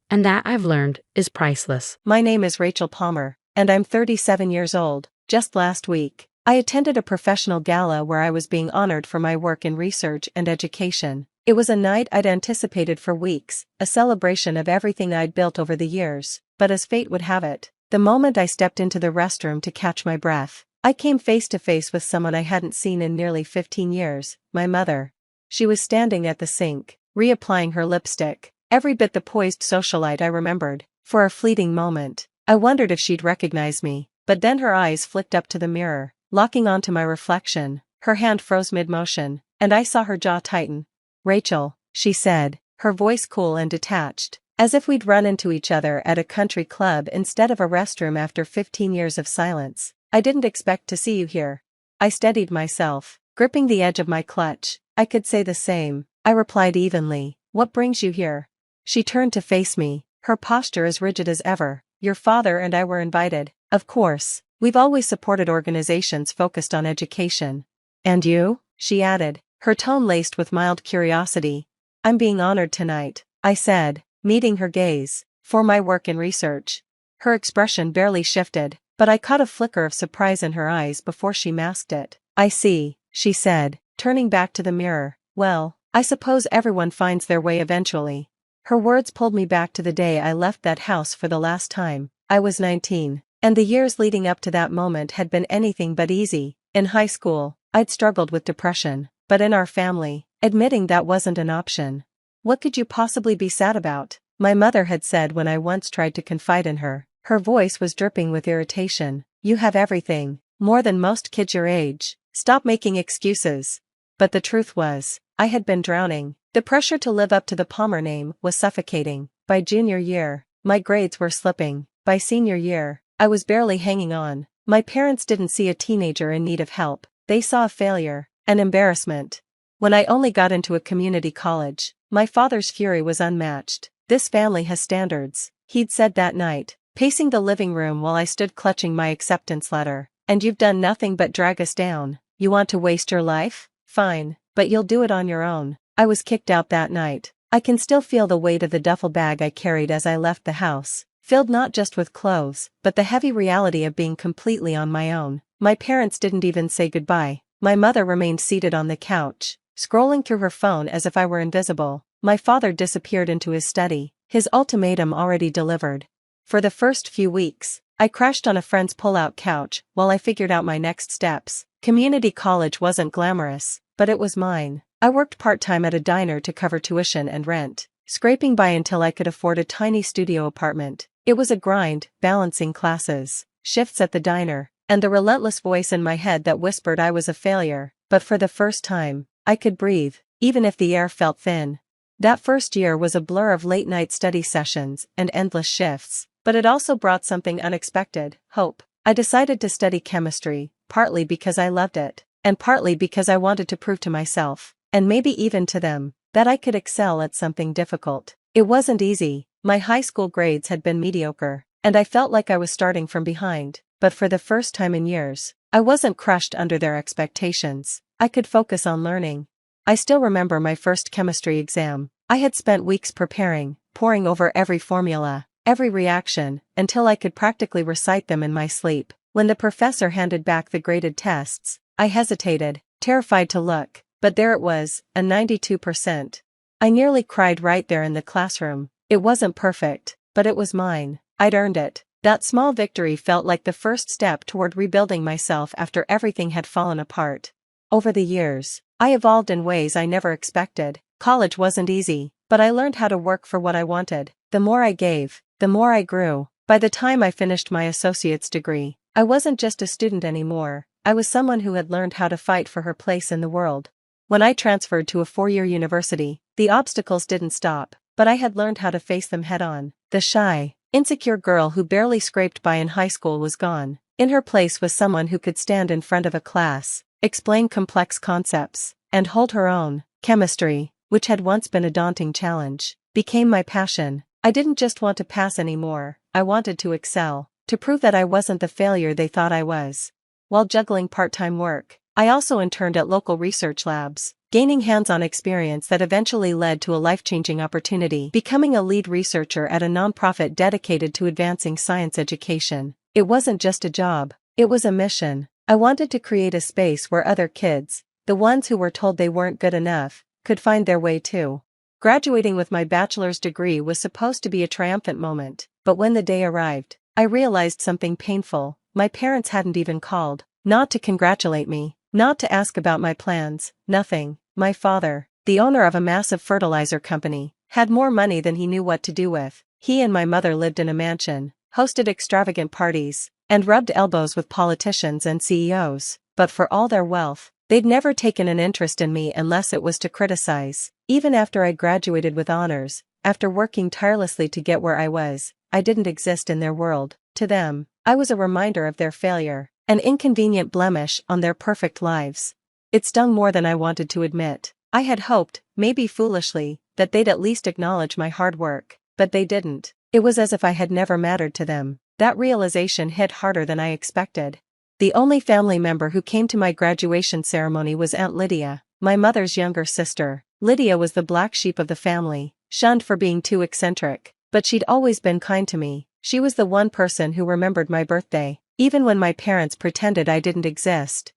And that, I've learned, is priceless. My name is Rachel Palmer, and I'm 37 years old. Just last week, I attended a professional gala where I was being honored for my work in research and education. It was a night I'd anticipated for weeks, a celebration of everything I'd built over the years, but as fate would have it, the moment I stepped into the restroom to catch my breath, I came face to face with someone I hadn't seen in nearly 15 years, my mother. She was standing at the sink, reapplying her lipstick, every bit the poised socialite I remembered. For a fleeting moment, I wondered if she'd recognize me, but then her eyes flicked up to the mirror, locking onto my reflection. Her hand froze mid-motion, and I saw her jaw tighten. "Rachel," she said, her voice cool and detached, as if we'd run into each other at a country club instead of a restroom after 15 years of silence. "I didn't expect to see you here." I steadied myself, gripping the edge of my clutch. "I could say the same," I replied evenly. "What brings you here?" She turned to face me, her posture as rigid as ever. "Your father and I were invited." "Of course, we've always supported organizations focused on education." "And you?" she added, her tone laced with mild curiosity. "I'm being honored tonight," I said, meeting her gaze, "for my work in research." Her expression barely shifted, but I caught a flicker of surprise in her eyes before she masked it. "I see," she said, turning back to the mirror. "Well, I suppose everyone finds their way eventually." Her words pulled me back to the day I left that house for the last time. I was 19, and the years leading up to that moment had been anything but easy. In high school, I'd struggled with depression, but in our family, admitting that wasn't an option. "What could you possibly be sad about?" my mother had said when I once tried to confide in her. Her voice was dripping with irritation. "You have everything, more than most kids your age. Stop making excuses." But the truth was, I had been drowning. The pressure to live up to the Palmer name was suffocating. By junior year, my grades were slipping. By senior year, I was barely hanging on. My parents didn't see a teenager in need of help. They saw a failure, an embarrassment. When I only got into a community college, my father's fury was unmatched. "This family has standards," he'd said that night, pacing the living room while I stood clutching my acceptance letter. "And you've done nothing but drag us down. You want to waste your life? Fine, but you'll do it on your own." I was kicked out that night. I can still feel the weight of the duffel bag I carried as I left the house, filled not just with clothes, but the heavy reality of being completely on my own. My parents didn't even say goodbye. My mother remained seated on the couch, scrolling through her phone as if I were invisible. My father disappeared into his study, his ultimatum already delivered. For the first few weeks, I crashed on a friend's pull-out couch while I figured out my next steps. Community college wasn't glamorous, but it was mine. I worked part-time at a diner to cover tuition and rent, scraping by until I could afford a tiny studio apartment. It was a grind, balancing classes, shifts at the diner, and the relentless voice in my head that whispered I was a failure. But for the first time, I could breathe, even if the air felt thin. That first year was a blur of late-night study sessions and endless shifts, but it also brought something unexpected: hope. I decided to study chemistry, partly because I loved it, and partly because I wanted to prove to myself, and maybe even to them, that I could excel at something difficult. It wasn't easy. My high school grades had been mediocre, and I felt like I was starting from behind, but for the first time in years, I wasn't crushed under their expectations. I could focus on learning. I still remember my first chemistry exam. I had spent weeks preparing, poring over every formula, every reaction, until I could practically recite them in my sleep. When the professor handed back the graded tests, I hesitated, terrified to look, but there it was, a 92%. I nearly cried right there in the classroom. It wasn't perfect, but it was mine. I'd earned it. That small victory felt like the first step toward rebuilding myself after everything had fallen apart. Over the years, I evolved in ways I never expected. College wasn't easy, but I learned how to work for what I wanted. The more I gave, the more I grew. By the time I finished my associate's degree, I wasn't just a student anymore. I was someone who had learned how to fight for her place in the world. When I transferred to a 4-year university, the obstacles didn't stop, but I had learned how to face them head-on. The shy, insecure girl who barely scraped by in high school was gone. In her place was someone who could stand in front of a class, explain complex concepts, and hold her own. Chemistry, which had once been a daunting challenge, became my passion. I didn't just want to pass anymore, I wanted to excel, to prove that I wasn't the failure they thought I was. While juggling part-time work, I also interned at local research labs, gaining hands-on experience that eventually led to a life-changing opportunity, becoming a lead researcher at a nonprofit dedicated to advancing science education. It wasn't just a job, it was a mission. I wanted to create a space where other kids, the ones who were told they weren't good enough, could find their way too. Graduating with my bachelor's degree was supposed to be a triumphant moment, but when the day arrived, I realized something painful. My parents hadn't even called, not to congratulate me, not to ask about my plans, nothing. My father, the owner of a massive fertilizer company, had more money than he knew what to do with. He and my mother lived in a mansion, hosted extravagant parties, and rubbed elbows with politicians and CEOs, but for all their wealth, they'd never taken an interest in me unless it was to criticize. Even after I graduated with honors, after working tirelessly to get where I was, I didn't exist in their world. To them, I was a reminder of their failure, an inconvenient blemish on their perfect lives. It stung more than I wanted to admit. I had hoped, maybe foolishly, that they'd at least acknowledge my hard work, but they didn't. It was as if I had never mattered to them. That realization hit harder than I expected. The only family member who came to my graduation ceremony was Aunt Lydia, my mother's younger sister. Lydia was the black sheep of the family, shunned for being too eccentric, but she'd always been kind to me. She was the one person who remembered my birthday, even when my parents pretended I didn't exist.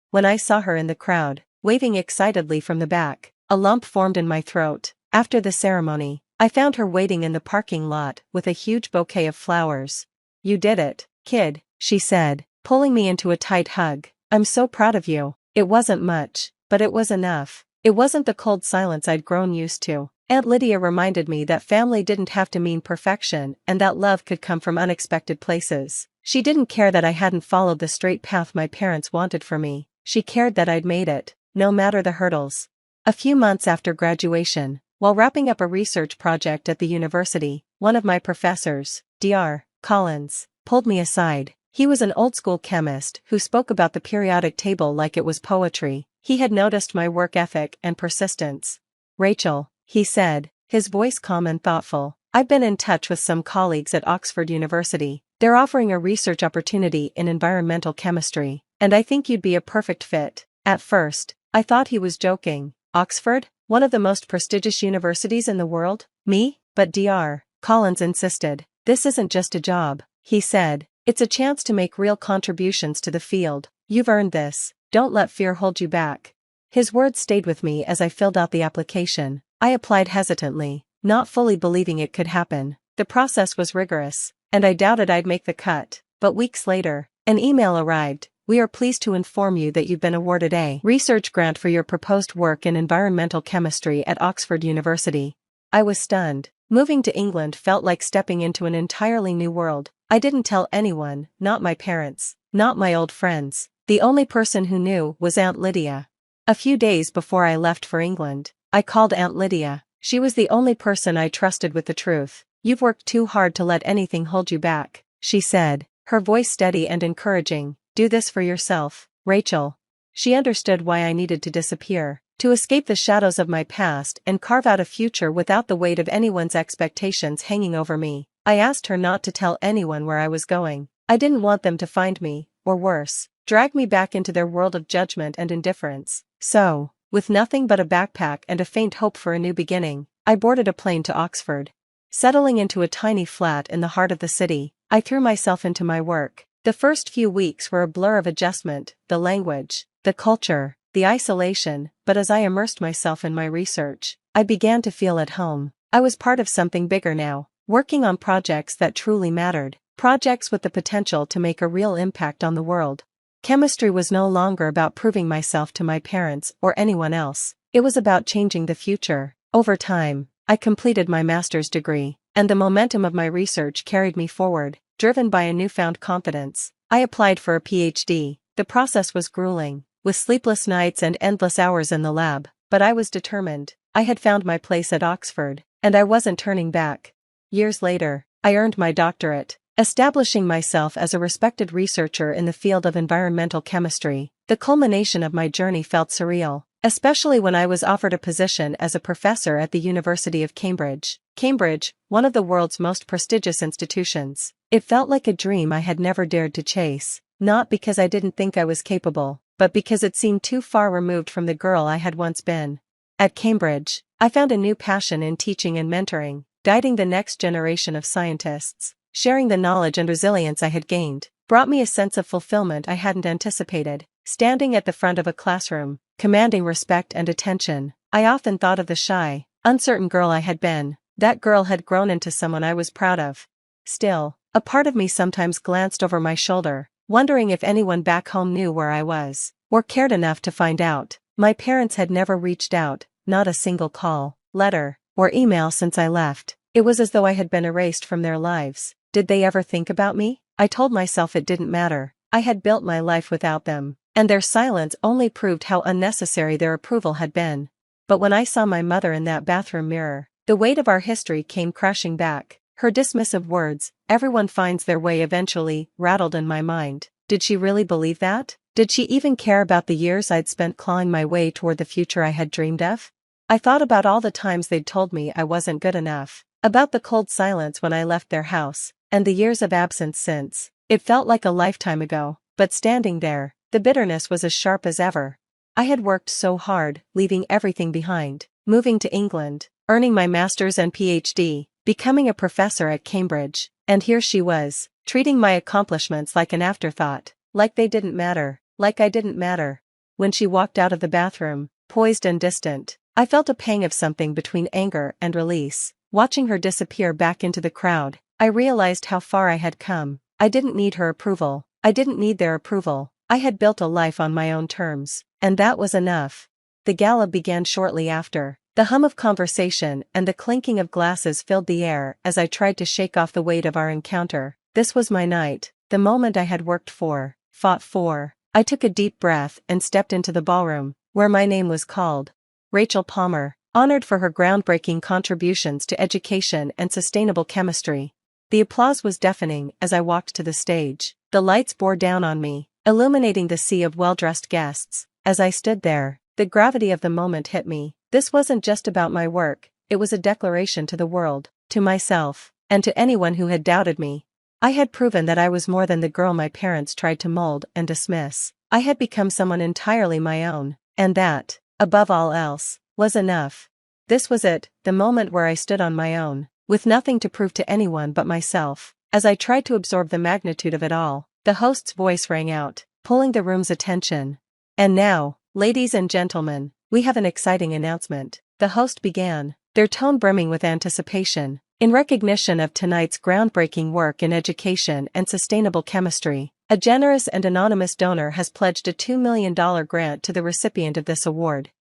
When I saw her in the crowd, waving excitedly from the back, a lump formed in my throat. After the ceremony, I found her waiting in the parking lot with a huge bouquet of flowers. "You did it, kid," she said, pulling me into a tight hug. "I'm so proud of you." It wasn't much, but it was enough. It wasn't the cold silence I'd grown used to. Aunt Lydia reminded me that family didn't have to mean perfection and that love could come from unexpected places. She didn't care that I hadn't followed the straight path my parents wanted for me. She cared that I'd made it, no matter the hurdles. A few months after graduation, while wrapping up a research project at the university, one of my professors, Dr. Collins, pulled me aside. He was an old-school chemist who spoke about the periodic table like it was poetry. He had noticed my work ethic and persistence. "Rachel," he said, his voice calm and thoughtful, "I've been in touch with some colleagues at Oxford University. They're offering a research opportunity in environmental chemistry, and I think you'd be a perfect fit." At first, I thought he was joking. Oxford, one of the most prestigious universities in the world? Me? But Dr. Collins insisted. "This isn't just a job," he said. "It's a chance to make real contributions to the field. You've earned this. Don't let fear hold you back." His words stayed with me as I filled out the application. I applied hesitantly, not fully believing it could happen. The process was rigorous, and I doubted I'd make the cut. But weeks later, an email arrived. "We are pleased to inform you that you've been awarded a research grant for your proposed work in environmental chemistry at Oxford University." I was stunned. Moving to England felt like stepping into an entirely new world. I didn't tell anyone, not my parents, not my old friends. The only person who knew was Aunt Lydia. A few days before I left for England, I called Aunt Lydia. She was the only person I trusted with the truth. "You've worked too hard to let anything hold you back," she said, her voice steady and encouraging. Do this for yourself, Rachel. She understood why I needed to disappear, to escape the shadows of my past and carve out a future without the weight of anyone's expectations hanging over me. I asked her not to tell anyone where I was going. I didn't want them to find me, or worse, drag me back into their world of judgment and indifference. So, with nothing but a backpack and a faint hope for a new beginning, I boarded a plane to Oxford. Settling into a tiny flat in the heart of the city, I threw myself into my work. The first few weeks were a blur of adjustment, the language, the culture, the isolation, but as I immersed myself in my research, I began to feel at home. I was part of something bigger now, working on projects that truly mattered, projects with the potential to make a real impact on the world. Chemistry was no longer about proving myself to my parents or anyone else. It was about changing the future. Over time, I completed my master's degree, and the momentum of my research carried me forward, driven by a newfound confidence. I applied for a PhD. The process was grueling, with sleepless nights and endless hours in the lab, but I was determined. I had found my place at Oxford, and I wasn't turning back. Years later, I earned my doctorate, establishing myself as a respected researcher in the field of environmental chemistry. The culmination of my journey felt surreal, especially when I was offered a position as a professor at the University of Cambridge. Cambridge, one of the world's most prestigious institutions. It felt like a dream I had never dared to chase, not because I didn't think I was capable, but because it seemed too far removed from the girl I had once been. At Cambridge, I found a new passion in teaching and mentoring, guiding the next generation of scientists. Sharing the knowledge and resilience I had gained brought me a sense of fulfillment I hadn't anticipated. Standing at the front of a classroom, commanding respect and attention, I often thought of the shy, uncertain girl I had been. That girl had grown into someone I was proud of. Still, a part of me sometimes glanced over my shoulder, wondering if anyone back home knew where I was, or cared enough to find out. My parents had never reached out, not a single call, letter, or email since I left. It was as though I had been erased from their lives. Did they ever think about me? I told myself it didn't matter. I had built my life without them, and their silence only proved how unnecessary their approval had been. But when I saw my mother in that bathroom mirror, the weight of our history came crashing back. Her dismissive words, "Everyone finds their way eventually," rattled in my mind. Did she really believe that? Did she even care about the years I'd spent clawing my way toward the future I had dreamed of? I thought about all the times they'd told me I wasn't good enough, about the cold silence when I left their house, and the years of absence since. It felt like a lifetime ago, but standing there, the bitterness was as sharp as ever. I had worked so hard, leaving everything behind, moving to England, earning my master's and PhD, becoming a professor at Cambridge, and here she was, treating my accomplishments like an afterthought, like they didn't matter, like I didn't matter. When she walked out of the bathroom, poised and distant, I felt a pang of something between anger and release. Watching her disappear back into the crowd, I realized how far I had come. I didn't need her approval. I didn't need their approval. I had built a life on my own terms, and that was enough. The gala began shortly after. The hum of conversation and the clinking of glasses filled the air as I tried to shake off the weight of our encounter. This was my night, the moment I had worked for, fought for. I took a deep breath and stepped into the ballroom, where my name was called. Rachel Palmer, honored for her groundbreaking contributions to education and sustainable chemistry. The applause was deafening as I walked to the stage. The lights bore down on me, illuminating the sea of well-dressed guests. As I stood there, the gravity of the moment hit me. This wasn't just about my work, it was a declaration to the world, to myself, and to anyone who had doubted me. I had proven that I was more than the girl my parents tried to mold and dismiss. I had become someone entirely my own, and that, above all else, was enough. This was it, the moment where I stood on my own, with nothing to prove to anyone but myself. As I tried to absorb the magnitude of it all, the host's voice rang out, pulling the room's attention. And now, ladies and gentlemen, we have an exciting announcement. The host began, their tone brimming with anticipation. In recognition of tonight's groundbreaking work in education and sustainable chemistry, a generous and anonymous donor has pledged a $2 million grant to the recipient of this award.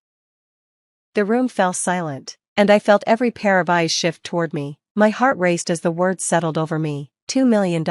The room fell silent, and I felt every pair of eyes shift toward me. My heart raced as the words settled over me. $2 million.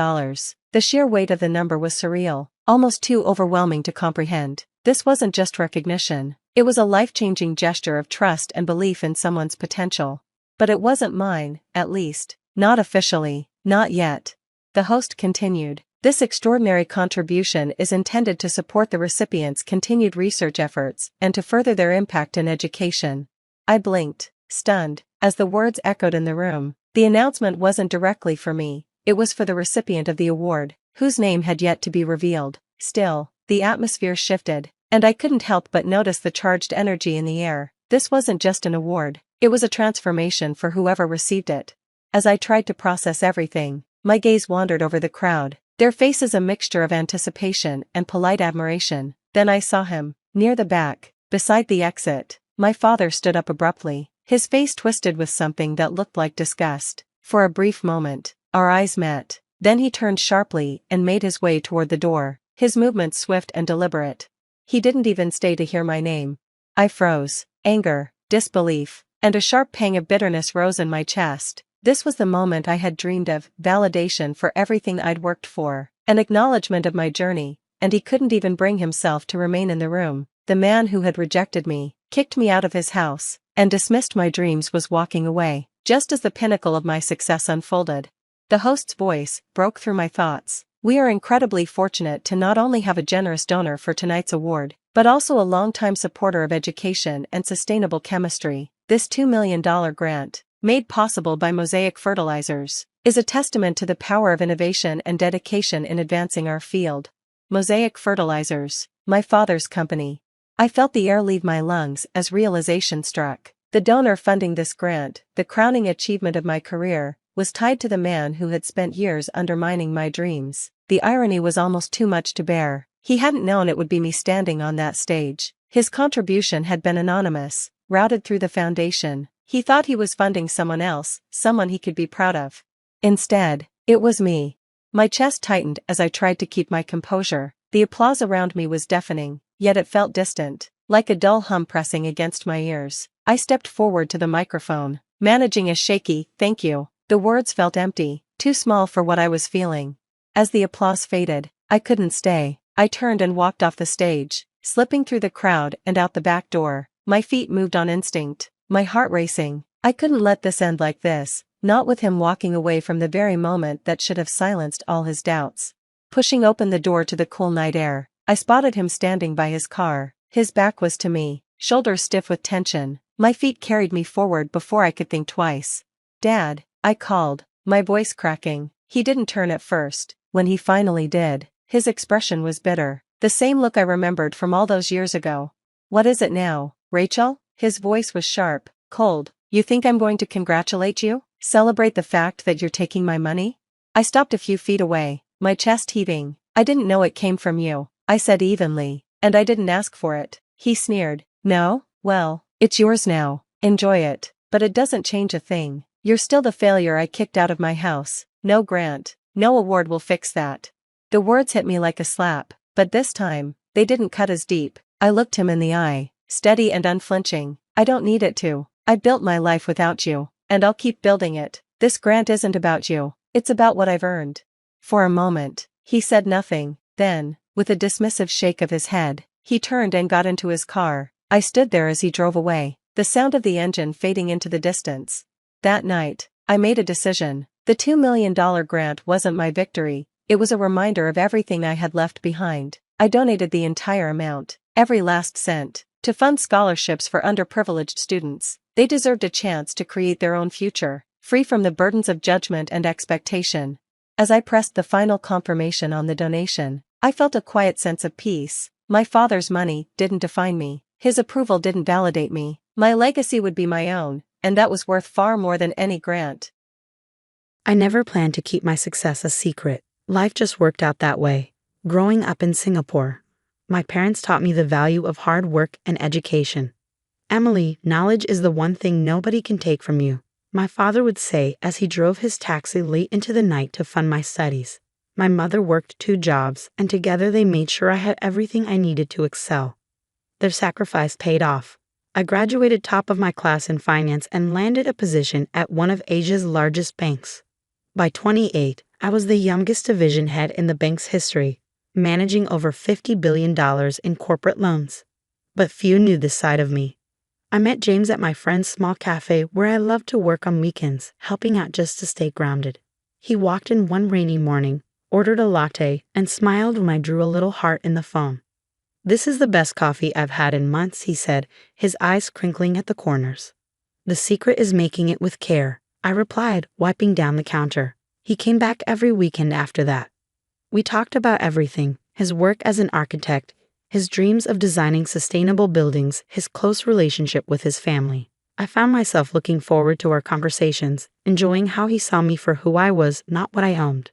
The sheer weight of the number was surreal, almost too overwhelming to comprehend. This wasn't just recognition, it was a life-changing gesture of trust and belief in someone's potential. But it wasn't mine, at least, not officially, not yet. The host continued, This extraordinary contribution is intended to support the recipient's continued research efforts and to further their impact in education. I blinked, stunned, as the words echoed in the room. The announcement wasn't directly for me, it was for the recipient of the award, whose name had yet to be revealed. Still, the atmosphere shifted, and I couldn't help but notice the charged energy in the air. This wasn't just an award, it was a transformation for whoever received it. As I tried to process everything, my gaze wandered over the crowd, their faces a mixture of anticipation and polite admiration. Then I saw him, near the back, beside the exit. My father stood up abruptly, his face twisted with something that looked like disgust. For a brief moment, our eyes met. Then he turned sharply and made his way toward the door, his movements swift and deliberate. He didn't even stay to hear my name. I froze. Anger, disbelief, and a sharp pang of bitterness rose in my chest. This was the moment I had dreamed of, validation for everything I'd worked for, an acknowledgement of my journey, and he couldn't even bring himself to remain in the room. The man who had rejected me, kicked me out of his house, and dismissed my dreams was walking away, just as the pinnacle of my success unfolded. The host's voice broke through my thoughts. We are incredibly fortunate to not only have a generous donor for tonight's award, but also a longtime supporter of education and sustainable chemistry. This $2 million grant, made possible by Mosaic Fertilizers, is a testament to the power of innovation and dedication in advancing our field. Mosaic Fertilizers, my father's company. I felt the air leave my lungs as realization struck. The donor funding this grant, the crowning achievement of my career, was tied to the man who had spent years undermining my dreams. The irony was almost too much to bear. He hadn't known it would be me standing on that stage. His contribution had been anonymous, routed through the foundation. He thought he was funding someone else, someone he could be proud of. Instead, it was me. My chest tightened as I tried to keep my composure. The applause around me was deafening, yet it felt distant, like a dull hum pressing against my ears. I stepped forward to the microphone, managing a shaky, "Thank you." The words felt empty, too small for what I was feeling. As the applause faded, I couldn't stay. I turned and walked off the stage, slipping through the crowd and out the back door. My feet moved on instinct, my heart racing. I couldn't let this end like this, not with him walking away from the very moment that should have silenced all his doubts. Pushing open the door to the cool night air, I spotted him standing by his car. His back was to me, shoulders stiff with tension. My feet carried me forward before I could think twice. "Dad," I called, my voice cracking. He didn't turn at first. When he finally did, his expression was bitter, the same look I remembered from all those years ago. "What is it now, Rachel?" His voice was sharp, cold. "You think I'm going to congratulate you? Celebrate the fact that you're taking my money?" I stopped a few feet away, my chest heaving. "I didn't know it came from you," I said evenly, "and I didn't ask for it." He sneered. "No? Well, it's yours now. Enjoy it. But it doesn't change a thing. You're still the failure I kicked out of my house. No grant, no award will fix that." The words hit me like a slap, but this time, they didn't cut as deep. I looked him in the eye, steady and unflinching. "I don't need it to. I built my life without you, and I'll keep building it. This grant isn't about you, it's about what I've earned." For a moment, he said nothing, then, with a dismissive shake of his head, he turned and got into his car. I stood there as he drove away, the sound of the engine fading into the distance. That night, I made a decision. The $2 million grant wasn't my victory, it was a reminder of everything I had left behind. I donated the entire amount, every last cent, to fund scholarships for underprivileged students. They deserved a chance to create their own future, free from the burdens of judgment and expectation. As I pressed the final confirmation on the donation, I felt a quiet sense of peace. My father's money didn't define me, his approval didn't validate me. My legacy would be my own, and that was worth far more than any grant. I never planned to keep my success a secret. Life just worked out that way. Growing up in Singapore, my parents taught me the value of hard work and education. "Emily, knowledge is the one thing nobody can take from you," my father would say as he drove his taxi late into the night to fund my studies. My mother worked 2 jobs, and together they made sure I had everything I needed to excel. Their sacrifice paid off. I graduated top of my class in finance and landed a position at one of Asia's largest banks. By 28, I was the youngest division head in the bank's history, managing over $50 billion in corporate loans. But few knew this side of me. I met James at my friend's small cafe where I loved to work on weekends, helping out just to stay grounded. He walked in one rainy morning, ordered a latte, and smiled when I drew a little heart in the foam. "This is the best coffee I've had in months," he said, his eyes crinkling at the corners. "The secret is making it with care," I replied, wiping down the counter. He came back every weekend after that. We talked about everything: his work as an architect, his dreams of designing sustainable buildings, his close relationship with his family. I found myself looking forward to our conversations, enjoying how he saw me for who I was, not what I owned.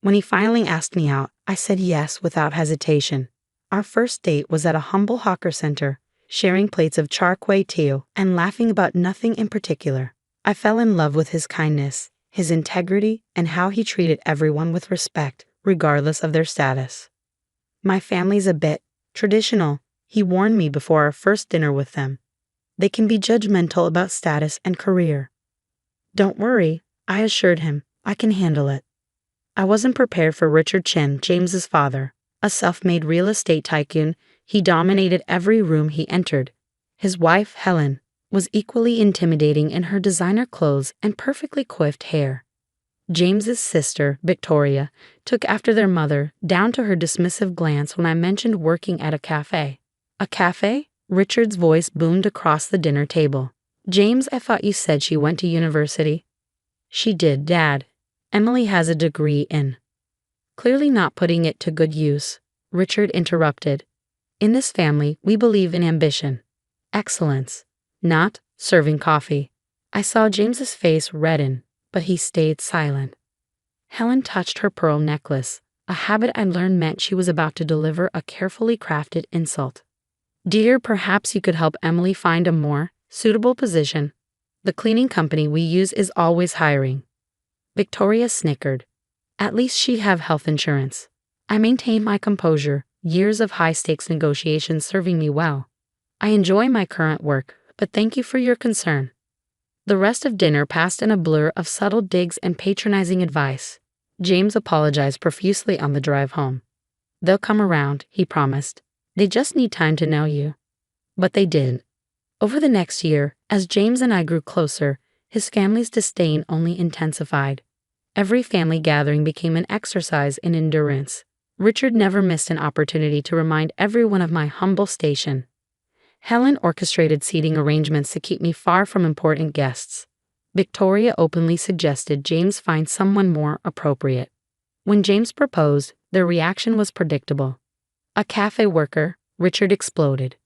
When he finally asked me out, I said yes without hesitation. Our first date was at a humble hawker center, sharing plates of char kway teow and laughing about nothing in particular. I fell in love with his kindness, his integrity, and how he treated everyone with respect, regardless of their status. "My family's a bit traditional," he warned me before our first dinner with them. "They can be judgmental about status and career." "Don't worry," I assured him. "I can handle it." I wasn't prepared for Richard Chen, James's father. A self-made real estate tycoon, he dominated every room he entered. His wife, Helen, was equally intimidating in her designer clothes and perfectly coiffed hair. James's sister, Victoria, took after their mother, down to her dismissive glance when I mentioned working at a cafe. "A cafe?" Richard's voice boomed across the dinner table. "James, I thought you said she went to university." "She did, Dad. Emily has a degree in—" Clearly not putting it to good use, Richard interrupted. "In this family, we believe in ambition. Excellence. Not serving coffee." I saw James's face redden, but he stayed silent. Helen touched her pearl necklace, a habit I learned meant she was about to deliver a carefully crafted insult. "Dear, perhaps you could help Emily find a more suitable position. The cleaning company we use is always hiring." Victoria snickered. "At least she have health insurance." I maintained my composure, years of high-stakes negotiations serving me well. "I enjoy my current work, but thank you for your concern." The rest of dinner passed in a blur of subtle digs and patronizing advice. James apologized profusely on the drive home. "They'll come around," he promised. "They just need time to know you." But they didn't. Over the next year, as James and I grew closer, his family's disdain only intensified. Every family gathering became an exercise in endurance. Richard never missed an opportunity to remind everyone of my humble station. Helen orchestrated seating arrangements to keep me far from important guests. Victoria openly suggested James find someone more appropriate. When James proposed, their reaction was predictable. "A cafe worker," Richard exploded.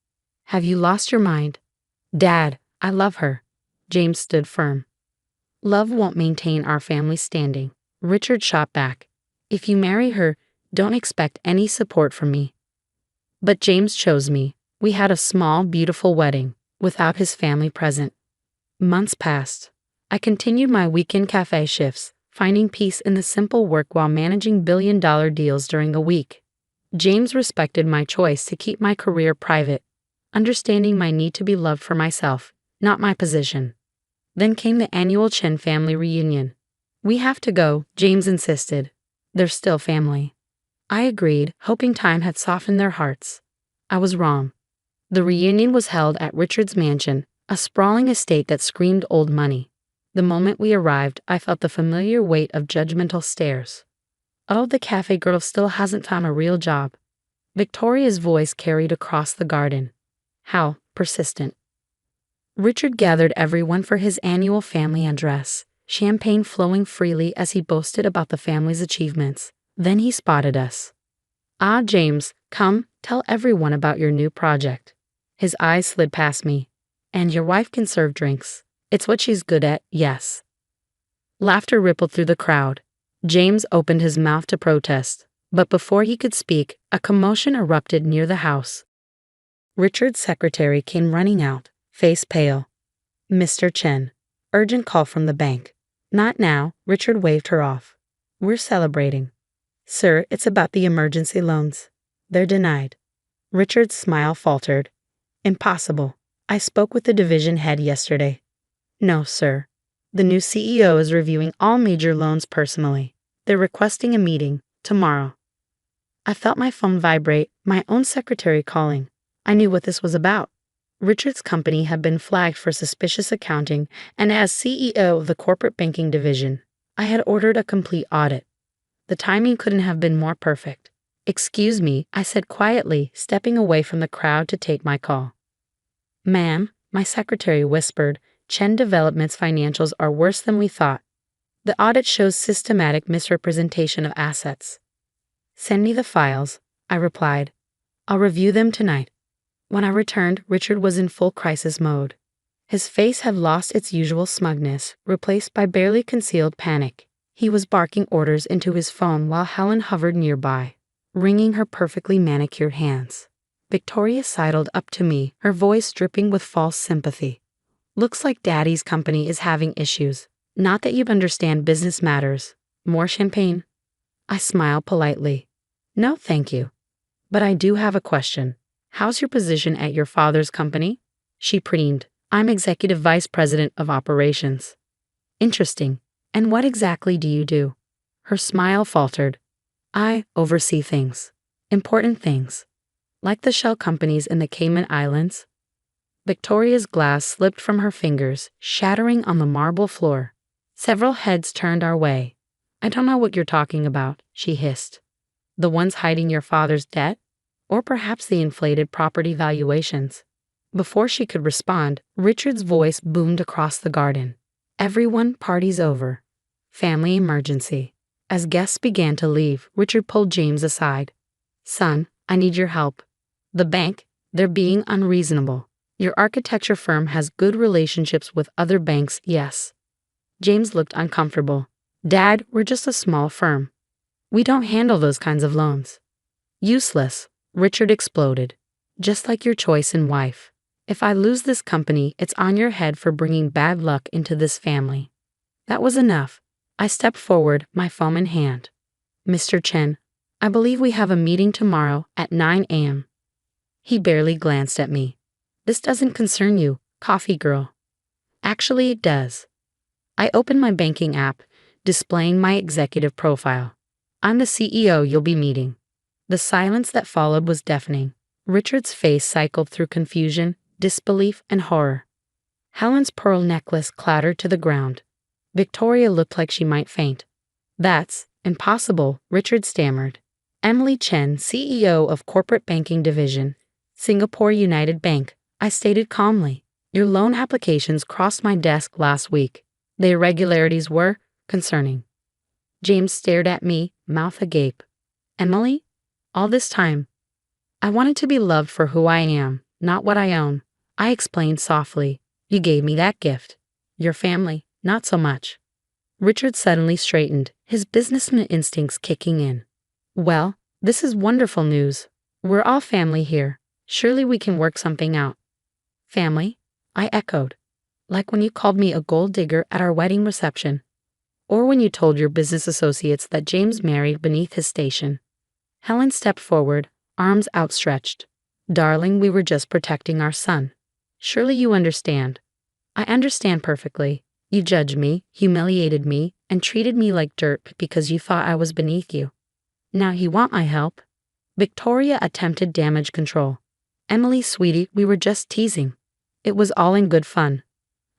"Have you lost your mind?" "Dad, I love her." James stood firm. "Love won't maintain our family standing," Richard shot back. "If you marry her, don't expect any support from me." But James chose me. We had a small, beautiful wedding, without his family present. Months passed. I continued my weekend cafe shifts, finding peace in the simple work while managing billion-dollar deals during the week. James respected my choice to keep my career private, understanding my need to be loved for myself, not my position. Then came the annual Chen family reunion. "We have to go," James insisted. "They're still family." I agreed, hoping time had softened their hearts. I was wrong. The reunion was held at Richard's mansion, a sprawling estate that screamed old money. The moment we arrived, I felt the familiar weight of judgmental stares. "Oh, the cafe girl still hasn't found a real job." Victoria's voice carried across the garden. How persistent. Richard gathered everyone for his annual family address, champagne flowing freely as he boasted about the family's achievements. Then he spotted us. "Ah, James, come, tell everyone about your new project." His eyes slid past me. "And your wife can serve drinks. It's what she's good at, yes." Laughter rippled through the crowd. James opened his mouth to protest, but before he could speak, a commotion erupted near the house. Richard's secretary came running out, face pale. "Mr. Chen, urgent call from the bank." "Not now," Richard waved her off. "We're celebrating." "Sir, it's about the emergency loans." "They're denied." Richard's smile faltered. "Impossible. I spoke with the division head yesterday." "No, sir. The new CEO is reviewing all major loans personally. They're requesting a meeting tomorrow." I felt my phone vibrate, my own secretary calling. I knew what this was about. Richard's company had been flagged for suspicious accounting, and as CEO of the corporate banking division, I had ordered a complete audit. The timing couldn't have been more perfect. "Excuse me," I said quietly, stepping away from the crowd to take my call. "Ma'am," my secretary whispered, "Chen Development's financials are worse than we thought. The audit shows systematic misrepresentation of assets." "Send me the files," I replied. "I'll review them tonight." When I returned, Richard was in full crisis mode. His face had lost its usual smugness, replaced by barely concealed panic. He was barking orders into his phone while Helen hovered nearby, wringing her perfectly manicured hands. Victoria sidled up to me, her voice dripping with false sympathy. "Looks like Daddy's company is having issues. Not that you'd understand business matters. More champagne?" I smiled politely. "No, thank you. But I do have a question. How's your position at your father's company?" She preened. "I'm Executive Vice President of Operations." "Interesting. And what exactly do you do?" Her smile faltered. "I oversee things. Important things. Like the shell companies in the Cayman Islands." Victoria's glass slipped from her fingers, shattering on the marble floor. Several heads turned our way. "I don't know what you're talking about," she hissed. "The ones hiding your father's debt? Or perhaps the inflated property valuations?" Before she could respond, Richard's voice boomed across the garden. "Everyone, party's over. Family emergency." As guests began to leave, Richard pulled James aside. "Son, I need your help. The bank, they're being unreasonable. Your architecture firm has good relationships with other banks, yes." James looked uncomfortable. "Dad, we're just a small firm. We don't handle those kinds of loans." "Useless," Richard exploded. "Just like your choice in wife. If I lose this company, it's on your head for bringing bad luck into this family." That was enough. I stepped forward, my phone in hand. "Mr. Chen, I believe we have a meeting tomorrow at 9 a.m. He barely glanced at me. "This doesn't concern you, coffee girl." "Actually, it does." I opened my banking app, displaying my executive profile. "I'm the CEO you'll be meeting." The silence that followed was deafening. Richard's face cycled through confusion, disbelief, and horror. Helen's pearl necklace clattered to the ground. Victoria looked like she might faint. "That's impossible," Richard stammered. "Emily Chen, CEO of Corporate Banking Division, Singapore United Bank," I stated calmly. "Your loan applications crossed my desk last week. The irregularities were concerning." James stared at me, mouth agape. "Emily? All this time?" "I wanted to be loved for who I am, not what I own," I explained softly. "You gave me that gift. Your family, not so much." Richard suddenly straightened, his businessman instincts kicking in. "Well, this is wonderful news. We're all family here. Surely we can work something out." "Family?" I echoed. "Like when you called me a gold digger at our wedding reception. Or when you told your business associates that James married beneath his station." Helen stepped forward, arms outstretched. "Darling, we were just protecting our son. Surely you understand." "I understand perfectly. You judged me, humiliated me, and treated me like dirt because you thought I was beneath you. Now you want my help." Victoria attempted damage control. "Emily, sweetie, we were just teasing. It was all in good fun."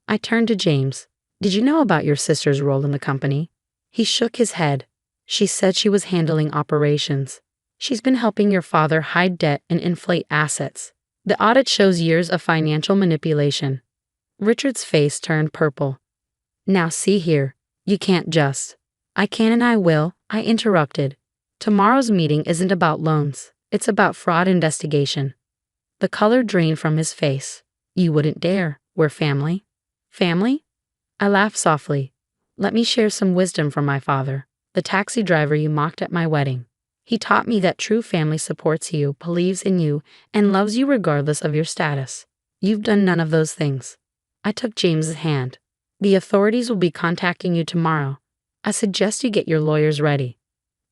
I turned to James. "Did you know about your sister's role in the company?" He shook his head. "She said she was handling operations. She's been helping your father hide debt and inflate assets. The audit shows years of financial manipulation." Richard's face turned purple. "Now see here, you can't just." "I can and I will," I interrupted. "Tomorrow's meeting isn't about loans. It's about fraud investigation." The color drained from his face. "You wouldn't dare. We're family." "Family?" I laughed softly. "Let me share some wisdom from my father, the taxi driver you mocked at my wedding. He taught me that true family supports you, believes in you, and loves you regardless of your status. You've done none of those things." I took James's hand. "The authorities will be contacting you tomorrow. I suggest you get your lawyers ready."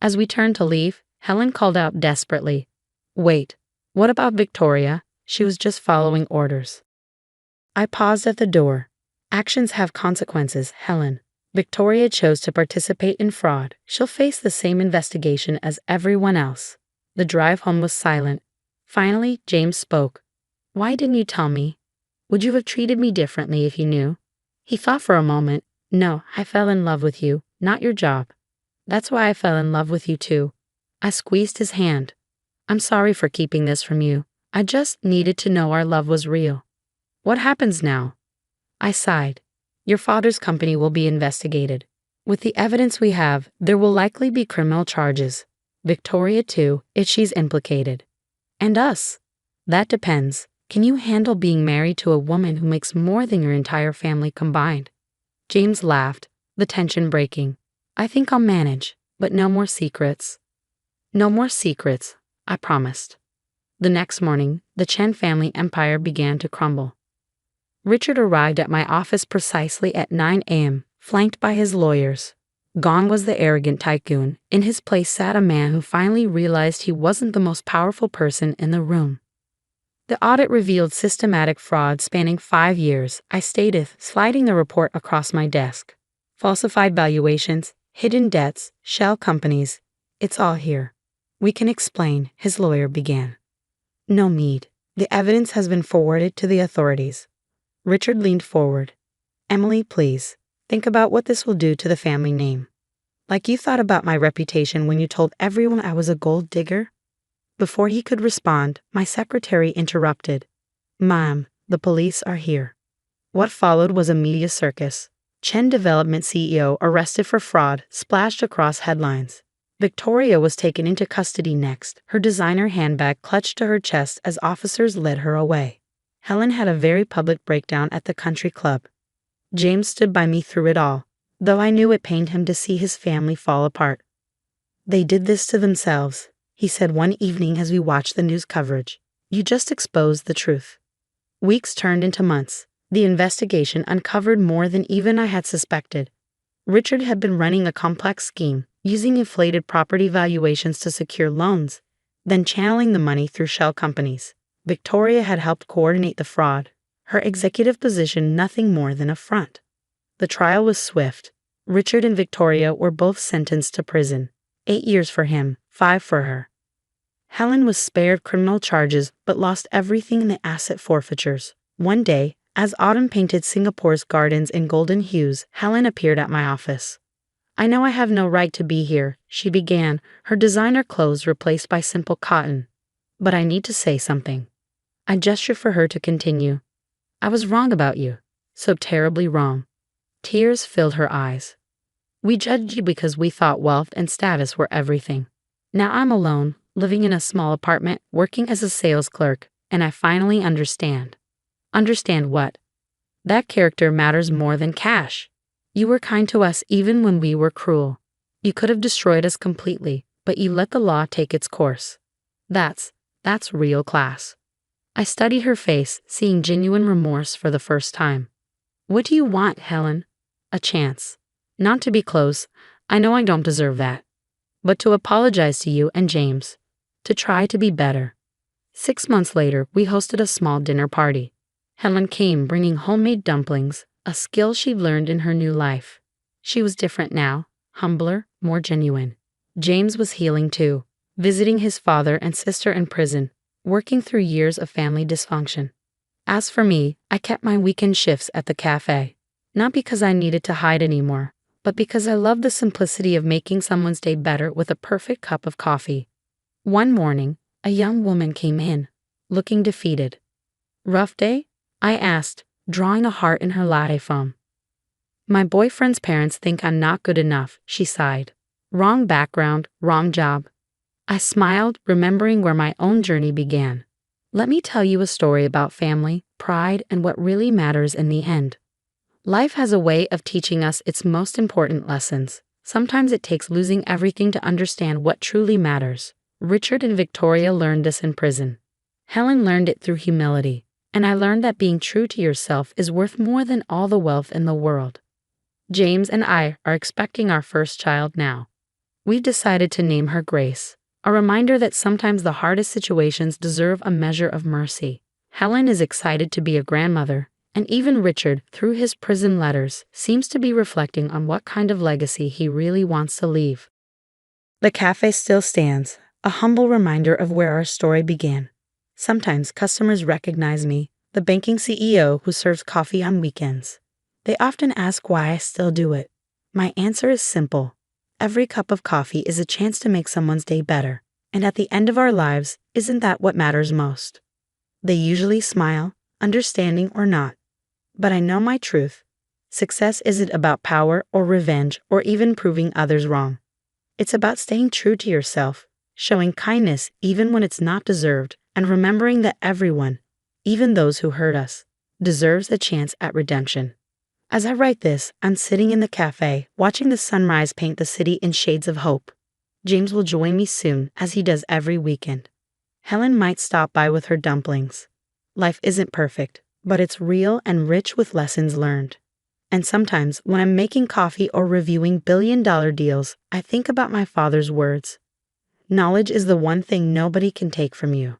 As we turned to leave, Helen called out desperately, "Wait, what about Victoria? She was just following orders." I paused at the door. "Actions have consequences, Helen. Victoria chose to participate in fraud. She'll face the same investigation as everyone else." The drive home was silent. Finally, James spoke. "Why didn't you tell me? Would you have treated me differently if you knew?" He thought for a moment. "No, I fell in love with you, not your job." That's why I fell in love with you too. I squeezed his hand. I'm sorry for keeping this from you. I just needed to know our love was real. What happens now? I sighed. Your father's company will be investigated. With the evidence we have, there will likely be criminal charges. Victoria too, if she's implicated. And us. That depends. Can you handle being married to a woman who makes more than your entire family combined? James laughed, the tension breaking. I think I'll manage, but no more secrets. No more secrets, I promised. The next morning, the Chen family empire began to crumble. Richard arrived at my office precisely at 9 a.m., flanked by his lawyers. Gone was the arrogant tycoon. In his place sat a man who finally realized he wasn't the most powerful person in the room. The audit revealed systematic fraud spanning 5 years, I stated, sliding the report across my desk. Falsified valuations, hidden debts, shell companies. It's all here. We can explain, his lawyer began. No need. The evidence has been forwarded to the authorities. Richard leaned forward. Emily, please, think about what this will do to the family name. Like you thought about my reputation when you told everyone I was a gold digger? Before he could respond, my secretary interrupted. Ma'am, the police are here. What followed was a media circus. Chen Development CEO arrested for fraud splashed across headlines. Victoria was taken into custody next, her designer handbag clutched to her chest as officers led her away. Helen had a very public breakdown at the country club. James stood by me through it all, though I knew it pained him to see his family fall apart. They did this to themselves, he said one evening as we watched the news coverage. You just exposed the truth. Weeks turned into months. The investigation uncovered more than even I had suspected. Richard had been running a complex scheme, using inflated property valuations to secure loans, then channeling the money through shell companies. Victoria had helped coordinate the fraud, her executive position nothing more than a front. The trial was swift. Richard and Victoria were both sentenced to prison. 8 years for him, 5 for her. Helen was spared criminal charges but lost everything in the asset forfeitures. One day, as autumn painted Singapore's gardens in golden hues, Helen appeared at my office. I know I have no right to be here, she began, her designer clothes replaced by simple cotton. But I need to say something. I gestured for her to continue. I was wrong about you. So terribly wrong. Tears filled her eyes. We judged you because we thought wealth and status were everything. Now I'm alone, living in a small apartment, working as a sales clerk, and I finally understand. Understand what? That character matters more than cash. You were kind to us even when we were cruel. You could have destroyed us completely, but you let the law take its course. That's real class. I studied her face, seeing genuine remorse for the first time. What do you want, Helen? A chance. Not to be close, I know I don't deserve that. But to apologize to you and James. To try to be better. 6 months later, we hosted a small dinner party. Helen came bringing homemade dumplings, a skill she'd learned in her new life. She was different now, humbler, more genuine. James was healing too, visiting his father and sister in prison, working through years of family dysfunction. As for me, I kept my weekend shifts at the cafe. Not because I needed to hide anymore, but because I loved the simplicity of making someone's day better with a perfect cup of coffee. One morning, a young woman came in, looking defeated. Rough day? I asked, drawing a heart in her latte foam. My boyfriend's parents think I'm not good enough, she sighed. Wrong background, wrong job. I smiled, remembering where my own journey began. Let me tell you a story about family, pride, and what really matters in the end. Life has a way of teaching us its most important lessons. Sometimes it takes losing everything to understand what truly matters. Richard and Victoria learned this in prison. Helen learned it through humility, and I learned that being true to yourself is worth more than all the wealth in the world. James and I are expecting our first child now. We've decided to name her Grace, a reminder that sometimes the hardest situations deserve a measure of mercy. Helen is excited to be a grandmother, and even Richard, through his prison letters, seems to be reflecting on what kind of legacy he really wants to leave. The cafe still stands, a humble reminder of where our story began. Sometimes customers recognize me, the banking CEO who serves coffee on weekends. They often ask why I still do it. My answer is simple. every cup of coffee is a chance to make someone's day better. And at the end of our lives, isn't that what matters most? They usually smile, understanding or not. But I know my truth. Success isn't about power or revenge or even proving others wrong. It's about staying true to yourself, showing kindness even when it's not deserved, and remembering that everyone, even those who hurt us, deserves a chance at redemption. As I write this, I'm sitting in the cafe, watching the sunrise paint the city in shades of hope. James will join me soon, as he does every weekend. Helen might stop by with her dumplings. Life isn't perfect, but it's real and rich with lessons learned. And sometimes, when I'm making coffee or reviewing billion-dollar deals, I think about my father's words. Knowledge is the one thing nobody can take from you.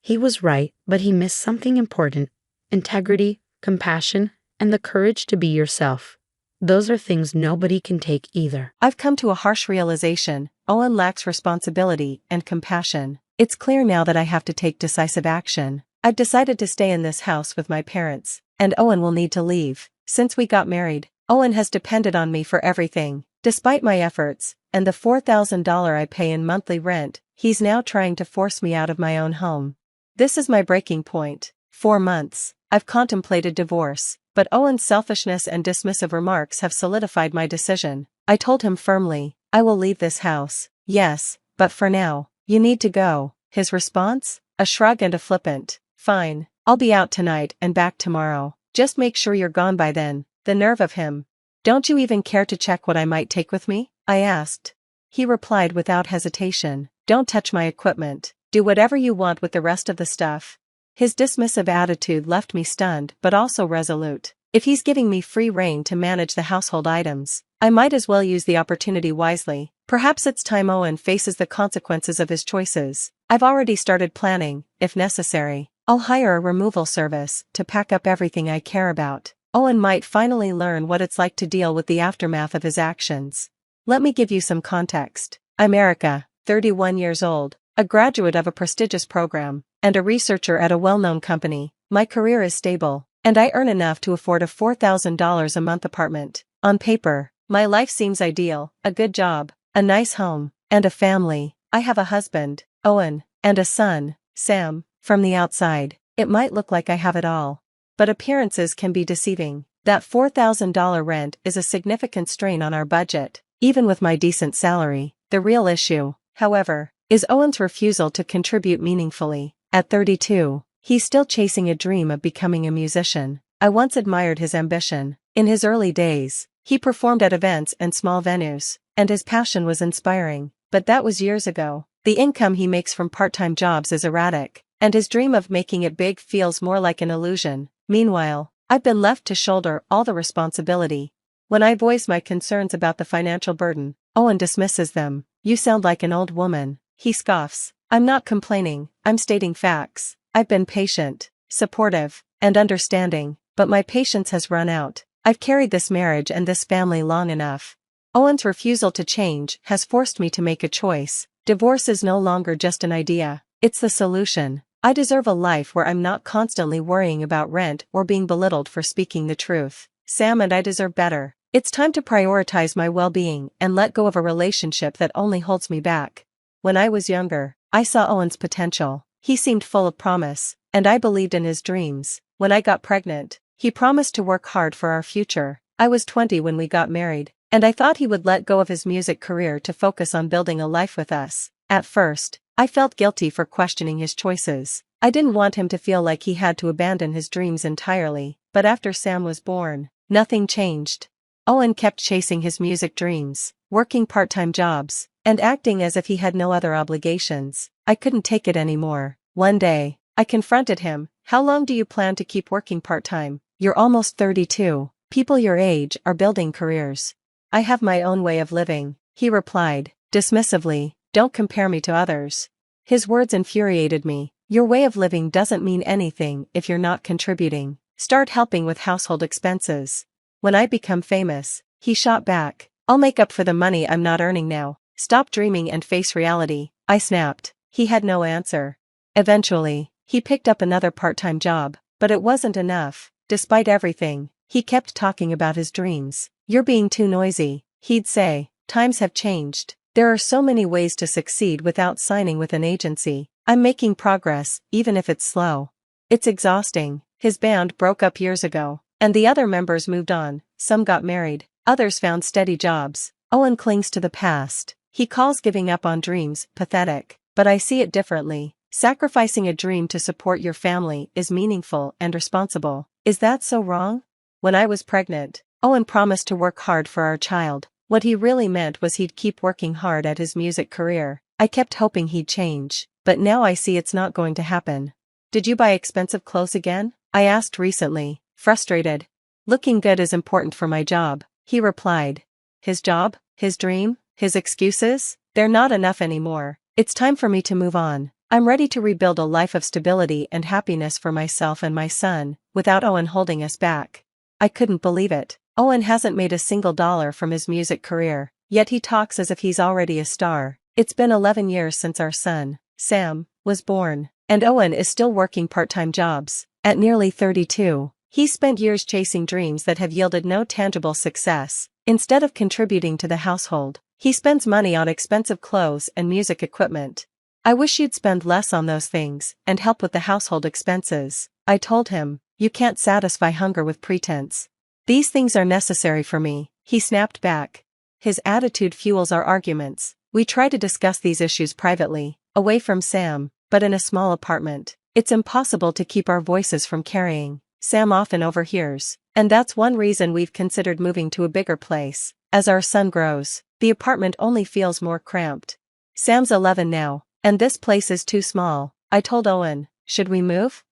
He was right, but he missed something important: integrity, compassion, and the courage to be yourself. Those are things nobody can take either. I've come to a harsh realization: Owen lacks responsibility and compassion. It's clear now that I have to take decisive action. I've decided to stay in this house with my parents, and Owen will need to leave. Since we got married, Owen has depended on me for everything. Despite my efforts, and the $4,000 I pay in monthly rent, he's now trying to force me out of my own home. This is my breaking point. 4 months. I've contemplated divorce, but Owen's selfishness and dismissive remarks have solidified my decision. I told him firmly, I will leave this house. Yes, but for now, you need to go. His response? A shrug and a flippant, fine, I'll be out tonight and back tomorrow. Just make sure you're gone by then. The nerve of him. Don't you even care to check what I might take with me? I asked. He replied without hesitation, don't touch my equipment. Do whatever you want with the rest of the stuff. His dismissive attitude left me stunned but also resolute. If he's giving me free rein to manage the household items, I might as well use the opportunity wisely. Perhaps it's time Owen faces the consequences of his choices. I've already started planning, if necessary. I'll hire a removal service to pack up everything I care about. Owen might finally learn what it's like to deal with the aftermath of his actions. Let me give you some context. I'm Erica, 31 years old, a graduate of a prestigious program, and a researcher at a well-known company. My career is stable, and I earn enough to afford a $4,000 a month apartment. On paper, my life seems ideal: a good job, a nice home, and a family. I have a husband, Owen, and a son, Sam. From the outside, it might look like I have it all. But appearances can be deceiving. That $4,000 rent is a significant strain on our budget, even with my decent salary. The real issue, however, is Owen's refusal to contribute meaningfully. At 32, he's still chasing a dream of becoming a musician. I once admired his ambition. In his early days, he performed at events and small venues, and his passion was inspiring. But that was years ago. The income he makes from part-time jobs is erratic, and his dream of making it big feels more like an illusion. Meanwhile, I've been left to shoulder all the responsibility. When I voice my concerns about the financial burden, Owen dismisses them. You sound like an old woman. He scoffs. I'm not complaining, I'm stating facts. I've been patient, supportive, and understanding, but my patience has run out. I've carried this marriage and this family long enough. Owen's refusal to change has forced me to make a choice. Divorce is no longer just an idea, it's the solution. I deserve a life where I'm not constantly worrying about rent or being belittled for speaking the truth. Sam and I deserve better. It's time to prioritize my well-being and let go of a relationship that only holds me back. When I was younger, I saw Owen's potential. He seemed full of promise, and I believed in his dreams. When I got pregnant, he promised to work hard for our future. I was 20 when we got married, and I thought he would let go of his music career to focus on building a life with us. At first, I felt guilty for questioning his choices. I didn't want him to feel like he had to abandon his dreams entirely, but after Sam was born, nothing changed. Owen kept chasing his music dreams, working part-time jobs, and acting as if he had no other obligations. I couldn't take it anymore. One day, I confronted him. How long do you plan to keep working part-time? You're almost 32. People your age are building careers. I have my own way of living, he replied, dismissively. Don't compare me to others. His words infuriated me. Your way of living doesn't mean anything if you're not contributing. Start helping with household expenses. When I become famous, he shot back. I'll make up for the money I'm not earning now. Stop dreaming and face reality. I snapped. He had no answer. Eventually, he picked up another part-time job, but it wasn't enough. Despite everything, he kept talking about his dreams. You're being too noisy, he'd say. Times have changed. There are so many ways to succeed without signing with an agency. I'm making progress, even if it's slow. It's exhausting. His band broke up years ago, and the other members moved on. Some got married, others found steady jobs. Owen clings to the past. He calls giving up on dreams pathetic, but I see it differently. Sacrificing a dream to support your family is meaningful and responsible. Is that so wrong? When I was pregnant, Owen promised to work hard for our child. What he really meant was he'd keep working hard at his music career. I kept hoping he'd change, but now I see it's not going to happen. Did you buy expensive clothes again? I asked recently, frustrated. Looking good is important for my job, he replied. His job? His dream? His excuses? They're not enough anymore. It's time for me to move on. I'm ready to rebuild a life of stability and happiness for myself and my son, without Owen holding us back. I couldn't believe it. Owen hasn't made a single dollar from his music career, yet he talks as if he's already a star. It's been 11 years since our son, Sam, was born, and Owen is still working part-time jobs. At nearly 32, he's spent years chasing dreams that have yielded no tangible success. Instead of contributing to the household, he spends money on expensive clothes and music equipment. I wish you'd spend less on those things and help with the household expenses, I told him. You can't satisfy hunger with pretense. These things are necessary for me, he snapped back. His attitude fuels our arguments. We try to discuss these issues privately, away from Sam, but in a small apartment. It's impossible to keep our voices from carrying. Sam often overhears, and that's one reason we've considered moving to a bigger place. As our son grows, the apartment only feels more cramped. Sam's 11 now, and this place is too small. I told Owen, should we move?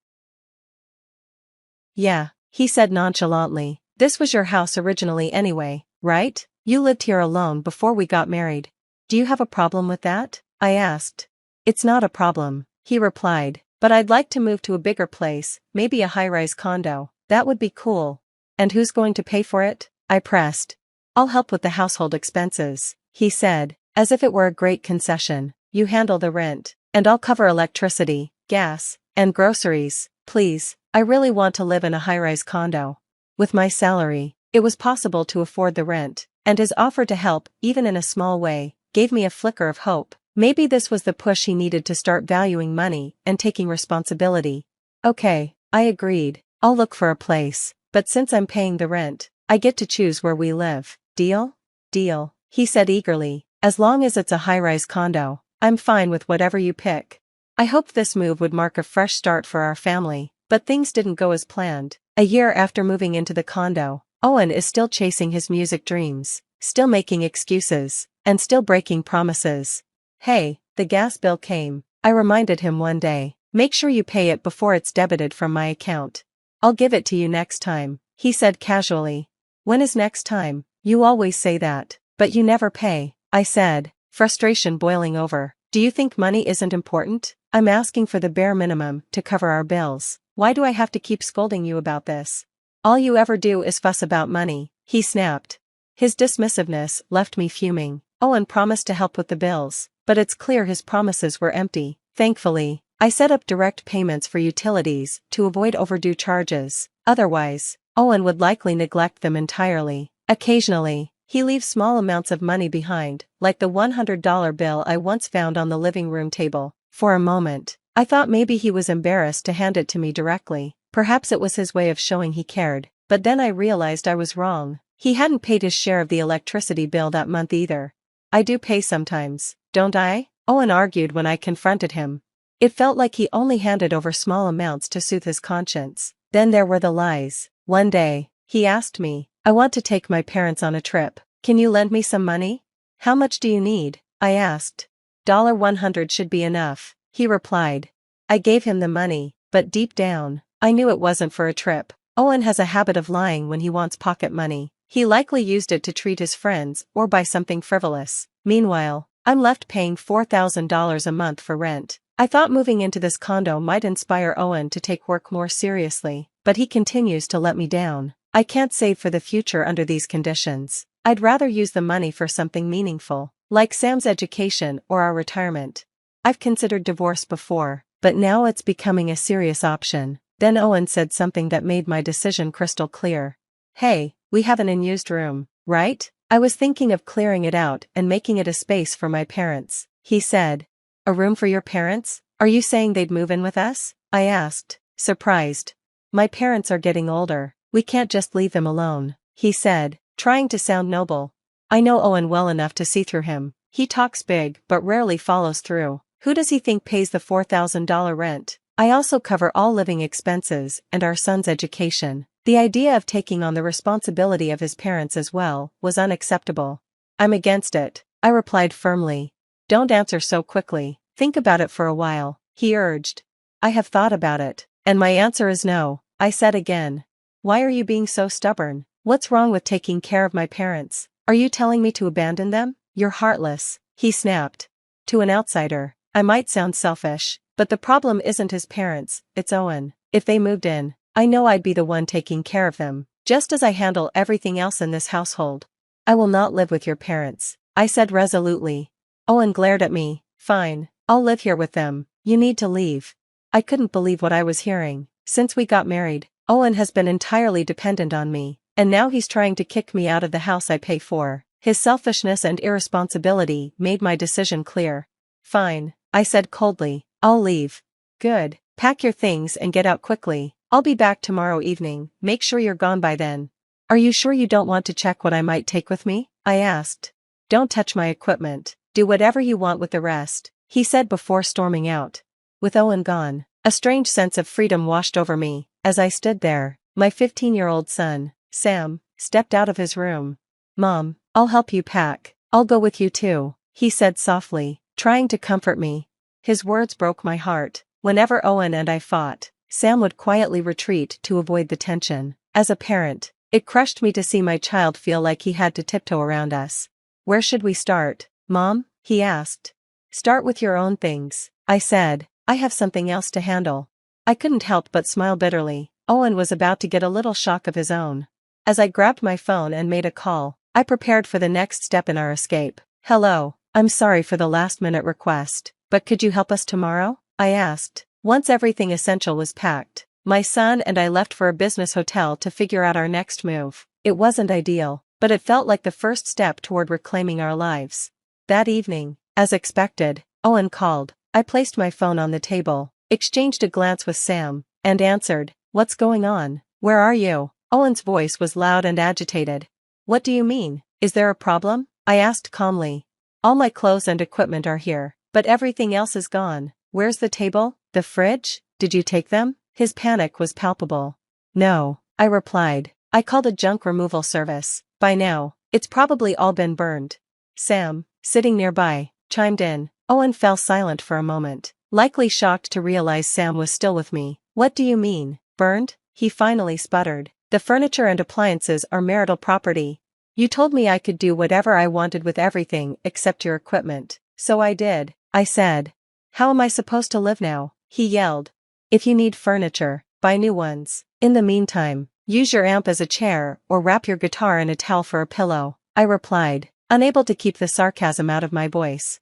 Yeah, he said nonchalantly. This was your house originally anyway, right? You lived here alone before we got married. Do you have a problem with that? I asked. It's not a problem, he replied, but I'd like to move to a bigger place, maybe a high-rise condo. That would be cool. And who's going to pay for it? I pressed. I'll help with the household expenses, he said, as if it were a great concession. You handle the rent, and I'll cover electricity, gas, and groceries. Please, I really want to live in a high-rise condo. With my salary, it was possible to afford the rent, and his offer to help, even in a small way, gave me a flicker of hope. Maybe this was the push he needed to start valuing money and taking responsibility. Okay, I agreed. I'll look for a place, but since I'm paying the rent, I get to choose where we live. Deal? Deal, he said eagerly. As long as it's a high-rise condo, I'm fine with whatever you pick. I hoped this move would mark a fresh start for our family, but things didn't go as planned. A year after moving into the condo, Owen is still chasing his music dreams, still making excuses, and still breaking promises. Hey, the gas bill came, I reminded him one day. Make sure you pay it before it's debited from my account. I'll give it to you next time, he said casually. When is next time? You always say that, but you never pay, I said, frustration boiling over. Do you think money isn't important? I'm asking for the bare minimum to cover our bills. Why do I have to keep scolding you about this? All you ever do is fuss about money, he snapped. His dismissiveness left me fuming. Owen promised to help with the bills, but it's clear his promises were empty. Thankfully, I set up direct payments for utilities to avoid overdue charges. Otherwise, Owen would likely neglect them entirely. Occasionally, he leaves small amounts of money behind, like the $100 bill I once found on the living room table. For a moment, I thought maybe he was embarrassed to hand it to me directly. Perhaps it was his way of showing he cared, but then I realized I was wrong. He hadn't paid his share of the electricity bill that month either. I do pay sometimes, don't I? Owen argued when I confronted him. It felt like he only handed over small amounts to soothe his conscience. Then there were the lies. One day, he asked me, I want to take my parents on a trip. Can you lend me some money? How much do you need? I asked. $100 should be enough, he replied. I gave him the money, but deep down, I knew it wasn't for a trip. Owen has a habit of lying when he wants pocket money. He likely used it to treat his friends or buy something frivolous. Meanwhile, I'm left paying $4,000 a month for rent. I thought moving into this condo might inspire Owen to take work more seriously, but he continues to let me down. I can't save for the future under these conditions. I'd rather use the money for something meaningful, like Sam's education or our retirement. I've considered divorce before, but now it's becoming a serious option. Then Owen said something that made my decision crystal clear. Hey, we have an unused room, right? I was thinking of clearing it out and making it a space for my parents, he said. A room for your parents? Are you saying they'd move in with us? I asked, surprised. My parents are getting older, we can't just leave them alone, he said, trying to sound noble. I know Owen well enough to see through him. He talks big but rarely follows through. Who does he think pays the $4,000 rent? I also cover all living expenses and our son's education. The idea of taking on the responsibility of his parents as well was unacceptable. I'm against it, I replied firmly. Don't answer so quickly, think about it for a while, he urged. I have thought about it, and my answer is no, I said again. Why are you being so stubborn? What's wrong with taking care of my parents? Are you telling me to abandon them? You're heartless, he snapped. To an outsider, I might sound selfish, but the problem isn't his parents, it's Owen. If they moved in, I know I'd be the one taking care of them, just as I handle everything else in this household. I will not live with your parents, I said resolutely. Owen glared at me. Fine, I'll live here with them, you need to leave. I couldn't believe what I was hearing. Since we got married, Owen has been entirely dependent on me, and now he's trying to kick me out of the house I pay for. His selfishness and irresponsibility made my decision clear. Fine, I said coldly, I'll leave. Good, pack your things and get out quickly. I'll be back tomorrow evening, make sure you're gone by then. Are you sure you don't want to check what I might take with me? I asked. Don't touch my equipment, do whatever you want with the rest, he said before storming out. With Owen gone, a strange sense of freedom washed over me. As I stood there, my 15-year-old son, Sam, stepped out of his room. Mom, I'll help you pack, I'll go with you too, he said softly, trying to comfort me. His words broke my heart. Whenever Owen and I fought, Sam would quietly retreat to avoid the tension. As a parent, it crushed me to see my child feel like he had to tiptoe around us. Where should we start, Mom? He asked. Start with your own things, I said. I have something else to handle. I couldn't help but smile bitterly. Owen was about to get a little shock of his own. As I grabbed my phone and made a call, I prepared for the next step in our escape. Hello, I'm sorry for the last-minute request, but could you help us tomorrow? I asked. Once everything essential was packed, my son and I left for a business hotel to figure out our next move. It wasn't ideal, but it felt like the first step toward reclaiming our lives. That evening, as expected, Owen called. I placed my phone on the table, exchanged a glance with Sam, and answered. What's going on? Where are you? Owen's voice was loud and agitated. What do you mean? Is there a problem? I asked calmly. All my clothes and equipment are here, but everything else is gone. Where's the table? The fridge? Did you take them? His panic was palpable. No, I replied. I called a junk removal service. By now, it's probably all been burned. Sam, sitting nearby, chimed in. Owen fell silent for a moment, likely shocked to realize Sam was still with me. What do you mean, burned? He finally sputtered. The furniture and appliances are marital property. You told me I could do whatever I wanted with everything except your equipment, so I did, I said. How am I supposed to live now? He yelled. If you need furniture, buy new ones. In the meantime, use your amp as a chair or wrap your guitar in a towel for a pillow, I replied, unable to keep the sarcasm out of my voice.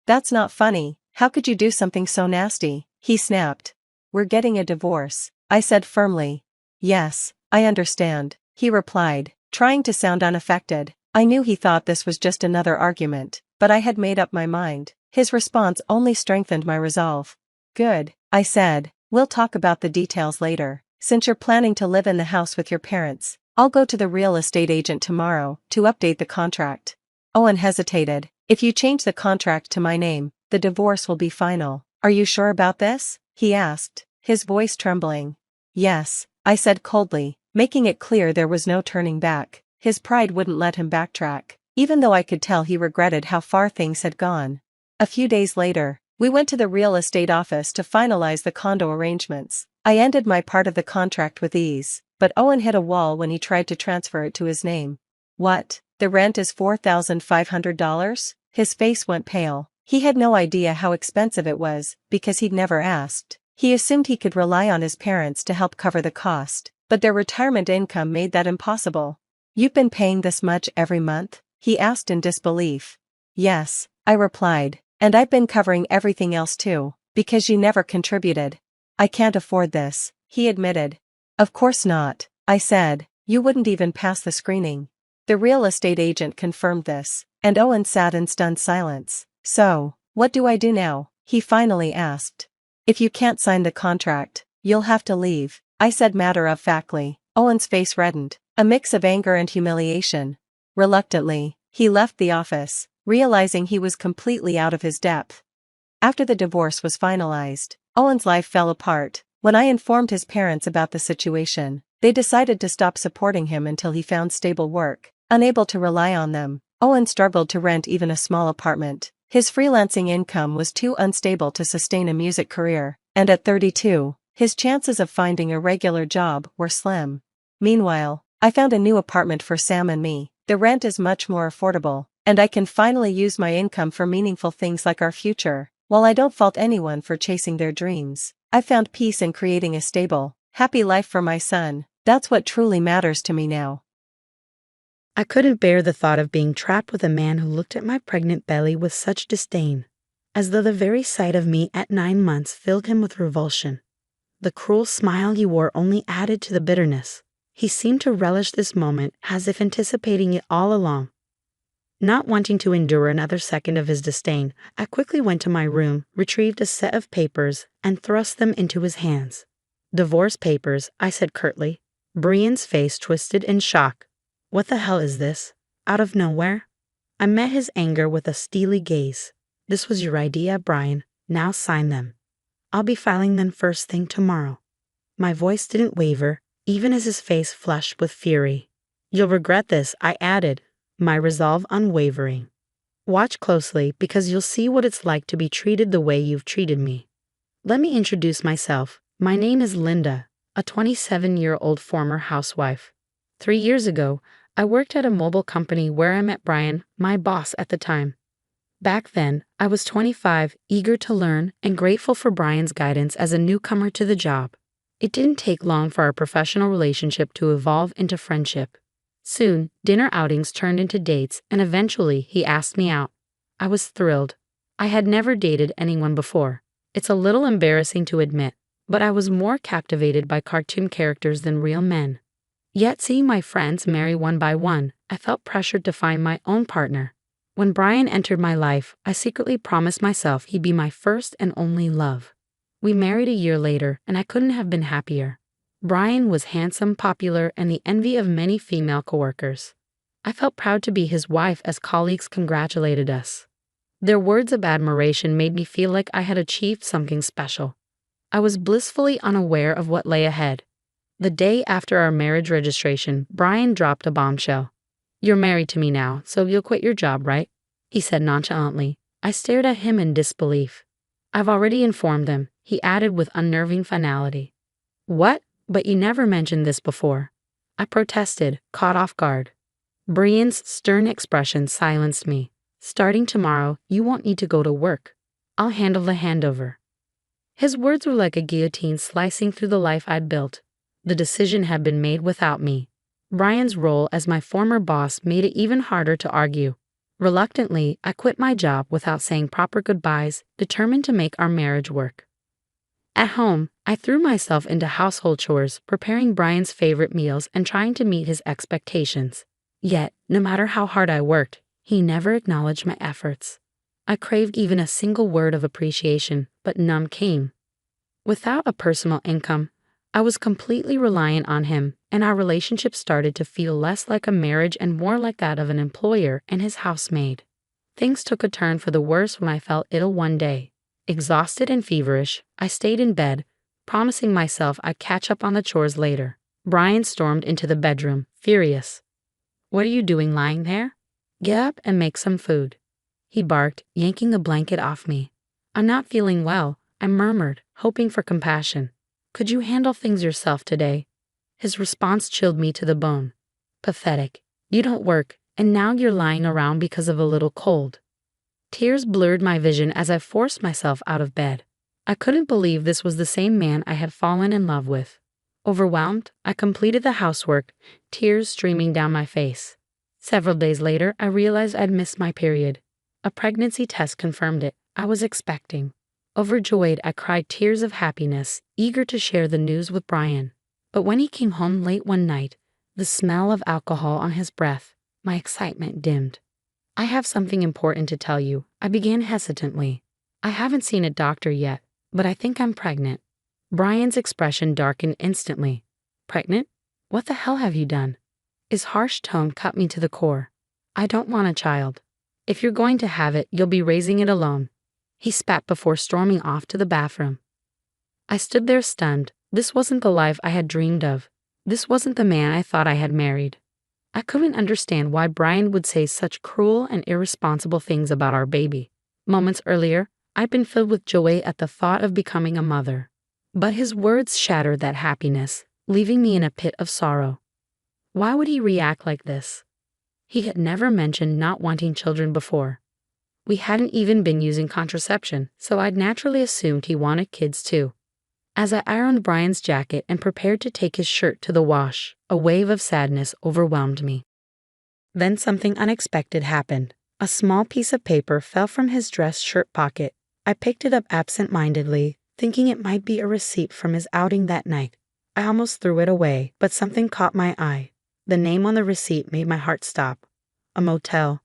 That's not funny, how could you do something so nasty? He snapped. We're getting a divorce, I said firmly. Yes, I understand, he replied, trying to sound unaffected. I knew he thought this was just another argument, but I had made up my mind. His response only strengthened my resolve. Good, I said, we'll talk about the details later. Since you're planning to live in the house with your parents, I'll go to the real estate agent tomorrow to update the contract. Owen hesitated. If you change the contract to my name, the divorce will be final. Are you sure about this? He asked, his voice trembling. Yes, I said coldly, making it clear there was no turning back. His pride wouldn't let him backtrack, even though I could tell he regretted how far things had gone. A few days later, we went to the real estate office to finalize the condo arrangements. I ended my part of the contract with ease, but Owen hit a wall when he tried to transfer it to his name. What? The rent is $4,500? His face went pale. He had no idea how expensive it was, because he'd never asked. He assumed he could rely on his parents to help cover the cost, but their retirement income made that impossible. You've been paying this much every month? He asked in disbelief. Yes, I replied, and I've been covering everything else too, because you never contributed. I can't afford this, he admitted. Of course not, I said. You wouldn't even pass the screening. The real estate agent confirmed this, and Owen sat in stunned silence. "So, what do I do now?" he finally asked. "If you can't sign the contract, you'll have to leave," I said matter-of-factly. Owen's face reddened, a mix of anger and humiliation. Reluctantly, he left the office, realizing he was completely out of his depth. After the divorce was finalized, Owen's life fell apart. When I informed his parents about the situation, they decided to stop supporting him until he found stable work. Unable to rely on them, Owen struggled to rent even a small apartment. His freelancing income was too unstable to sustain a music career, and at 32, his chances of finding a regular job were slim. Meanwhile, I found a new apartment for Sam and me. The rent is much more affordable, and I can finally use my income for meaningful things like our future. While I don't fault anyone for chasing their dreams, I found peace in creating a stable, happy life for my son. That's what truly matters to me now. I couldn't bear the thought of being trapped with a man who looked at my pregnant belly with such disdain, as though the very sight of me at 9 months filled him with revulsion. The cruel smile he wore only added to the bitterness. He seemed to relish this moment as if anticipating it all along. Not wanting to endure another second of his disdain, I quickly went to my room, retrieved a set of papers, and thrust them into his hands. "Divorce papers," I said curtly. Brian's face twisted in shock. "What the hell is this? Out of nowhere?" I met his anger with a steely gaze. "This was your idea, Brian. Now sign them. I'll be filing them first thing tomorrow." My voice didn't waver, even as his face flushed with fury. "You'll regret this," I added, my resolve unwavering. "Watch closely, because you'll see what it's like to be treated the way you've treated me. Let me introduce myself. My name is Linda, a 27-year-old former housewife. 3 years ago, I worked at a mobile company where I met Brian, my boss at the time. Back then, I was 25, eager to learn and grateful for Brian's guidance as a newcomer to the job. It didn't take long for our professional relationship to evolve into friendship. Soon, dinner outings turned into dates, and eventually he asked me out. I was thrilled. I had never dated anyone before. It's a little embarrassing to admit, but I was more captivated by cartoon characters than real men. Yet seeing my friends marry one by one, I felt pressured to find my own partner. When Brian entered my life, I secretly promised myself he'd be my first and only love. We married a year later, and I couldn't have been happier. Brian was handsome, popular, and the envy of many female coworkers. I felt proud to be his wife as colleagues congratulated us. Their words of admiration made me feel like I had achieved something special. I was blissfully unaware of what lay ahead. The day after our marriage registration, Brian dropped a bombshell. "You're married to me now, so you'll quit your job, right?" he said nonchalantly. I stared at him in disbelief. "I've already informed them," he added with unnerving finality. "What? But you never mentioned this before." I protested, caught off guard. Brian's stern expression silenced me. "Starting tomorrow, you won't need to go to work. I'll handle the handover." His words were like a guillotine slicing through the life I'd built. The decision had been made without me. Brian's role as my former boss made it even harder to argue. Reluctantly, I quit my job without saying proper goodbyes, determined to make our marriage work. At home, I threw myself into household chores, preparing Brian's favorite meals and trying to meet his expectations. Yet, no matter how hard I worked, he never acknowledged my efforts. I craved even a single word of appreciation, but none came. Without a personal income, I was completely reliant on him, and our relationship started to feel less like a marriage and more like that of an employer and his housemaid. Things took a turn for the worse when I fell ill one day. Exhausted and feverish, I stayed in bed, promising myself I'd catch up on the chores later. Brian stormed into the bedroom, furious. "What are you doing lying there? Get up and make some food," he barked, yanking a blanket off me. "I'm not feeling well," I murmured, hoping for compassion. "Could you handle things yourself today?" His response chilled me to the bone. "Pathetic. You don't work, and now you're lying around because of a little cold." Tears blurred my vision as I forced myself out of bed. I couldn't believe this was the same man I had fallen in love with. Overwhelmed, I completed the housework, tears streaming down my face. Several days later, I realized I'd missed my period. A pregnancy test confirmed it. I was expecting. Overjoyed, I cried tears of happiness, eager to share the news with Brian. But when he came home late one night, the smell of alcohol on his breath, My excitement dimmed. I have something important to tell you, I began hesitantly. I haven't seen a doctor yet, but I think I'm pregnant. Brian's expression darkened instantly. Pregnant? What the hell have you done? His harsh tone cut me to the core. I don't want a child. If you're going to have it, you'll be raising it alone. He spat before storming off to the bathroom. I stood there stunned. This wasn't the life I had dreamed of. This wasn't the man I thought I had married. I couldn't understand why Brian would say such cruel and irresponsible things about our baby. Moments earlier, I'd been filled with joy at the thought of becoming a mother. But his words shattered that happiness, leaving me in a pit of sorrow. Why would he react like this? He had never mentioned not wanting children before. We hadn't even been using contraception, so I'd naturally assumed he wanted kids too. As I ironed Brian's jacket and prepared to take his shirt to the wash, a wave of sadness overwhelmed me. Then something unexpected happened. A small piece of paper fell from his dress shirt pocket. I picked it up absent-mindedly, thinking it might be a receipt from his outing that night. I almost threw it away, but something caught my eye. The name on the receipt made my heart stop. A motel.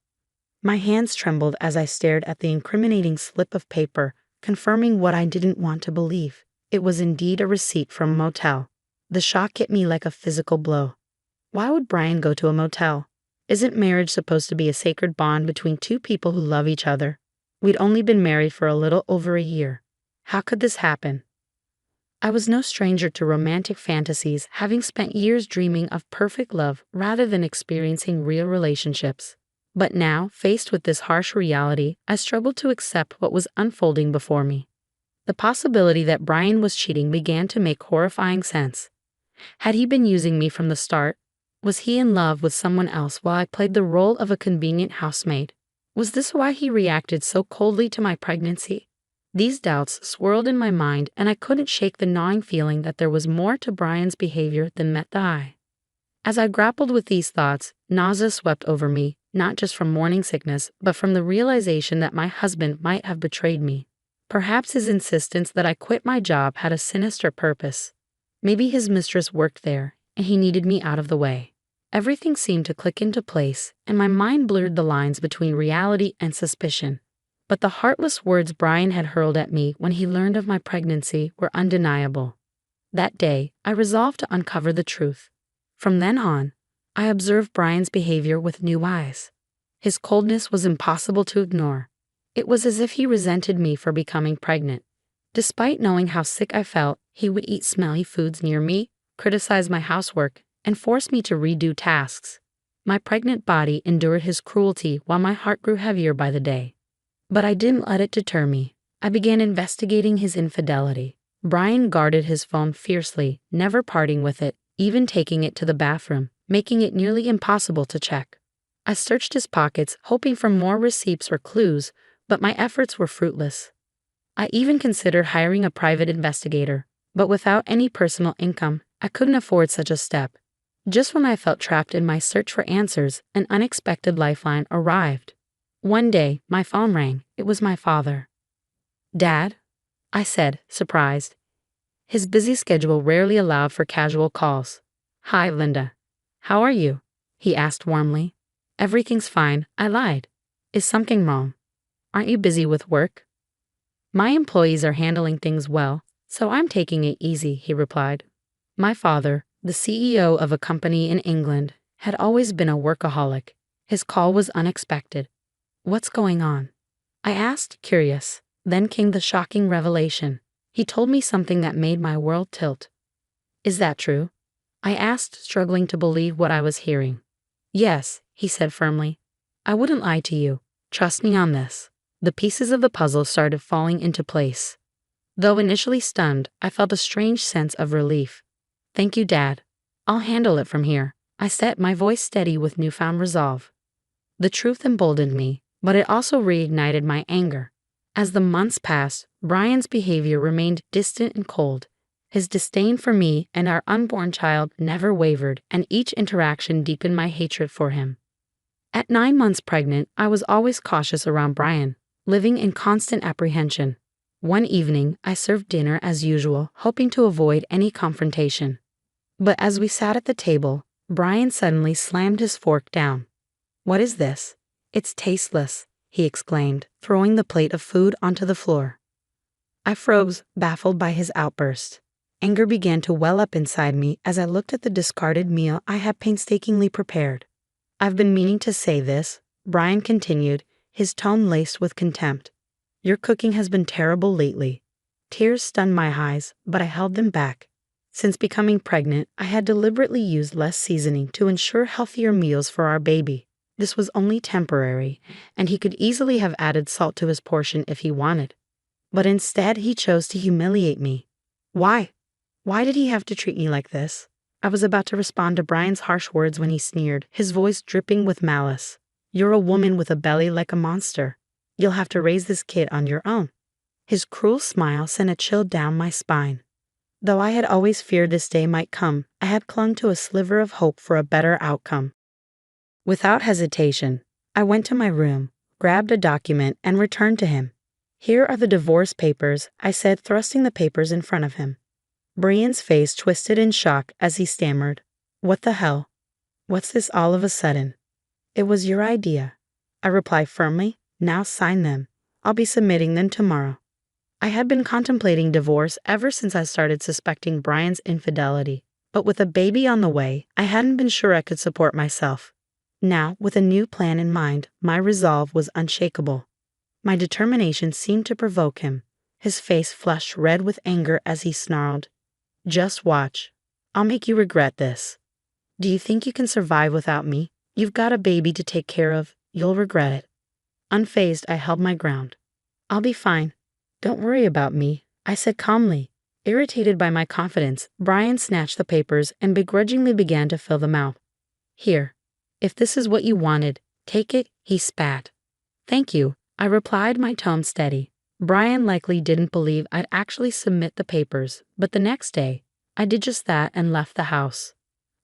My hands trembled as I stared at the incriminating slip of paper, confirming what I didn't want to believe. It was indeed a receipt from a motel. The shock hit me like a physical blow. Why would Brian go to a motel? Isn't marriage supposed to be a sacred bond between two people who love each other? We'd only been married for a little over a year. How could this happen? I was no stranger to romantic fantasies, having spent years dreaming of perfect love rather than experiencing real relationships. But now, faced with this harsh reality, I struggled to accept what was unfolding before me. The possibility that Brian was cheating began to make horrifying sense. Had he been using me from the start? Was he in love with someone else while I played the role of a convenient housemaid? Was this why he reacted so coldly to my pregnancy? These doubts swirled in my mind, and I couldn't shake the gnawing feeling that there was more to Brian's behavior than met the eye. As I grappled with these thoughts, nausea swept over me, not just from morning sickness, but from the realization that my husband might have betrayed me. Perhaps his insistence that I quit my job had a sinister purpose. Maybe his mistress worked there, and he needed me out of the way. Everything seemed to click into place, and my mind blurred the lines between reality and suspicion. But the heartless words Brian had hurled at me when he learned of my pregnancy were undeniable. That day, I resolved to uncover the truth. From then on, I observed Brian's behavior with new eyes. His coldness was impossible to ignore. It was as if he resented me for becoming pregnant. Despite knowing how sick I felt, he would eat smelly foods near me, criticize my housework, and force me to redo tasks. My pregnant body endured his cruelty while my heart grew heavier by the day. But I didn't let it deter me. I began investigating his infidelity. Brian guarded his phone fiercely, never parting with it, even taking it to the bathroom, making it nearly impossible to check. I searched his pockets, hoping for more receipts or clues, but my efforts were fruitless. I even considered hiring a private investigator, but without any personal income, I couldn't afford such a step. Just when I felt trapped in my search for answers, an unexpected lifeline arrived. One day, my phone rang. It was my father. "Dad?" I said, surprised. His busy schedule rarely allowed for casual calls. "Hi, Linda. How are you?" he asked warmly. "Everything's fine," I lied. "Is something wrong? Aren't you busy with work?" "My employees are handling things well, so I'm taking it easy," he replied. My father, the CEO of a company in England, had always been a workaholic. His call was unexpected. "What's going on?" I asked, curious. Then came the shocking revelation. He told me something that made my world tilt. "Is that true?" I asked, struggling to believe what I was hearing. "Yes," he said firmly. "I wouldn't lie to you. Trust me on this." The pieces of the puzzle started falling into place. Though initially stunned, I felt a strange sense of relief. "Thank you, Dad. I'll handle it from here," I said, my voice steady with newfound resolve. The truth emboldened me, but it also reignited my anger. As the months passed, Brian's behavior remained distant and cold. His disdain for me and our unborn child never wavered, and each interaction deepened my hatred for him. At 9 months pregnant, I was always cautious around Brian, living in constant apprehension. One evening, I served dinner as usual, hoping to avoid any confrontation. But as we sat at the table, Brian suddenly slammed his fork down. What is this? It's tasteless, he exclaimed, throwing the plate of food onto the floor. I froze, baffled by his outburst. Anger began to well up inside me as I looked at the discarded meal I had painstakingly prepared. I've been meaning to say this, Brian continued, his tone laced with contempt. Your cooking has been terrible lately. Tears stunned my eyes, but I held them back. Since becoming pregnant, I had deliberately used less seasoning to ensure healthier meals for our baby. This was only temporary, and he could easily have added salt to his portion if he wanted. But instead, he chose to humiliate me. Why? Why did he have to treat me like this? I was about to respond to Brian's harsh words when he sneered, his voice dripping with malice. You're a woman with a belly like a monster. You'll have to raise this kid on your own. His cruel smile sent a chill down my spine. Though I had always feared this day might come, I had clung to a sliver of hope for a better outcome. Without hesitation, I went to my room, grabbed a document, and returned to him. Here are the divorce papers, I said, thrusting the papers in front of him. Brian's face twisted in shock as he stammered. What the hell? What's this all of a sudden? It was your idea, I replied firmly. Now sign them. I'll be submitting them tomorrow. I had been contemplating divorce ever since I started suspecting Brian's infidelity, but with a baby on the way, I hadn't been sure I could support myself. Now, with a new plan in mind, my resolve was unshakable. My determination seemed to provoke him. His face flushed red with anger as he snarled, Just watch. I'll make you regret this. Do you think you can survive without me? You've got a baby to take care of. You'll regret it. Unfazed, I held my ground. I'll be fine. Don't worry about me, I said calmly. Irritated by my confidence, Brian snatched the papers and begrudgingly began to fill them out. Here. If this is what you wanted, take it, he spat. Thank you, I replied, my tone steady. Brian likely didn't believe I'd actually submit the papers, but the next day, I did just that and left the house.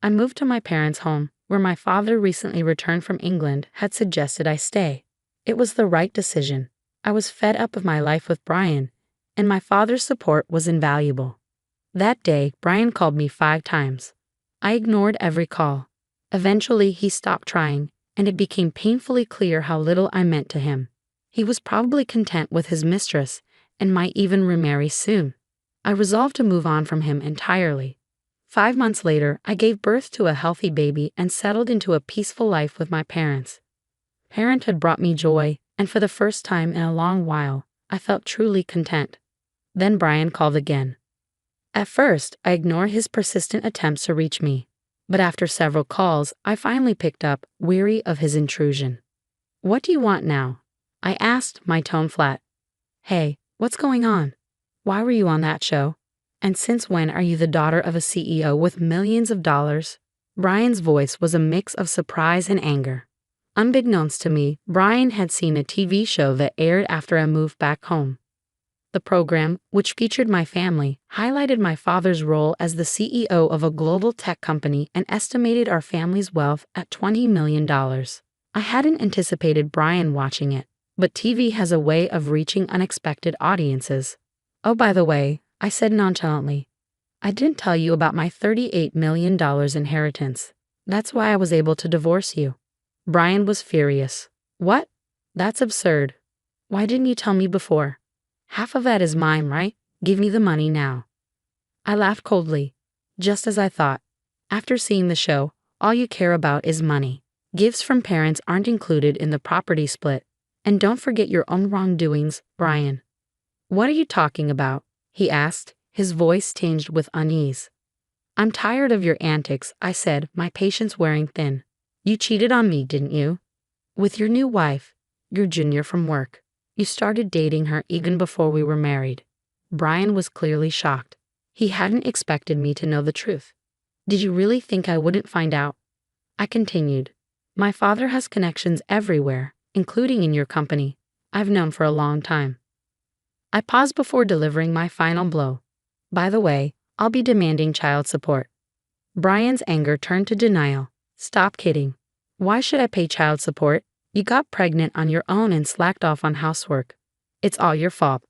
I moved to my parents' home, where my father, recently returned from England, had suggested I stay. It was the right decision. I was fed up of my life with Brian, and my father's support was invaluable. That day, Brian called me 5 times. I ignored every call. Eventually, he stopped trying, and it became painfully clear how little I meant to him. He was probably content with his mistress and might even remarry soon. I resolved to move on from him entirely. 5 months later, I gave birth to a healthy baby and settled into a peaceful life with my parents. Parenthood brought me joy, and for the first time in a long while, I felt truly content. Then Brian called again. At first, I ignored his persistent attempts to reach me, but after several calls, I finally picked up, weary of his intrusion. What do you want now? I asked, my tone flat. Hey, what's going on? Why were you on that show? And since when are you the daughter of a CEO with millions of dollars? Brian's voice was a mix of surprise and anger. Unbeknownst to me, Brian had seen a TV show that aired after I moved back home. The program, which featured my family, highlighted my father's role as the CEO of a global tech company and estimated our family's wealth at $20 million. I hadn't anticipated Brian watching it, but TV has a way of reaching unexpected audiences. Oh, by the way, I said nonchalantly, I didn't tell you about my $38 million inheritance. That's why I was able to divorce you. Brian was furious. What? That's absurd. Why didn't you tell me before? Half of that is mine, right? Give me the money now. I laughed coldly. Just as I thought. After seeing the show, all you care about is money. Gifts from parents aren't included in the property split. And don't forget your own wrongdoings, Brian. What are you talking about? He asked, his voice tinged with unease. I'm tired of your antics, I said, my patience wearing thin. You cheated on me, didn't you? With your new wife, your junior from work. You started dating her even before we were married. Brian was clearly shocked. He hadn't expected me to know the truth. Did you really think I wouldn't find out? I continued. My father has connections everywhere, including in your company. I've known for a long time. I paused before delivering my final blow. By the way, I'll be demanding child support. Brian's anger turned to denial. Stop kidding. Why should I pay child support? You got pregnant on your own and slacked off on housework. It's all your fault.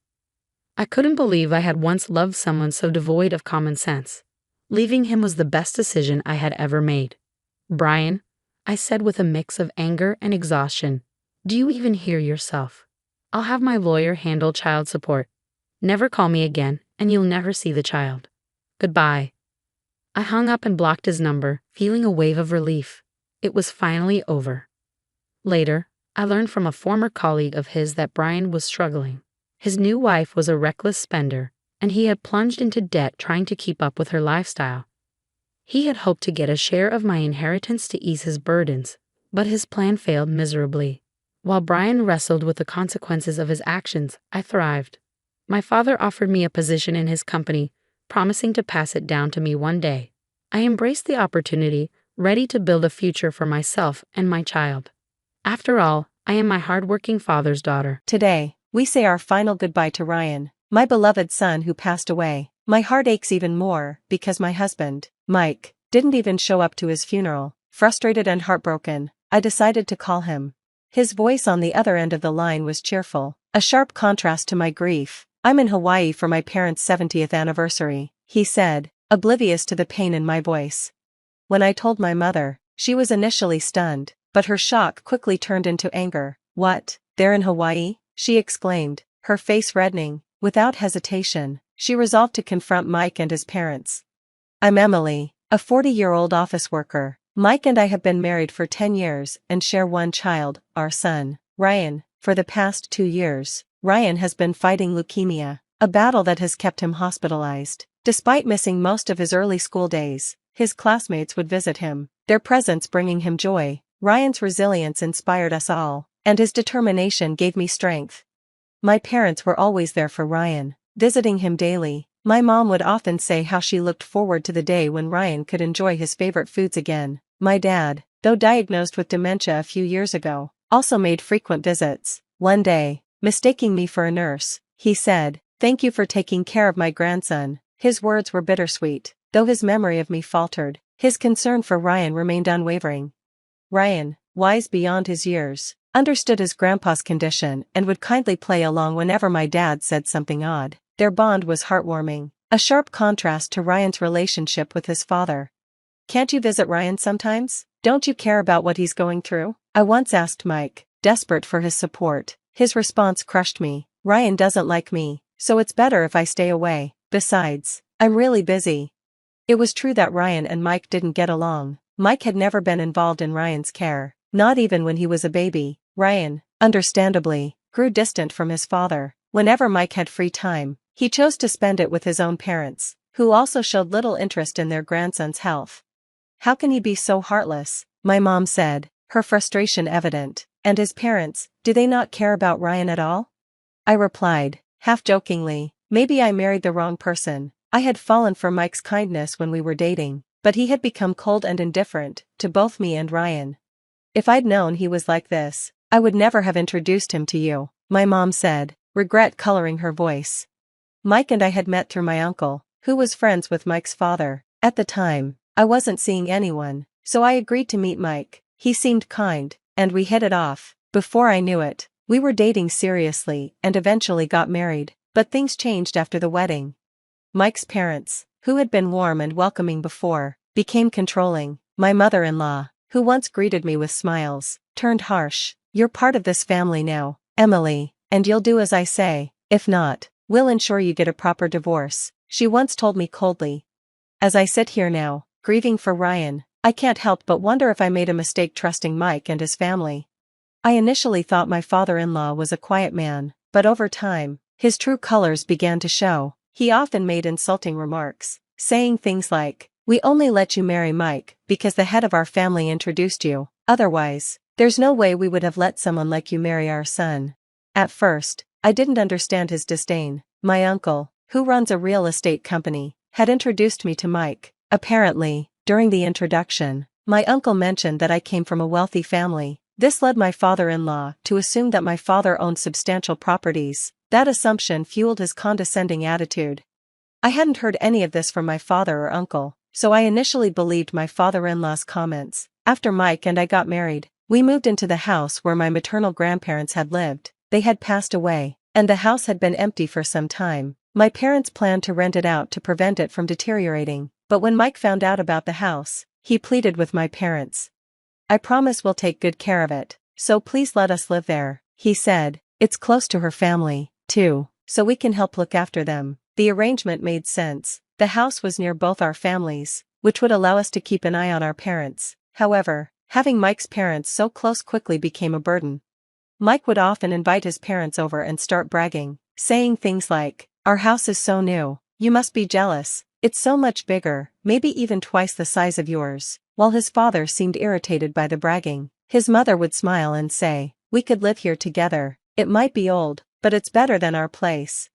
I couldn't believe I had once loved someone so devoid of common sense. Leaving him was the best decision I had ever made. Brian, I said with a mix of anger and exhaustion. Do you even hear yourself? I'll have my lawyer handle child support. Never call me again, and you'll never see the child. Goodbye. I hung up and blocked his number, feeling a wave of relief. It was finally over. Later, I learned from a former colleague of his that Brian was struggling. His new wife was a reckless spender, and he had plunged into debt trying to keep up with her lifestyle. He had hoped to get a share of my inheritance to ease his burdens, but his plan failed miserably. While Brian wrestled with the consequences of his actions, I thrived. My father offered me a position in his company, promising to pass it down to me one day. I embraced the opportunity, ready to build a future for myself and my child. After all, I am my hardworking father's daughter. Today, we say our final goodbye to Ryan, my beloved son who passed away. My heart aches even more because my husband, Mike, didn't even show up to his funeral. Frustrated and heartbroken, I decided to call him. His voice on the other end of the line was cheerful, a sharp contrast to my grief. I'm in Hawaii for my parents' 70th anniversary, he said, oblivious to the pain in my voice. When I told my mother, she was initially stunned, but her shock quickly turned into anger. What, they're in Hawaii? She exclaimed, her face reddening. Without hesitation, she resolved to confront Mike and his parents. I'm Emily, a 40-year-old office worker. Mike and I have been married for 10 years and share one child, our son, Ryan. For the past 2 years, Ryan has been fighting leukemia, a battle that has kept him hospitalized. Despite missing most of his early school days, his classmates would visit him, their presence bringing him joy. Ryan's resilience inspired us all, and his determination gave me strength. My parents were always there for Ryan, visiting him daily. My mom would often say how she looked forward to the day when Ryan could enjoy his favorite foods again. My dad, though diagnosed with dementia a few years ago, also made frequent visits. One day, mistaking me for a nurse, he said, "Thank you for taking care of my grandson." His words were bittersweet, though his memory of me faltered. His concern for Ryan remained unwavering. Ryan, wise beyond his years, understood his grandpa's condition and would kindly play along whenever my dad said something odd. Their bond was heartwarming, a sharp contrast to Ryan's relationship with his father. "Can't you visit Ryan sometimes? Don't you care about what he's going through?" I once asked Mike, desperate for his support. His response crushed me. "Ryan doesn't like me, so it's better if I stay away. Besides, I'm really busy." It was true that Ryan and Mike didn't get along. Mike had never been involved in Ryan's care, not even when he was a baby. Ryan, understandably, grew distant from his father. Whenever Mike had free time, he chose to spend it with his own parents, who also showed little interest in their grandson's health. "How can he be so heartless?" my mom said, her frustration evident. "And his parents, do they not care about Ryan at all?" I replied, half jokingly, "Maybe I married the wrong person." I had fallen for Mike's kindness when we were dating, but he had become cold and indifferent to both me and Ryan. "If I'd known he was like this, I would never have introduced him to you," my mom said, regret coloring her voice. Mike and I had met through my uncle, who was friends with Mike's father. At the time, I wasn't seeing anyone, so I agreed to meet Mike. He seemed kind, and we hit it off. Before I knew it, we were dating seriously and eventually got married. But things changed after the wedding. Mike's parents, who had been warm and welcoming before, became controlling. My mother-in-law, who once greeted me with smiles, turned harsh. "You're part of this family now, Emily, and you'll do as I say. If not, we'll ensure you get a proper divorce," she once told me coldly. As I sit here now, grieving for Ryan, I can't help but wonder if I made a mistake trusting Mike and his family. I initially thought my father-in-law was a quiet man, but over time, his true colors began to show. He often made insulting remarks, saying things like, "We only let you marry Mike because the head of our family introduced you. Otherwise, there's no way we would have let someone like you marry our son." At first, I didn't understand his disdain. My uncle, who runs a real estate company, had introduced me to Mike. Apparently, during the introduction, my uncle mentioned that I came from a wealthy family. This led my father-in-law to assume that my father owned substantial properties. That assumption fueled his condescending attitude. I hadn't heard any of this from my father or uncle, so I initially believed my father-in-law's comments. After Mike and I got married, we moved into the house where my maternal grandparents had lived. They had passed away, and the house had been empty for some time. My parents planned to rent it out to prevent it from deteriorating, but when Mike found out about the house, he pleaded with my parents. I promise we'll take good care of it, so please let us live there, he said. It's close to her family, too, so we can help look after them. The arrangement made sense. The house was near both our families, which would allow us to keep an eye on our parents. However, having Mike's parents so close quickly became a burden. Mike would often invite his parents over and start bragging, saying things like, "Our house is so new, you must be jealous. It's so much bigger, maybe even twice the size of yours." While his father seemed irritated by the bragging, his mother would smile and say, "We could live here together. It might be old, but it's better than our place."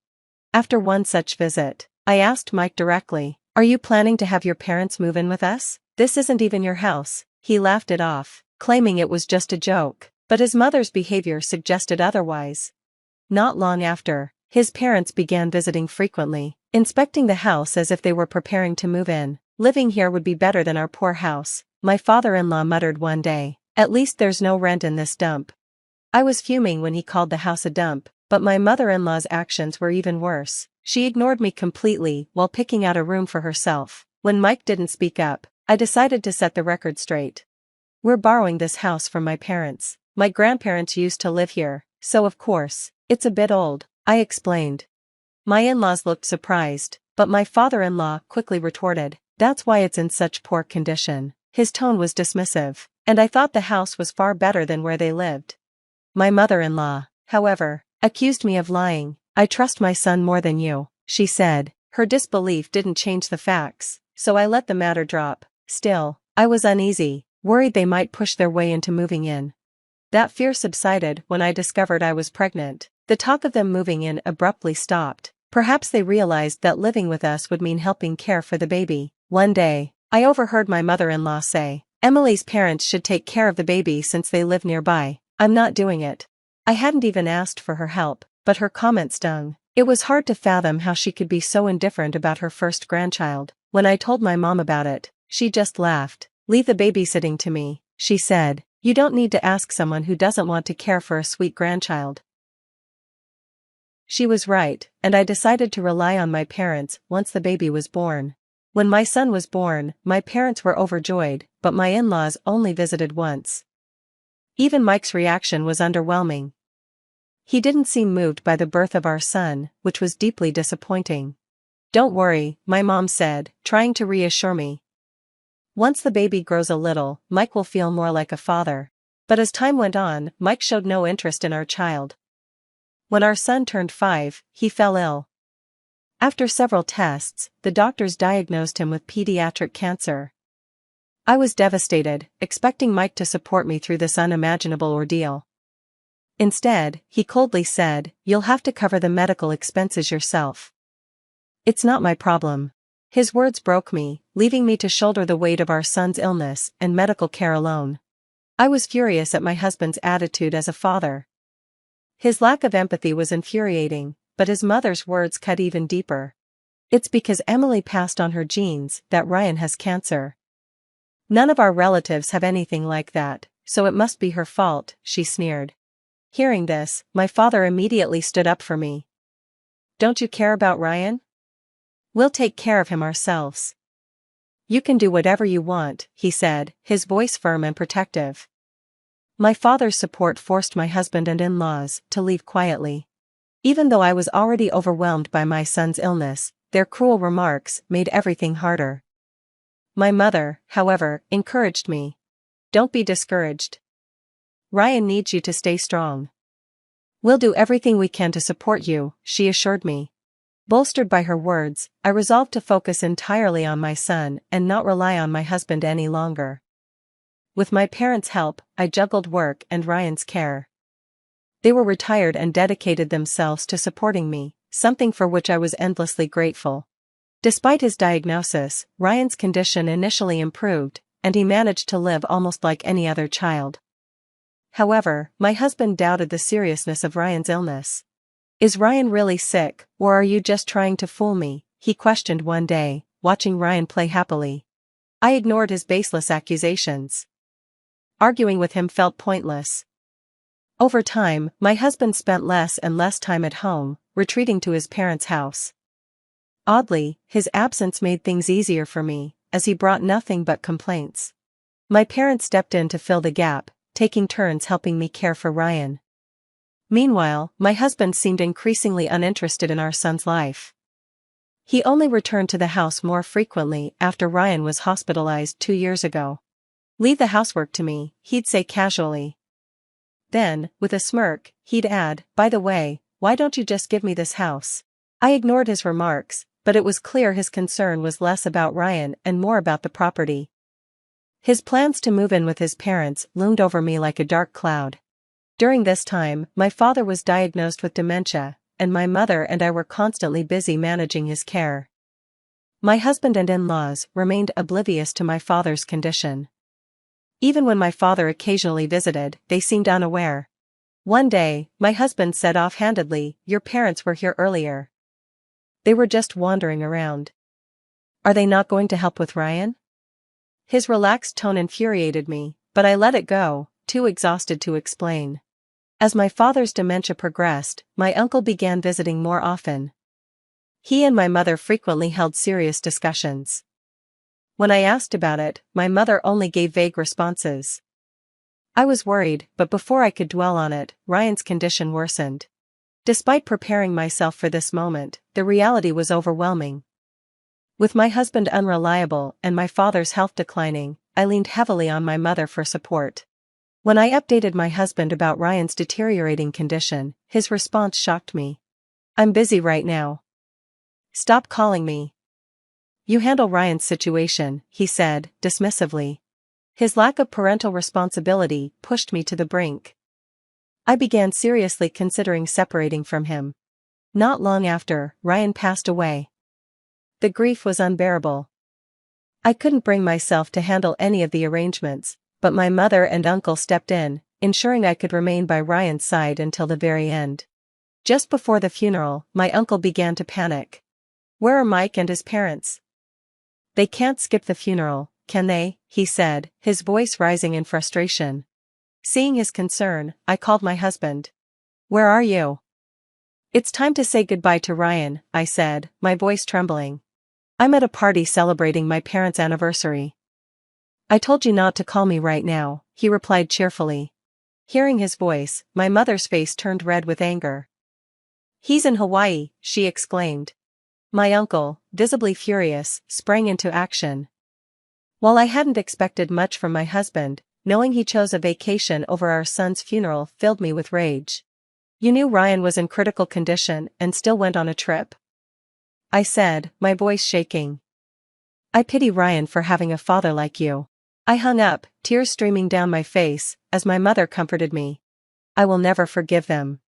After one such visit, I asked Mike directly, "Are you planning to have your parents move in with us? This isn't even your house." He laughed it off, claiming it was just a joke, but his mother's behavior suggested otherwise. Not long after, his parents began visiting frequently, inspecting the house as if they were preparing to move in. "Living here would be better than our poor house," my father-in-law muttered one day. "At least there's no rent in this dump." I was fuming when he called the house a dump, but my mother-in-law's actions were even worse. She ignored me completely while picking out a room for herself. When Mike didn't speak up, I decided to set the record straight. "We're borrowing this house from my parents. My grandparents used to live here, so of course, it's a bit old," I explained. My in-laws looked surprised, but my father-in-law quickly retorted, "That's why it's in such poor condition." His tone was dismissive, and I thought the house was far better than where they lived. My mother-in-law, however, accused me of lying. "I trust my son more than you," she said. Her disbelief didn't change the facts, so I let the matter drop. Still, I was uneasy, worried they might push their way into moving in. That fear subsided when I discovered I was pregnant. The talk of them moving in abruptly stopped. Perhaps they realized that living with us would mean helping care for the baby. One day, I overheard my mother-in-law say, "Emily's parents should take care of the baby since they live nearby." "I'm not doing it." I hadn't even asked for her help, but her comment stung. It was hard to fathom how she could be so indifferent about her first grandchild. When I told my mom about it, she just laughed. "Leave the babysitting to me," she said. "You don't need to ask someone who doesn't want to care for a sweet grandchild." She was right, and I decided to rely on my parents once the baby was born. When my son was born, my parents were overjoyed, but my in-laws only visited once. Even Mike's reaction was underwhelming. He didn't seem moved by the birth of our son, which was deeply disappointing. "Don't worry," my mom said, trying to reassure me. "Once the baby grows a little, Mike will feel more like a father." But as time went on, Mike showed no interest in our child. When our son turned 5, he fell ill. After several tests, the doctors diagnosed him with pediatric cancer. I was devastated, expecting Mike to support me through this unimaginable ordeal. Instead, he coldly said, "You'll have to cover the medical expenses yourself." "It's not my problem." His words broke me, leaving me to shoulder the weight of our son's illness and medical care alone. I was furious at my husband's attitude as a father. His lack of empathy was infuriating, but his mother's words cut even deeper. "It's because Emily passed on her genes that Ryan has cancer. None of our relatives have anything like that, so it must be her fault," she sneered. Hearing this, my father immediately stood up for me. "Don't you care about Ryan? We'll take care of him ourselves." "You can do whatever you want," he said, his voice firm and protective. My father's support forced my husband and in-laws to leave quietly. Even though I was already overwhelmed by my son's illness, their cruel remarks made everything harder. My mother, however, encouraged me. "Don't be discouraged. Ryan needs you to stay strong. We'll do everything we can to support you," she assured me. Bolstered by her words, I resolved to focus entirely on my son and not rely on my husband any longer. With my parents' help, I juggled work and Ryan's care. They were retired and dedicated themselves to supporting me, something for which I was endlessly grateful. Despite his diagnosis, Ryan's condition initially improved, and he managed to live almost like any other child. However, my husband doubted the seriousness of Ryan's illness. "Is Ryan really sick, or are you just trying to fool me?" he questioned one day, watching Ryan play happily. I ignored his baseless accusations. Arguing with him felt pointless. Over time, my husband spent less and less time at home, retreating to his parents' house. Oddly, his absence made things easier for me, as he brought nothing but complaints. My parents stepped in to fill the gap, taking turns helping me care for Ryan. Meanwhile, my husband seemed increasingly uninterested in our son's life. He only returned to the house more frequently after Ryan was hospitalized 2 years ago. "Leave the housework to me," he'd say casually. Then, with a smirk, he'd add, "By the way, why don't you just give me this house?" I ignored his remarks, but it was clear his concern was less about Ryan and more about the property. His plans to move in with his parents loomed over me like a dark cloud. During this time, my father was diagnosed with dementia, and my mother and I were constantly busy managing his care. My husband and in-laws remained oblivious to my father's condition. Even when my father occasionally visited, they seemed unaware. One day, my husband said offhandedly, "Your parents were here earlier. They were just wandering around. Are they not going to help with Ryan?" His relaxed tone infuriated me, but I let it go, too exhausted to explain. As my father's dementia progressed, my uncle began visiting more often. He and my mother frequently held serious discussions. When I asked about it, my mother only gave vague responses. I was worried, but before I could dwell on it, Ryan's condition worsened. Despite preparing myself for this moment, the reality was overwhelming. With my husband unreliable and my father's health declining, I leaned heavily on my mother for support. When I updated my husband about Ryan's deteriorating condition, his response shocked me. "I'm busy right now. Stop calling me. You handle Ryan's situation," he said, dismissively. His lack of parental responsibility pushed me to the brink. I began seriously considering separating from him. Not long after, Ryan passed away. The grief was unbearable. I couldn't bring myself to handle any of the arrangements, but my mother and uncle stepped in, ensuring I could remain by Ryan's side until the very end. Just before the funeral, my uncle began to panic. "Where are Mike and his parents? They can't skip the funeral, can they?" he said, his voice rising in frustration. Seeing his concern, I called my husband. "Where are you?" "It's time to say goodbye to Ryan," I said, my voice trembling. "I'm at a party celebrating my parents' anniversary." "I told you not to call me right now," he replied cheerfully. Hearing his voice, my mother's face turned red with anger. "He's in Hawaii," she exclaimed. My uncle, visibly furious, sprang into action. While I hadn't expected much from my husband, knowing he chose a vacation over our son's funeral filled me with rage. "You knew Ryan was in critical condition and still went on a trip?" I said, my voice shaking. "I pity Ryan for having a father like you." I hung up, tears streaming down my face, as my mother comforted me. "I will never forgive them."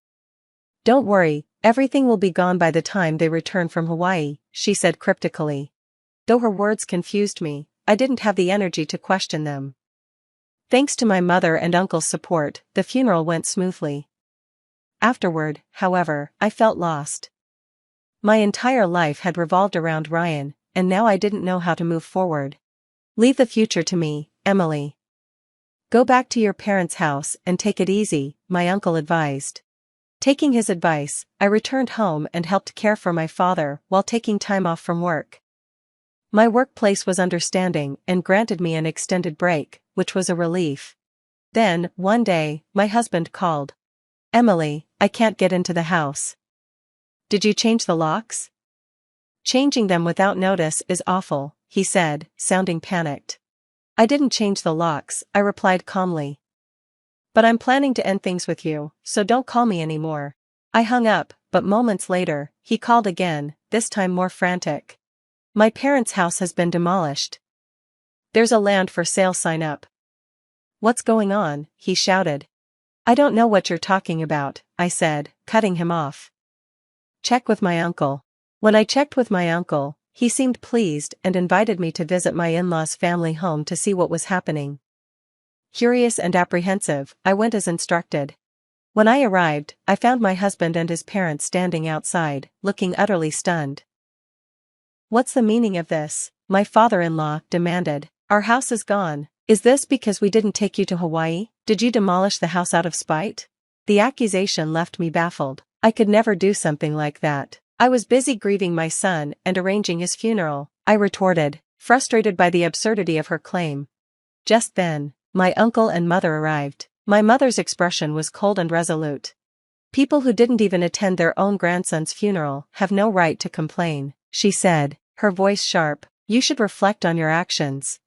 "Don't worry, everything will be gone by the time they return from Hawaii," she said cryptically. Though her words confused me, I didn't have the energy to question them. Thanks to my mother and uncle's support, the funeral went smoothly. Afterward, however, I felt lost. My entire life had revolved around Ryan, and now I didn't know how to move forward. "Leave the future to me, Emily. Go back to your parents' house and take it easy," my uncle advised. Taking his advice, I returned home and helped care for my father while taking time off from work. My workplace was understanding and granted me an extended break, which was a relief. Then, one day, my husband called. "Emily, I can't get into the house." "Did you change the locks?" "Changing them without notice is awful," he said, sounding panicked. "I didn't change the locks," I replied calmly. "But I'm planning to end things with you, so don't call me anymore." I hung up, but moments later, he called again, this time more frantic. "My parents' house has been demolished. There's a land for sale sign up." "What's going on?" he shouted. "I don't know what you're talking about," I said, cutting him off. "Check with my uncle." When I checked with my uncle, he seemed pleased and invited me to visit my in-laws' family home to see what was happening. Curious and apprehensive, I went as instructed. When I arrived, I found my husband and his parents standing outside, looking utterly stunned. "What's the meaning of this?" my father-in-law demanded. "Our house is gone. Is this because we didn't take you to Hawaii? Did you demolish the house out of spite?" The accusation left me baffled. I could never do something like that. "I was busy grieving my son and arranging his funeral," I retorted, frustrated by the absurdity of her claim. Just then, my uncle and mother arrived. My mother's expression was cold and resolute. People who didn't even attend their own grandson's funeral have no right to complain, she said, her voice sharp. You should reflect on your actions.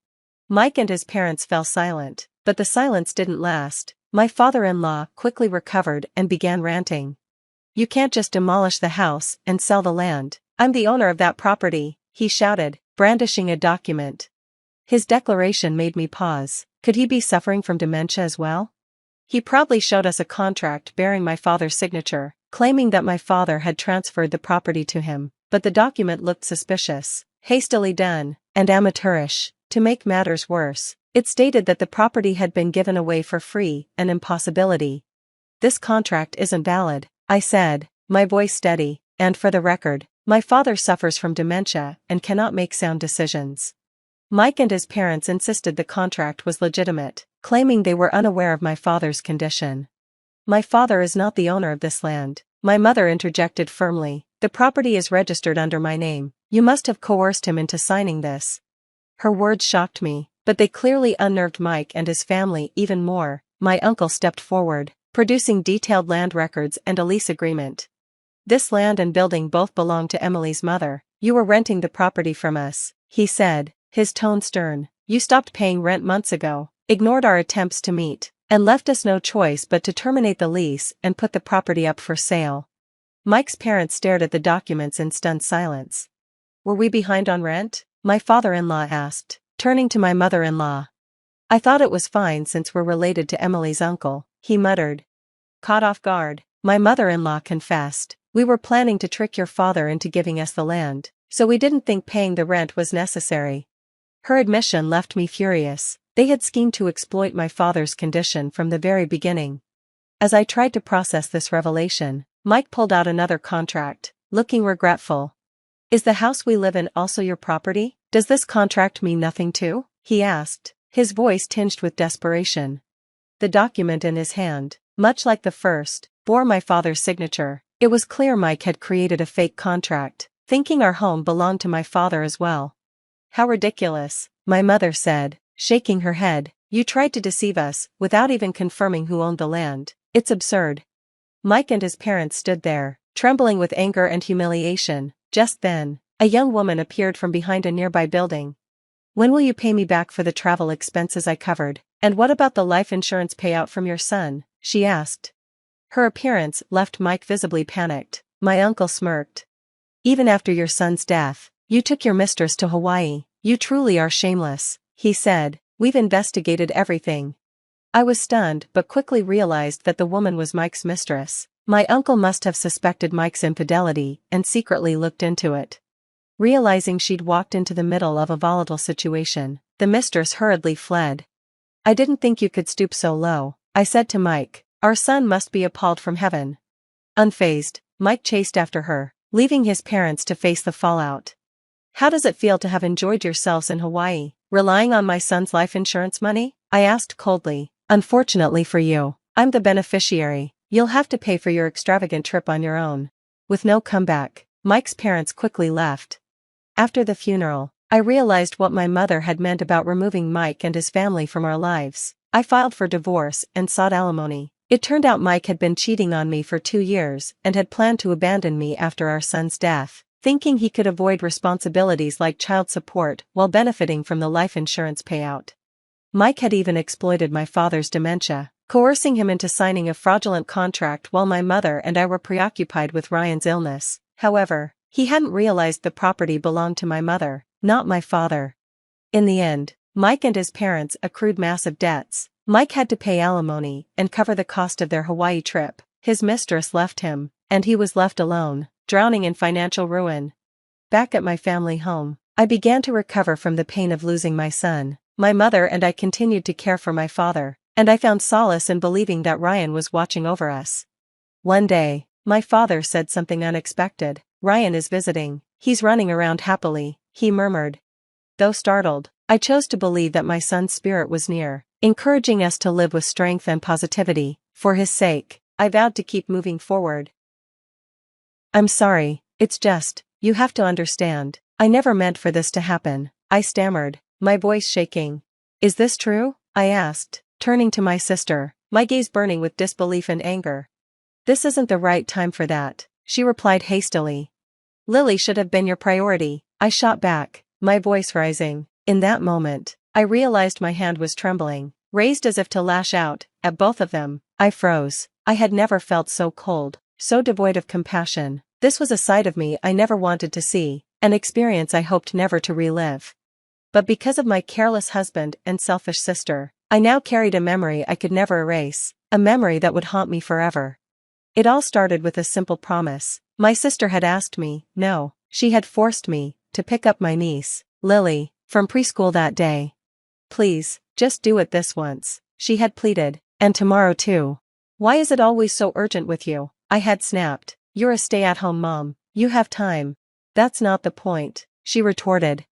Mike and his parents fell silent, but the silence didn't last. My father-in-law quickly recovered and began ranting. You can't just demolish the house and sell the land. I'm the owner of that property, he shouted, brandishing a document. His declaration made me pause. Could he be suffering from dementia as well? He proudly showed us a contract bearing my father's signature, claiming that my father had transferred the property to him, but the document looked suspicious, hastily done, and amateurish. To make matters worse, it stated that the property had been given away for free, an impossibility. This contract isn't valid, I said, my voice steady, and for the record, my father suffers from dementia and cannot make sound decisions. Mike and his parents insisted the contract was legitimate, claiming they were unaware of my father's condition. My father is not the owner of this land, my mother interjected firmly. The property is registered under my name. You must have coerced him into signing this. Her words shocked me, but they clearly unnerved Mike and his family even more. My uncle stepped forward, producing detailed land records and a lease agreement. This land and building both belong to Emily's mother. You were renting the property from us, he said, his tone stern. You stopped paying rent months ago, ignored our attempts to meet, and left us no choice but to terminate the lease and put the property up for sale. Mike's parents stared at the documents in stunned silence. Were we behind on rent? My father-in-law asked, turning to my mother-in-law. I thought it was fine since we're related to Emily's uncle, he muttered. Caught off guard, my mother-in-law confessed. We were planning to trick your father into giving us the land, so we didn't think paying the rent was necessary. Her admission left me furious. They had schemed to exploit my father's condition from the very beginning. As I tried to process this revelation, Mike pulled out another contract, looking regretful. Is the house we live in also your property? Does this contract mean nothing too? He asked, his voice tinged with desperation. The document in his hand, much like the first, bore my father's signature. It was clear Mike had created a fake contract, thinking our home belonged to my father as well. How ridiculous, my mother said, shaking her head. You tried to deceive us, without even confirming who owned the land. It's absurd. Mike and his parents stood there, trembling with anger and humiliation. Just then, a young woman appeared from behind a nearby building. When will you pay me back for the travel expenses I covered? And what about the life insurance payout from your son? She asked. Her appearance left Mike visibly panicked. My uncle smirked. Even after your son's death, you took your mistress to Hawaii. You truly are shameless, he said. We've investigated everything. I was stunned but quickly realized that the woman was Mike's mistress. My uncle must have suspected Mike's infidelity and secretly looked into it. Realizing she'd walked into the middle of a volatile situation, the mistress hurriedly fled. I didn't think you could stoop so low, I said to Mike. Our son must be appalled from heaven. Unfazed, Mike chased after her, leaving his parents to face the fallout. How does it feel to have enjoyed yourselves in Hawaii, relying on my son's life insurance money? I asked coldly. Unfortunately for you, I'm the beneficiary. You'll have to pay for your extravagant trip on your own. With no comeback, Mike's parents quickly left. After the funeral, I realized what my mother had meant about removing Mike and his family from our lives. I filed for divorce and sought alimony. It turned out Mike had been cheating on me for 2 years and had planned to abandon me after our son's death, thinking he could avoid responsibilities like child support while benefiting from the life insurance payout. Mike had even exploited my father's dementia, coercing him into signing a fraudulent contract while my mother and I were preoccupied with Ryan's illness. However, he hadn't realized the property belonged to my mother, not my father. In the end, Mike and his parents accrued massive debts. Mike had to pay alimony and cover the cost of their Hawaii trip. His mistress left him, and he was left alone, drowning in financial ruin. Back at my family home, I began to recover from the pain of losing my son. My mother and I continued to care for my father, and I found solace in believing that Ryan was watching over us. One day, my father said something unexpected. Ryan is visiting. He's running around happily, he murmured. Though startled, I chose to believe that my son's spirit was near, encouraging us to live with strength and positivity. For his sake, I vowed to keep moving forward. I'm sorry, it's just, you have to understand, I never meant for this to happen, I stammered, my voice shaking. Is this true? I asked, turning to my sister, my gaze burning with disbelief and anger. This isn't the right time for that, she replied hastily. Lily should have been your priority, I shot back, my voice rising. In that moment, I realized my hand was trembling, raised as if to lash out at both of them. I froze. I had never felt so cold, so devoid of compassion. This was a side of me I never wanted to see, an experience I hoped never to relive. But because of my careless husband and selfish sister, I now carried a memory I could never erase, a memory that would haunt me forever. It all started with a simple promise. My sister had asked me, no, she had forced me, to pick up my niece, Lily, from preschool that day. Please, just do it this once, she had pleaded, and tomorrow too. Why is it always so urgent with you? I had snapped. You're a stay-at-home mom, you have time. That's not the point, she retorted.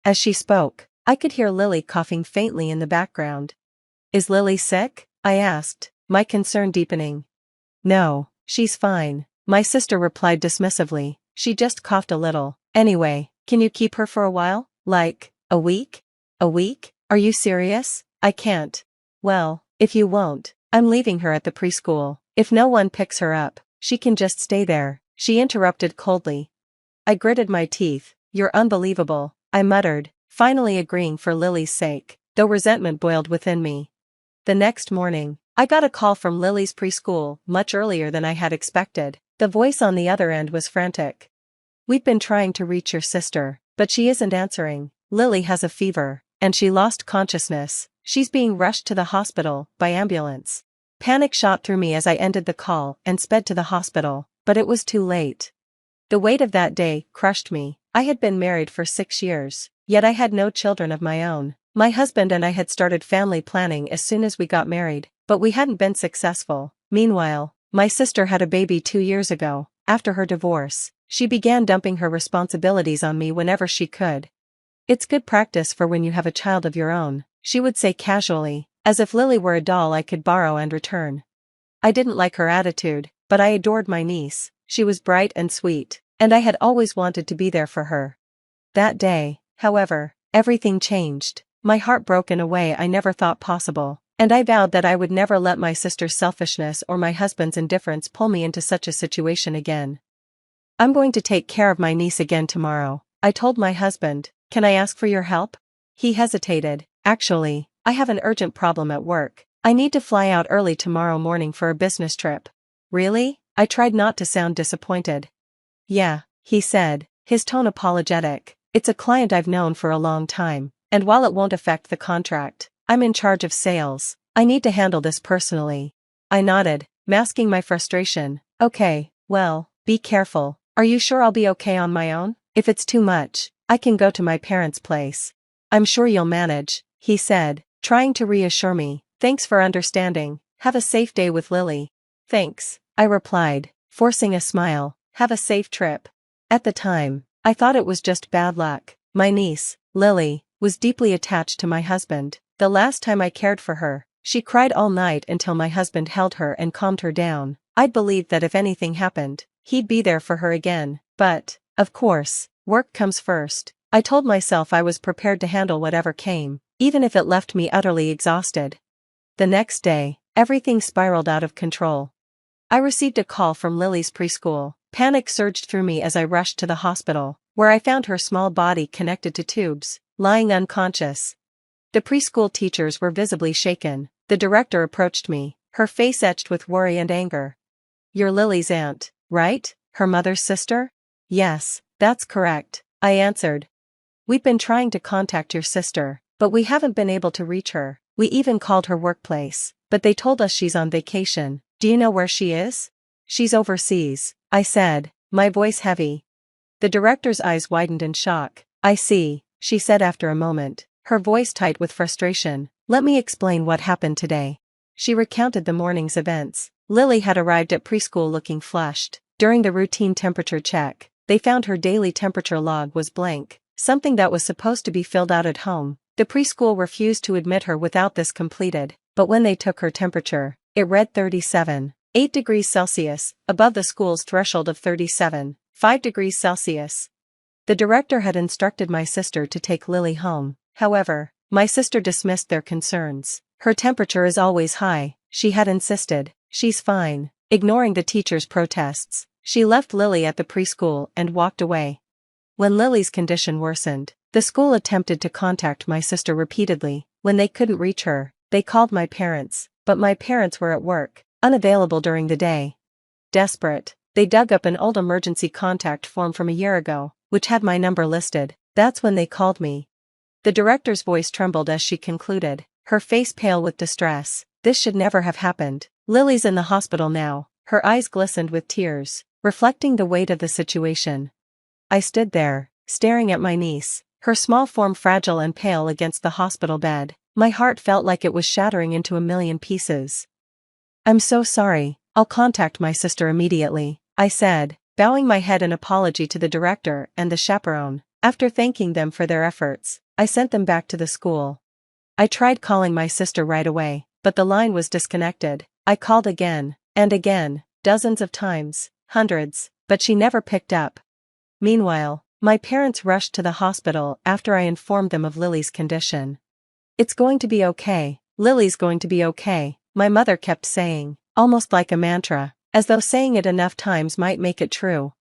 As she spoke, I could hear Lily coughing faintly in the background. Is Lily sick? I asked, my concern deepening. No, she's fine, my sister replied dismissively, she just coughed a little. Anyway, can you keep her for a while? Like, a week? A week? Are you serious? I can't. Well, if you won't, I'm leaving her at the preschool. If no one picks her up, she can just stay there, she interrupted coldly. I gritted my teeth. You're unbelievable, I muttered, finally agreeing for Lily's sake, though resentment boiled within me. The next morning, I got a call from Lily's preschool, much earlier than I had expected. The voice on the other end was frantic. We've been trying to reach your sister, but she isn't answering. Lily has a fever, and she lost consciousness. She's being rushed to the hospital by ambulance. Panic shot through me as I ended the call and sped to the hospital, but it was too late. The weight of that day crushed me. I had been married for 6 years, yet I had no children of my own. My husband and I had started family planning as soon as we got married, but we hadn't been successful. Meanwhile, my sister had a baby 2 years ago. After her divorce, she began dumping her responsibilities on me whenever she could. It's good practice for when you have a child of your own, she would say casually, as if Lily were a doll I could borrow and return. I didn't like her attitude, but I adored my niece. She was bright and sweet, and I had always wanted to be there for her. That day, however, everything changed. My heart broke in a way I never thought possible, and I vowed that I would never let my sister's selfishness or my husband's indifference pull me into such a situation again. I'm going to take care of my niece again tomorrow, I told my husband. Can I ask for your help? He hesitated. Actually, I have an urgent problem at work. I need to fly out early tomorrow morning for a business trip. Really? I tried not to sound disappointed. Yeah, he said, his tone apologetic. It's a client I've known for a long time, and while it won't affect the contract, I'm in charge of sales. I need to handle this personally. I nodded, masking my frustration. Okay, well, be careful. Are you sure I'll be okay on my own? If it's too much, I can go to my parents' place. I'm sure you'll manage, he said, trying to reassure me. Thanks for understanding. Have a safe day with Lily. Thanks, I replied, forcing a smile. Have a safe trip. At the time, I thought it was just bad luck. My niece, Lily, was deeply attached to my husband. The last time I cared for her, she cried all night until my husband held her and calmed her down. I'd believed that if anything happened, he'd be there for her again. But, of course, work comes first. I told myself I was prepared to handle whatever came, even if it left me utterly exhausted. The next day, everything spiraled out of control. I received a call from Lily's preschool. Panic surged through me as I rushed to the hospital, where I found her small body connected to tubes, lying unconscious. The preschool teachers were visibly shaken. The director approached me, her face etched with worry and anger. You're Lily's aunt, right? Her mother's sister? Yes, that's correct, I answered. We've been trying to contact your sister, but we haven't been able to reach her. We even called her workplace, but they told us she's on vacation. Do you know where she is? She's overseas, I said, my voice heavy. The director's eyes widened in shock. I see, she said after a moment, her voice tight with frustration. Let me explain what happened today. She recounted the morning's events. Lily had arrived at preschool looking flushed. During the routine temperature check, they found her daily temperature log was blank, something that was supposed to be filled out at home. The preschool refused to admit her without this completed, but when they took her temperature, it read 37.8 degrees Celsius, above the school's threshold of 37.5 degrees Celsius. The director had instructed my sister to take Lily home. However, My sister dismissed their concerns. Her temperature is always high, she had insisted. She's fine. Ignoring the teacher's protests, she left Lily at the preschool and walked away. When Lily's condition worsened, the school attempted to contact my sister repeatedly. When they couldn't reach her, they called my parents, but my parents were at work, unavailable during the day. Desperate, they dug up an old emergency contact form from a year ago, which had my number listed. That's when they called me. The director's voice trembled as she concluded, her face pale with distress. This should never have happened. Lily's in the hospital now. Her eyes glistened with tears, reflecting the weight of the situation. I stood there, staring at my niece, her small form fragile and pale against the hospital bed. My heart felt like it was shattering into a million pieces. I'm so sorry, I'll contact my sister immediately, I said, bowing my head in apology to the director and the chaperone. After thanking them for their efforts, I sent them back to the school. I tried calling my sister right away, but the line was disconnected. I called again, and again, dozens of times, hundreds, but she never picked up. Meanwhile, my parents rushed to the hospital after I informed them of Lily's condition. It's going to be okay, Lily's going to be okay, my mother kept saying, almost like a mantra, as though saying it enough times might make it true.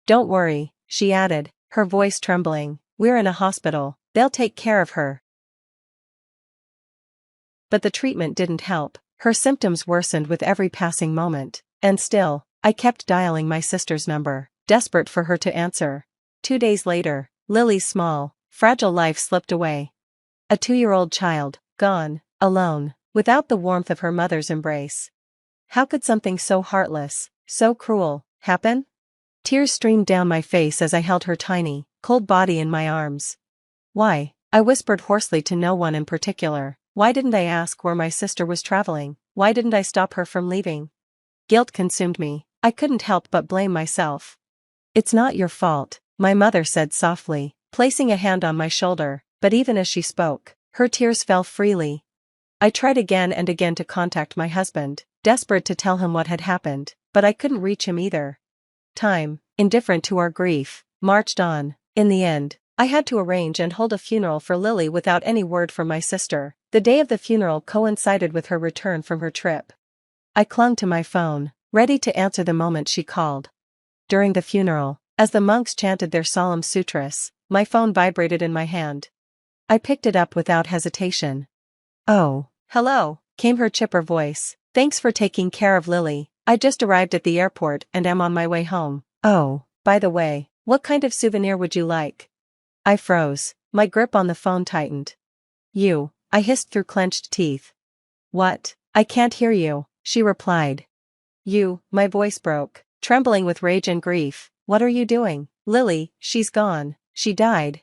Don't worry, she added, her voice trembling, we're in a hospital, they'll take care of her. But the treatment didn't help, her symptoms worsened with every passing moment, and still, I kept dialing my sister's number, desperate for her to answer. 2 days later, Lily's small, fragile life slipped away. A 2-year-old child, gone, alone, without the warmth of her mother's embrace. How could something so heartless, so cruel, happen? Tears streamed down my face as I held her tiny, cold body in my arms. Why? I whispered hoarsely to no one in particular. Why didn't I ask where my sister was traveling? Why didn't I stop her from leaving? Guilt consumed me. I couldn't help but blame myself. It's not your fault, my mother said softly, placing a hand on my shoulder, but even as she spoke, her tears fell freely. I tried again and again to contact my husband, desperate to tell him what had happened, but I couldn't reach him either. Time, indifferent to our grief, marched on. In the end, I had to arrange and hold a funeral for Lily without any word from my sister. The day of the funeral coincided with her return from her trip. I clung to my phone, ready to answer the moment she called. During the funeral, as the monks chanted their solemn sutras, my phone vibrated in my hand. I picked it up without hesitation. Oh, hello, came her chipper voice. Thanks for taking care of Lily. I just arrived at the airport and am on my way home. Oh, by the way, what kind of souvenir would you like? I froze, my grip on the phone tightened. You, I hissed through clenched teeth. What? I can't hear you, she replied. You, my voice broke, trembling with rage and grief. What are you doing? Lily, she's gone, she died.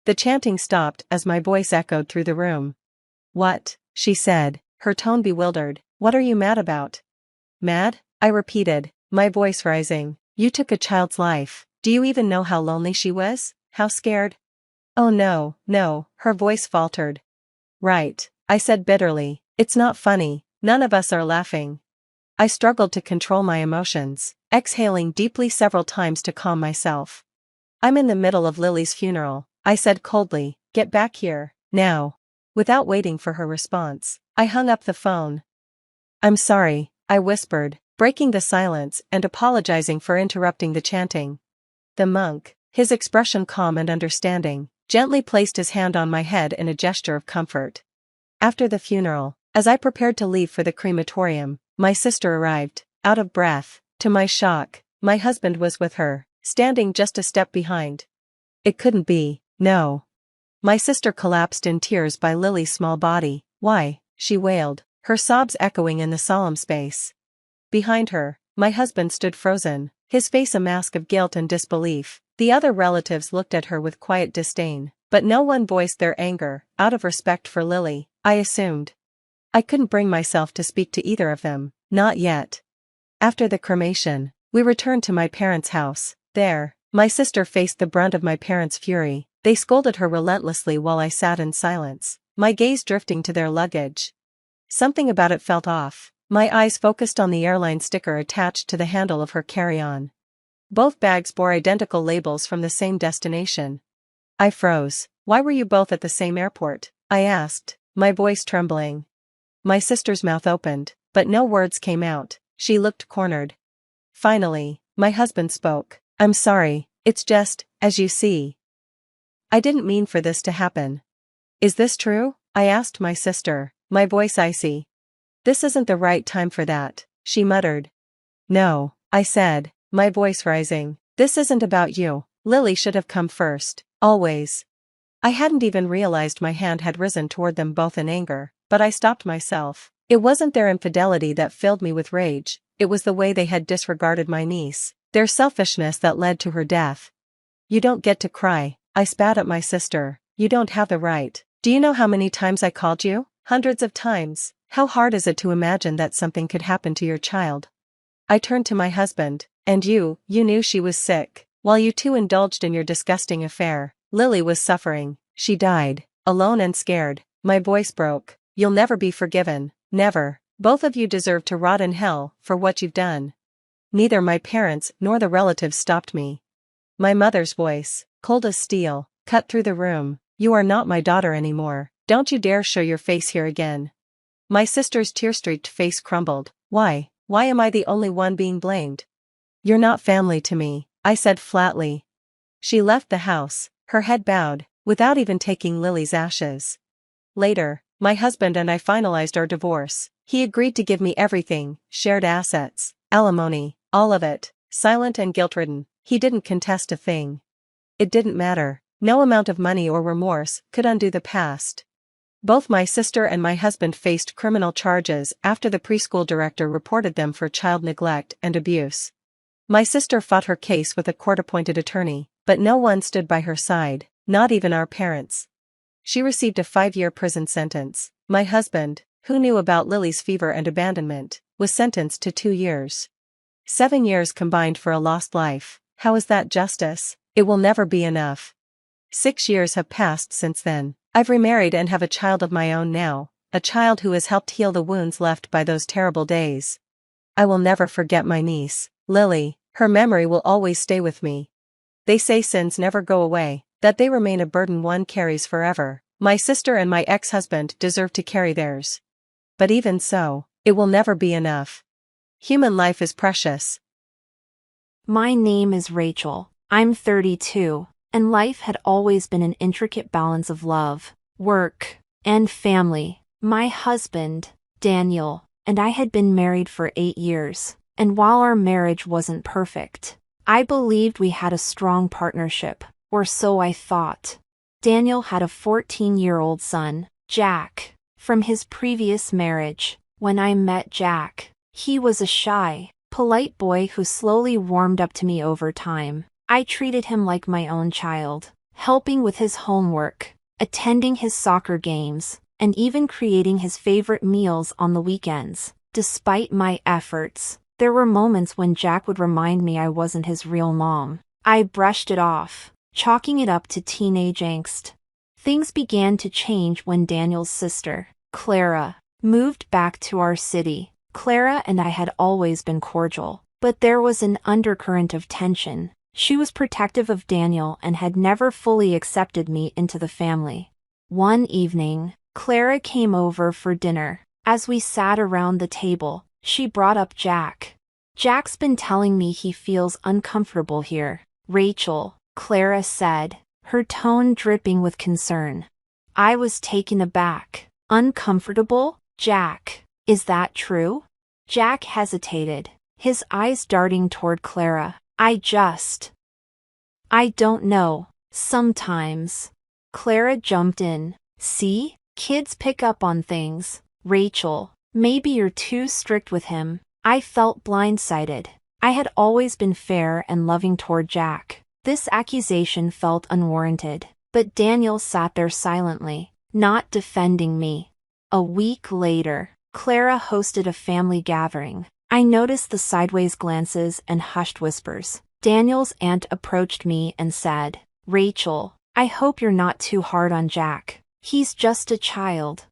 The chanting stopped as my voice echoed through the room. What? She said, her tone bewildered. What are you mad about? Mad? I repeated, my voice rising. You took a child's life. Do you even know how lonely she was? How scared? Oh no, no, her voice faltered. Right, I said bitterly, it's not funny, none of us are laughing. I struggled to control my emotions, exhaling deeply several times to calm myself. I'm in the middle of Lily's funeral, I said coldly, get back here, now. Without waiting for her response, I hung up the phone. I'm sorry, I whispered, breaking the silence and apologizing for interrupting the chanting. The monk, his expression calm and understanding, gently placed his hand on my head in a gesture of comfort. After the funeral, as I prepared to leave for the crematorium, my sister arrived, out of breath. To my shock, my husband was with her, standing just a step behind. It couldn't be, no. My sister collapsed in tears by Lily's small body. Why? She wailed, her sobs echoing in the solemn space. Behind her, my husband stood frozen, his face a mask of guilt and disbelief. The other relatives looked at her with quiet disdain, but no one voiced their anger, out of respect for Lily, I assumed. I couldn't bring myself to speak to either of them, not yet. After the cremation, we returned to my parents' house. There, my sister faced the brunt of my parents' fury. They scolded her relentlessly while I sat in silence, my gaze drifting to their luggage. Something about it felt off. My eyes focused on the airline sticker attached to the handle of her carry-on. Both bags bore identical labels from the same destination. I froze. Why were you both at the same airport? I asked, my voice trembling. My sister's mouth opened, but no words came out. She looked cornered. Finally, my husband spoke. I'm sorry, it's just, as you see. I didn't mean for this to happen. Is this true? I asked my sister, my voice icy. This isn't the right time for that, she muttered. No, I said, my voice rising. This isn't about you. Lily should have come first, always. I hadn't even realized my hand had risen toward them both in anger, but I stopped myself. It wasn't their infidelity that filled me with rage, it was the way they had disregarded my niece, their selfishness that led to her death. You don't get to cry, I spat at my sister. You don't have the right. Do you know how many times I called you? Hundreds of times. How hard is it to imagine that something could happen to your child? I turned to my husband. And you knew she was sick. While you two indulged in your disgusting affair, Lily was suffering. She died, alone and scared. My voice broke. You'll never be forgiven. Never. Both of you deserve to rot in hell for what you've done. Neither my parents nor the relatives stopped me. My mother's voice, cold as steel, cut through the room. You are not my daughter anymore. Don't you dare show your face here again. My sister's tear-streaked face crumbled. Why am I the only one being blamed? You're not family to me, I said flatly. She left the house, her head bowed, without even taking Lily's ashes. Later, my husband and I finalized our divorce. He agreed to give me everything, shared assets, alimony, all of it, silent and guilt-ridden. He didn't contest a thing. It didn't matter. No amount of money or remorse could undo the past. Both my sister and my husband faced criminal charges after the preschool director reported them for child neglect and abuse. My sister fought her case with a court-appointed attorney, but no one stood by her side, not even our parents. She received a 5-year prison sentence. My husband, who knew about Lily's fever and abandonment, was sentenced to 2 years. 7 years combined for a lost life. How is that justice? It will never be enough. 6 years have passed since then. I've remarried and have a child of my own now, a child who has helped heal the wounds left by those terrible days. I will never forget my niece, Lily. Her memory will always stay with me. They say sins never go away, that they remain a burden one carries forever. My sister and my ex-husband deserve to carry theirs. But even so, it will never be enough. Human life is precious. My name is Rachel. I'm 32, and life had always been an intricate balance of love, work, and family. My husband, Daniel, and I had been married for 8 years, and while our marriage wasn't perfect, I believed we had a strong partnership, or so I thought. Daniel had a 14-year-old son, Jack, from his previous marriage. When I met Jack, he was a shy, polite boy who slowly warmed up to me over time. I treated him like my own child, helping with his homework, attending his soccer games, and even creating his favorite meals on the weekends. Despite my efforts, there were moments when Jack would remind me I wasn't his real mom. I brushed it off, chalking it up to teenage angst. Things began to change when Daniel's sister, Clara, moved back to our city. Clara and I had always been cordial, but there was an undercurrent of tension. She was protective of Daniel and had never fully accepted me into the family. One evening, Clara came over for dinner. As we sat around the table, she brought up Jack. Jack's been telling me he feels uncomfortable here. Rachel, Clara said, her tone dripping with concern. I was taken aback. Uncomfortable? Jack, is that true? Jack hesitated, his eyes darting toward Clara. I don't know. Sometimes. Clara jumped in. See? Kids pick up on things. Rachel, maybe you're too strict with him. I felt blindsided. I had always been fair and loving toward Jack. This accusation felt unwarranted, but Daniel sat there silently, not defending me. A week later, Clara hosted a family gathering. I noticed the sideways glances and hushed whispers. Daniel's aunt approached me and said, Rachel, I hope you're not too hard on Jack. He's just a child.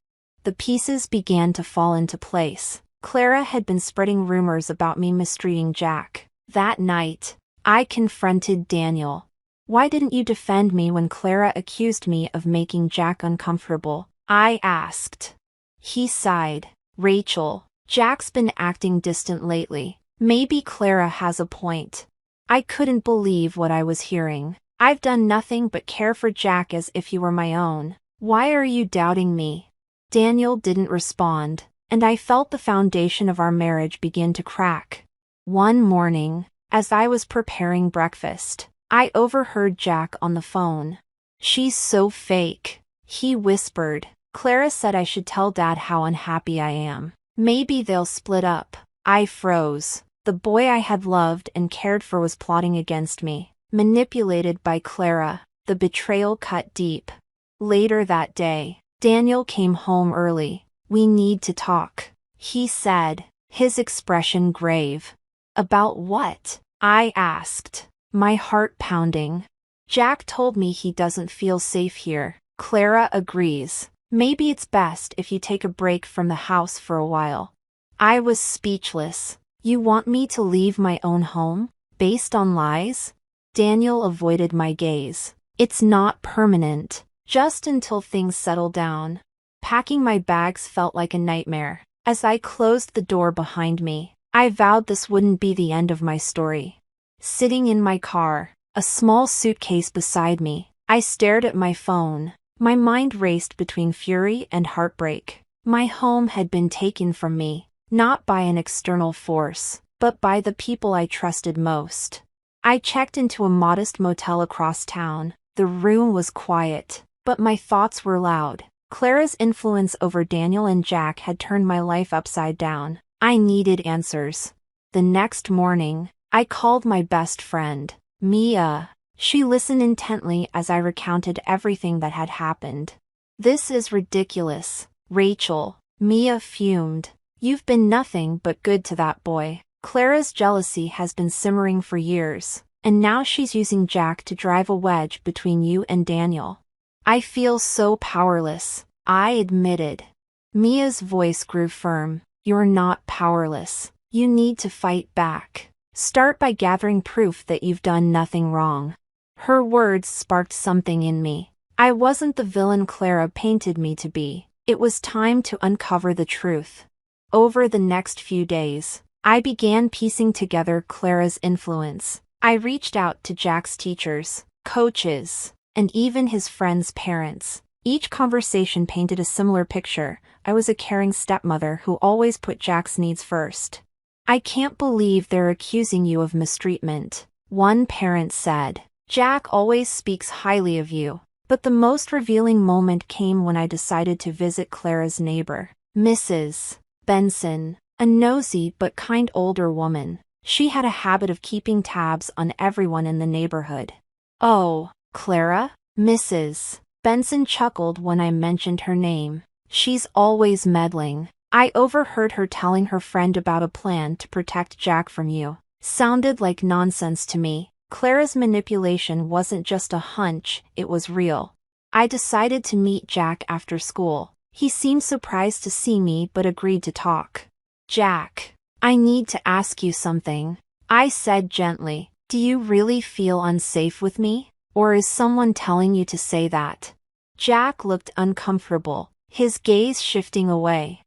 The pieces began to fall into place. Clara had been spreading rumors about me mistreating Jack. That night, I confronted Daniel. Why didn't you defend me when Clara accused me of making Jack uncomfortable? I asked. He sighed. Rachel, Jack's been acting distant lately. Maybe Clara has a point. I couldn't believe what I was hearing. I've done nothing but care for Jack as if he were my own. Why are you doubting me? Daniel didn't respond, and I felt the foundation of our marriage begin to crack. One morning, as I was preparing breakfast, I overheard Jack on the phone. She's so fake, he whispered. Clara said I should tell Dad how unhappy I am. Maybe they'll split up. I froze. The boy I had loved and cared for was plotting against me. Manipulated by Clara, the betrayal cut deep. Later that day, Daniel came home early. We need to talk, he said, his expression grave. About what? I asked, my heart pounding. Jack told me he doesn't feel safe here. Clara agrees. Maybe it's best if you take a break from the house for a while. I was speechless. You want me to leave my own home? Based on lies? Daniel avoided my gaze. It's not permanent. Just until things settle down. Packing my bags felt like a nightmare. As I closed the door behind me, I vowed this wouldn't be the end of my story. Sitting in my car, a small suitcase beside me, I stared at my phone. My mind raced between fury and heartbreak. My home had been taken from me, not by an external force, but by the people I trusted most. I checked into a modest motel across town. The room was quiet, but my thoughts were loud. Clara's influence over Daniel and Jack had turned my life upside down. I needed answers. The next morning, I called my best friend, Mia. She listened intently as I recounted everything that had happened. This is ridiculous, Rachel. Mia fumed. You've been nothing but good to that boy. Clara's jealousy has been simmering for years, and now she's using Jack to drive a wedge between you and Daniel. I feel so powerless, I admitted. Mia's voice grew firm. You're not powerless. You need to fight back. Start by gathering proof that you've done nothing wrong. Her words sparked something in me. I wasn't the villain Clara painted me to be. It was time to uncover the truth. Over the next few days, I began piecing together Clara's influence. I reached out to Jack's teachers, coaches, and even his friends' parents. Each conversation painted a similar picture. I was a caring stepmother who always put Jack's needs first. I can't believe they're accusing you of mistreatment, one parent said. Jack always speaks highly of you. But the most revealing moment came when I decided to visit Clara's neighbor, Mrs. Benson, a nosy but kind older woman. She had a habit of keeping tabs on everyone in the neighborhood. Oh, Clara? Mrs. Benson chuckled when I mentioned her name. She's always meddling. I overheard her telling her friend about a plan to protect Jack from you. Sounded like nonsense to me. Clara's manipulation wasn't just a hunch, it was real. I decided to meet Jack after school. He seemed surprised to see me but agreed to talk. Jack, I need to ask you something, I said gently. Do you really feel unsafe with me? Or is someone telling you to say that? Jack looked uncomfortable, his gaze shifting away.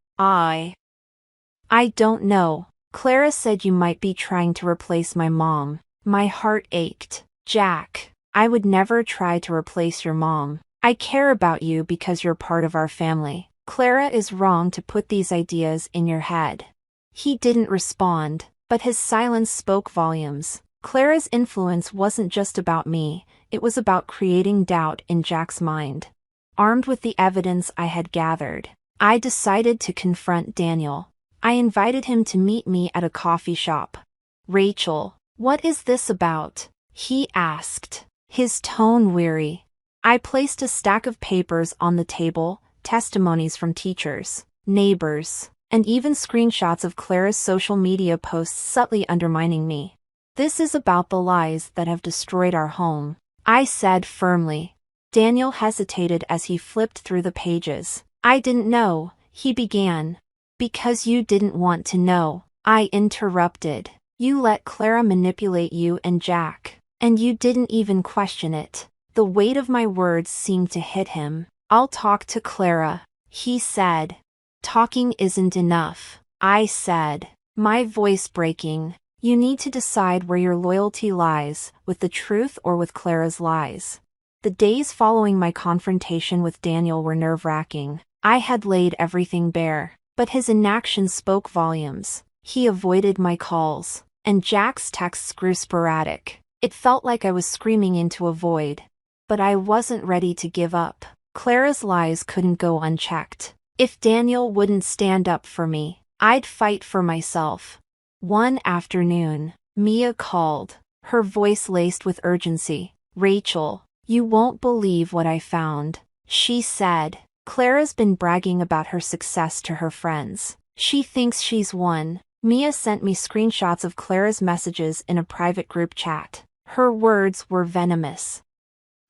I don't know. Clara said you might be trying to replace my mom. My heart ached. Jack, I would never try to replace your mom. I care about you because you're part of our family. Clara is wrong to put these ideas in your head. He didn't respond, but his silence spoke volumes. Clara's influence wasn't just about me, it was about creating doubt in Jack's mind. Armed with the evidence I had gathered, I decided to confront Daniel. I invited him to meet me at a coffee shop. Rachel, what is this about? He asked, his tone weary. I placed a stack of papers on the table, testimonies from teachers, neighbors, and even screenshots of Clara's social media posts subtly undermining me. This is about the lies that have destroyed our home, I said firmly. Daniel hesitated as he flipped through the pages. I didn't know, he began. Because you didn't want to know, I interrupted. You let Clara manipulate you and Jack, and you didn't even question it. The weight of my words seemed to hit him. I'll talk to Clara, he said. Talking isn't enough, I said, my voice breaking. You need to decide where your loyalty lies, with the truth or with Clara's lies. The days following my confrontation with Daniel were nerve-wracking. I had laid everything bare, but his inaction spoke volumes. He avoided my calls, and Jack's texts grew sporadic. It felt like I was screaming into a void. But I wasn't ready to give up. Clara's lies couldn't go unchecked. If Daniel wouldn't stand up for me, I'd fight for myself. One afternoon, Mia called, her voice laced with urgency. Rachel, you won't believe what I found, she said. Clara's been bragging about her success to her friends. She thinks she's won. Mia sent me screenshots of Clara's messages in a private group chat. Her words were venomous.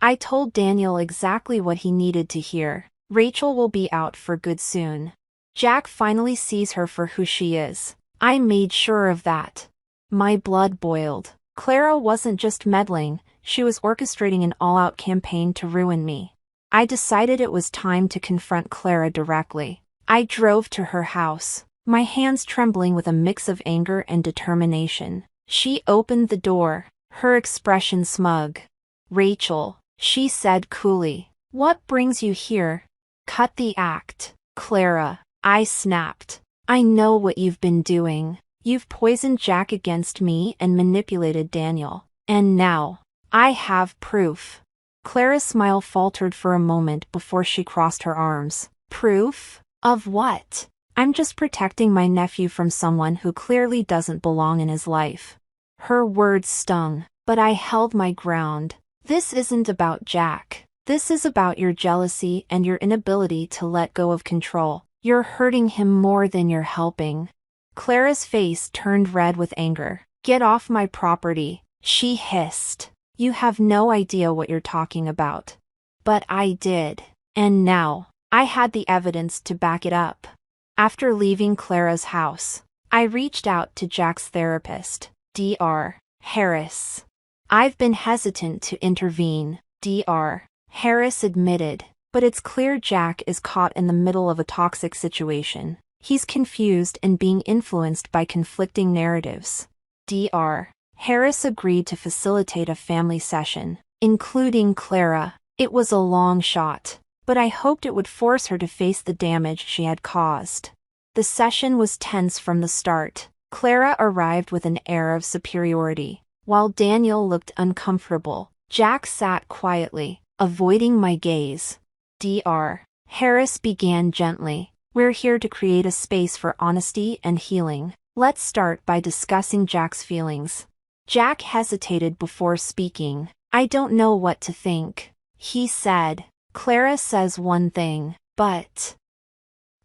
I told Daniel exactly what he needed to hear. Rachel will be out for good soon. Jack finally sees her for who she is. I made sure of that. My blood boiled. Clara wasn't just meddling, she was orchestrating an all-out campaign to ruin me. I decided it was time to confront Clara directly. I drove to her house, my hands trembling with a mix of anger and determination. She opened the door, her expression smug. Rachel, she said coolly, what brings you here? Cut the act. Clara, I snapped. I know what you've been doing. You've poisoned Jack against me and manipulated Daniel. And now, I have proof. Clara's smile faltered for a moment before she crossed her arms. Proof? Of what? I'm just protecting my nephew from someone who clearly doesn't belong in his life. Her words stung, but I held my ground. This isn't about Jack. This is about your jealousy and your inability to let go of control. You're hurting him more than you're helping. Clara's face turned red with anger. Get off my property, she hissed. You have no idea what you're talking about. But I did. And now, I had the evidence to back it up. After leaving Clara's house, I reached out to Jack's therapist, Dr. Harris. I've been hesitant to intervene, Dr. Harris admitted, but it's clear Jack is caught in the middle of a toxic situation. He's confused and being influenced by conflicting narratives. Dr. Harris agreed to facilitate a family session, including Clara. It was a long shot, but I hoped it would force her to face the damage she had caused. The session was tense from the start. Clara arrived with an air of superiority, while Daniel looked uncomfortable. Jack sat quietly, avoiding my gaze. Dr. Harris began gently. We're here to create a space for honesty and healing. Let's start by discussing Jack's feelings. Jack hesitated before speaking. I don't know what to think, he said. Clara says one thing, but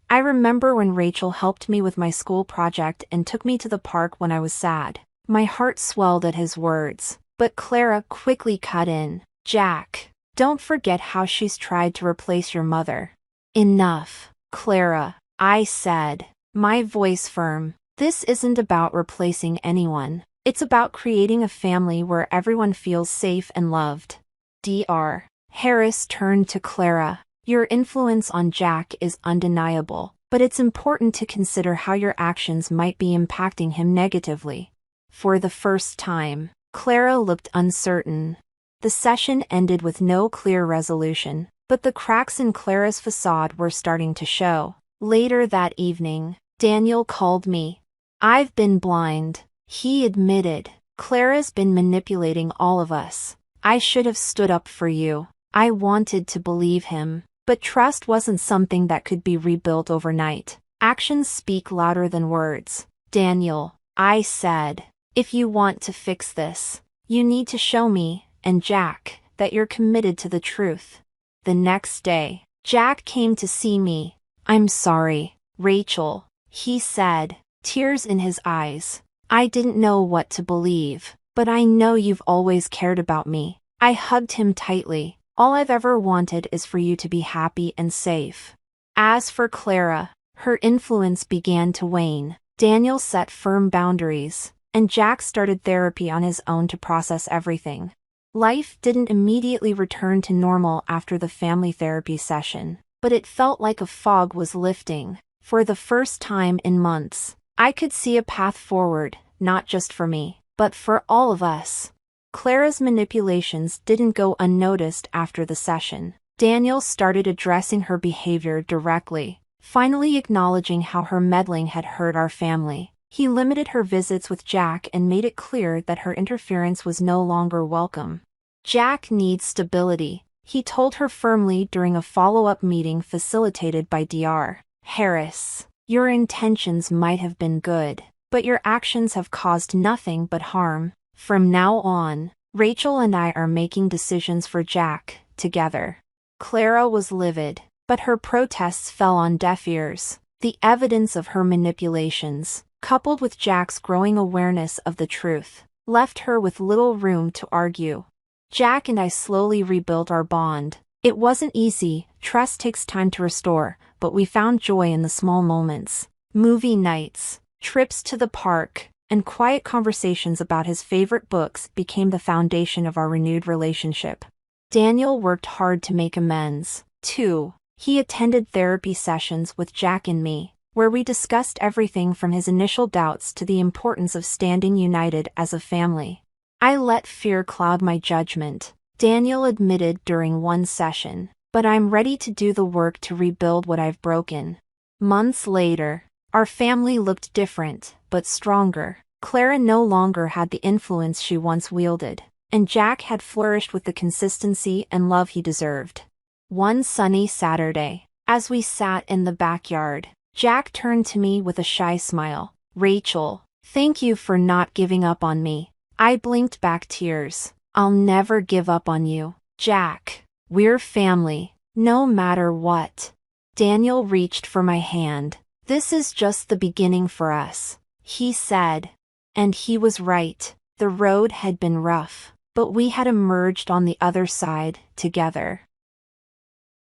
I remember when Rachel helped me with my school project and took me to the park when I was sad. My heart swelled at his words, but Clara quickly cut in. Jack, don't forget how she's tried to replace your mother. Enough, Clara, I said, my voice firm. This isn't about replacing anyone. It's about creating a family where everyone feels safe and loved. Dr. Harris turned to Clara. Your influence on Jack is undeniable, but it's important to consider how your actions might be impacting him negatively. For the first time, Clara looked uncertain. The session ended with no clear resolution, but the cracks in Clara's facade were starting to show. Later that evening, Daniel called me. I've been blind, he admitted. Clara's been manipulating all of us. I should have stood up for you. I wanted to believe him, but trust wasn't something that could be rebuilt overnight. Actions speak louder than words. Daniel, I said, if you want to fix this, you need to show me, and Jack, that you're committed to the truth. The next day, Jack came to see me. I'm sorry, Rachel, he said, tears in his eyes. I didn't know what to believe, but I know you've always cared about me. I hugged him tightly. All I've ever wanted is for you to be happy and safe. As for Clara, her influence began to wane. Daniel set firm boundaries, and Jack started therapy on his own to process everything. Life didn't immediately return to normal after the family therapy session. but it felt like a fog was lifting. For the first time in months, I could see a path forward, not just for me, but for all of us. Clara's manipulations didn't go unnoticed after the session. Daniel started addressing her behavior directly, finally acknowledging how her meddling had hurt our family. He limited her visits with Jack and made it clear that her interference was no longer welcome. Jack needs stability, he told her firmly during a follow-up meeting facilitated by Dr. Harris. Your intentions might have been good, but your actions have caused nothing but harm. From now on, Rachel and I are making decisions for Jack, together. Clara was livid, but her protests fell on deaf ears. The evidence of her manipulations, coupled with Jack's growing awareness of the truth, left her with little room to argue. Jack and I slowly rebuilt our bond. It wasn't easy, trust takes time to restore, but we found joy in the small moments. Movie nights, trips to the park, and quiet conversations about his favorite books became the foundation of our renewed relationship. Daniel worked hard to make amends, too. He attended therapy sessions with Jack and me, where we discussed everything from his initial doubts to the importance of standing united as a family. I let fear cloud my judgment, Daniel admitted during one session, but I'm ready to do the work to rebuild what I've broken. Months later, our family looked different, but stronger. Clara no longer had the influence she once wielded, and Jack had flourished with the consistency and love he deserved. One sunny Saturday, as we sat in the backyard, Jack turned to me with a shy smile. "Rachel, thank you for not giving up on me." I blinked back tears. "I'll never give up on you, Jack. We're family, no matter what." Daniel reached for my hand. "This is just the beginning for us," he said. And he was right. The road had been rough, but we had emerged on the other side, together.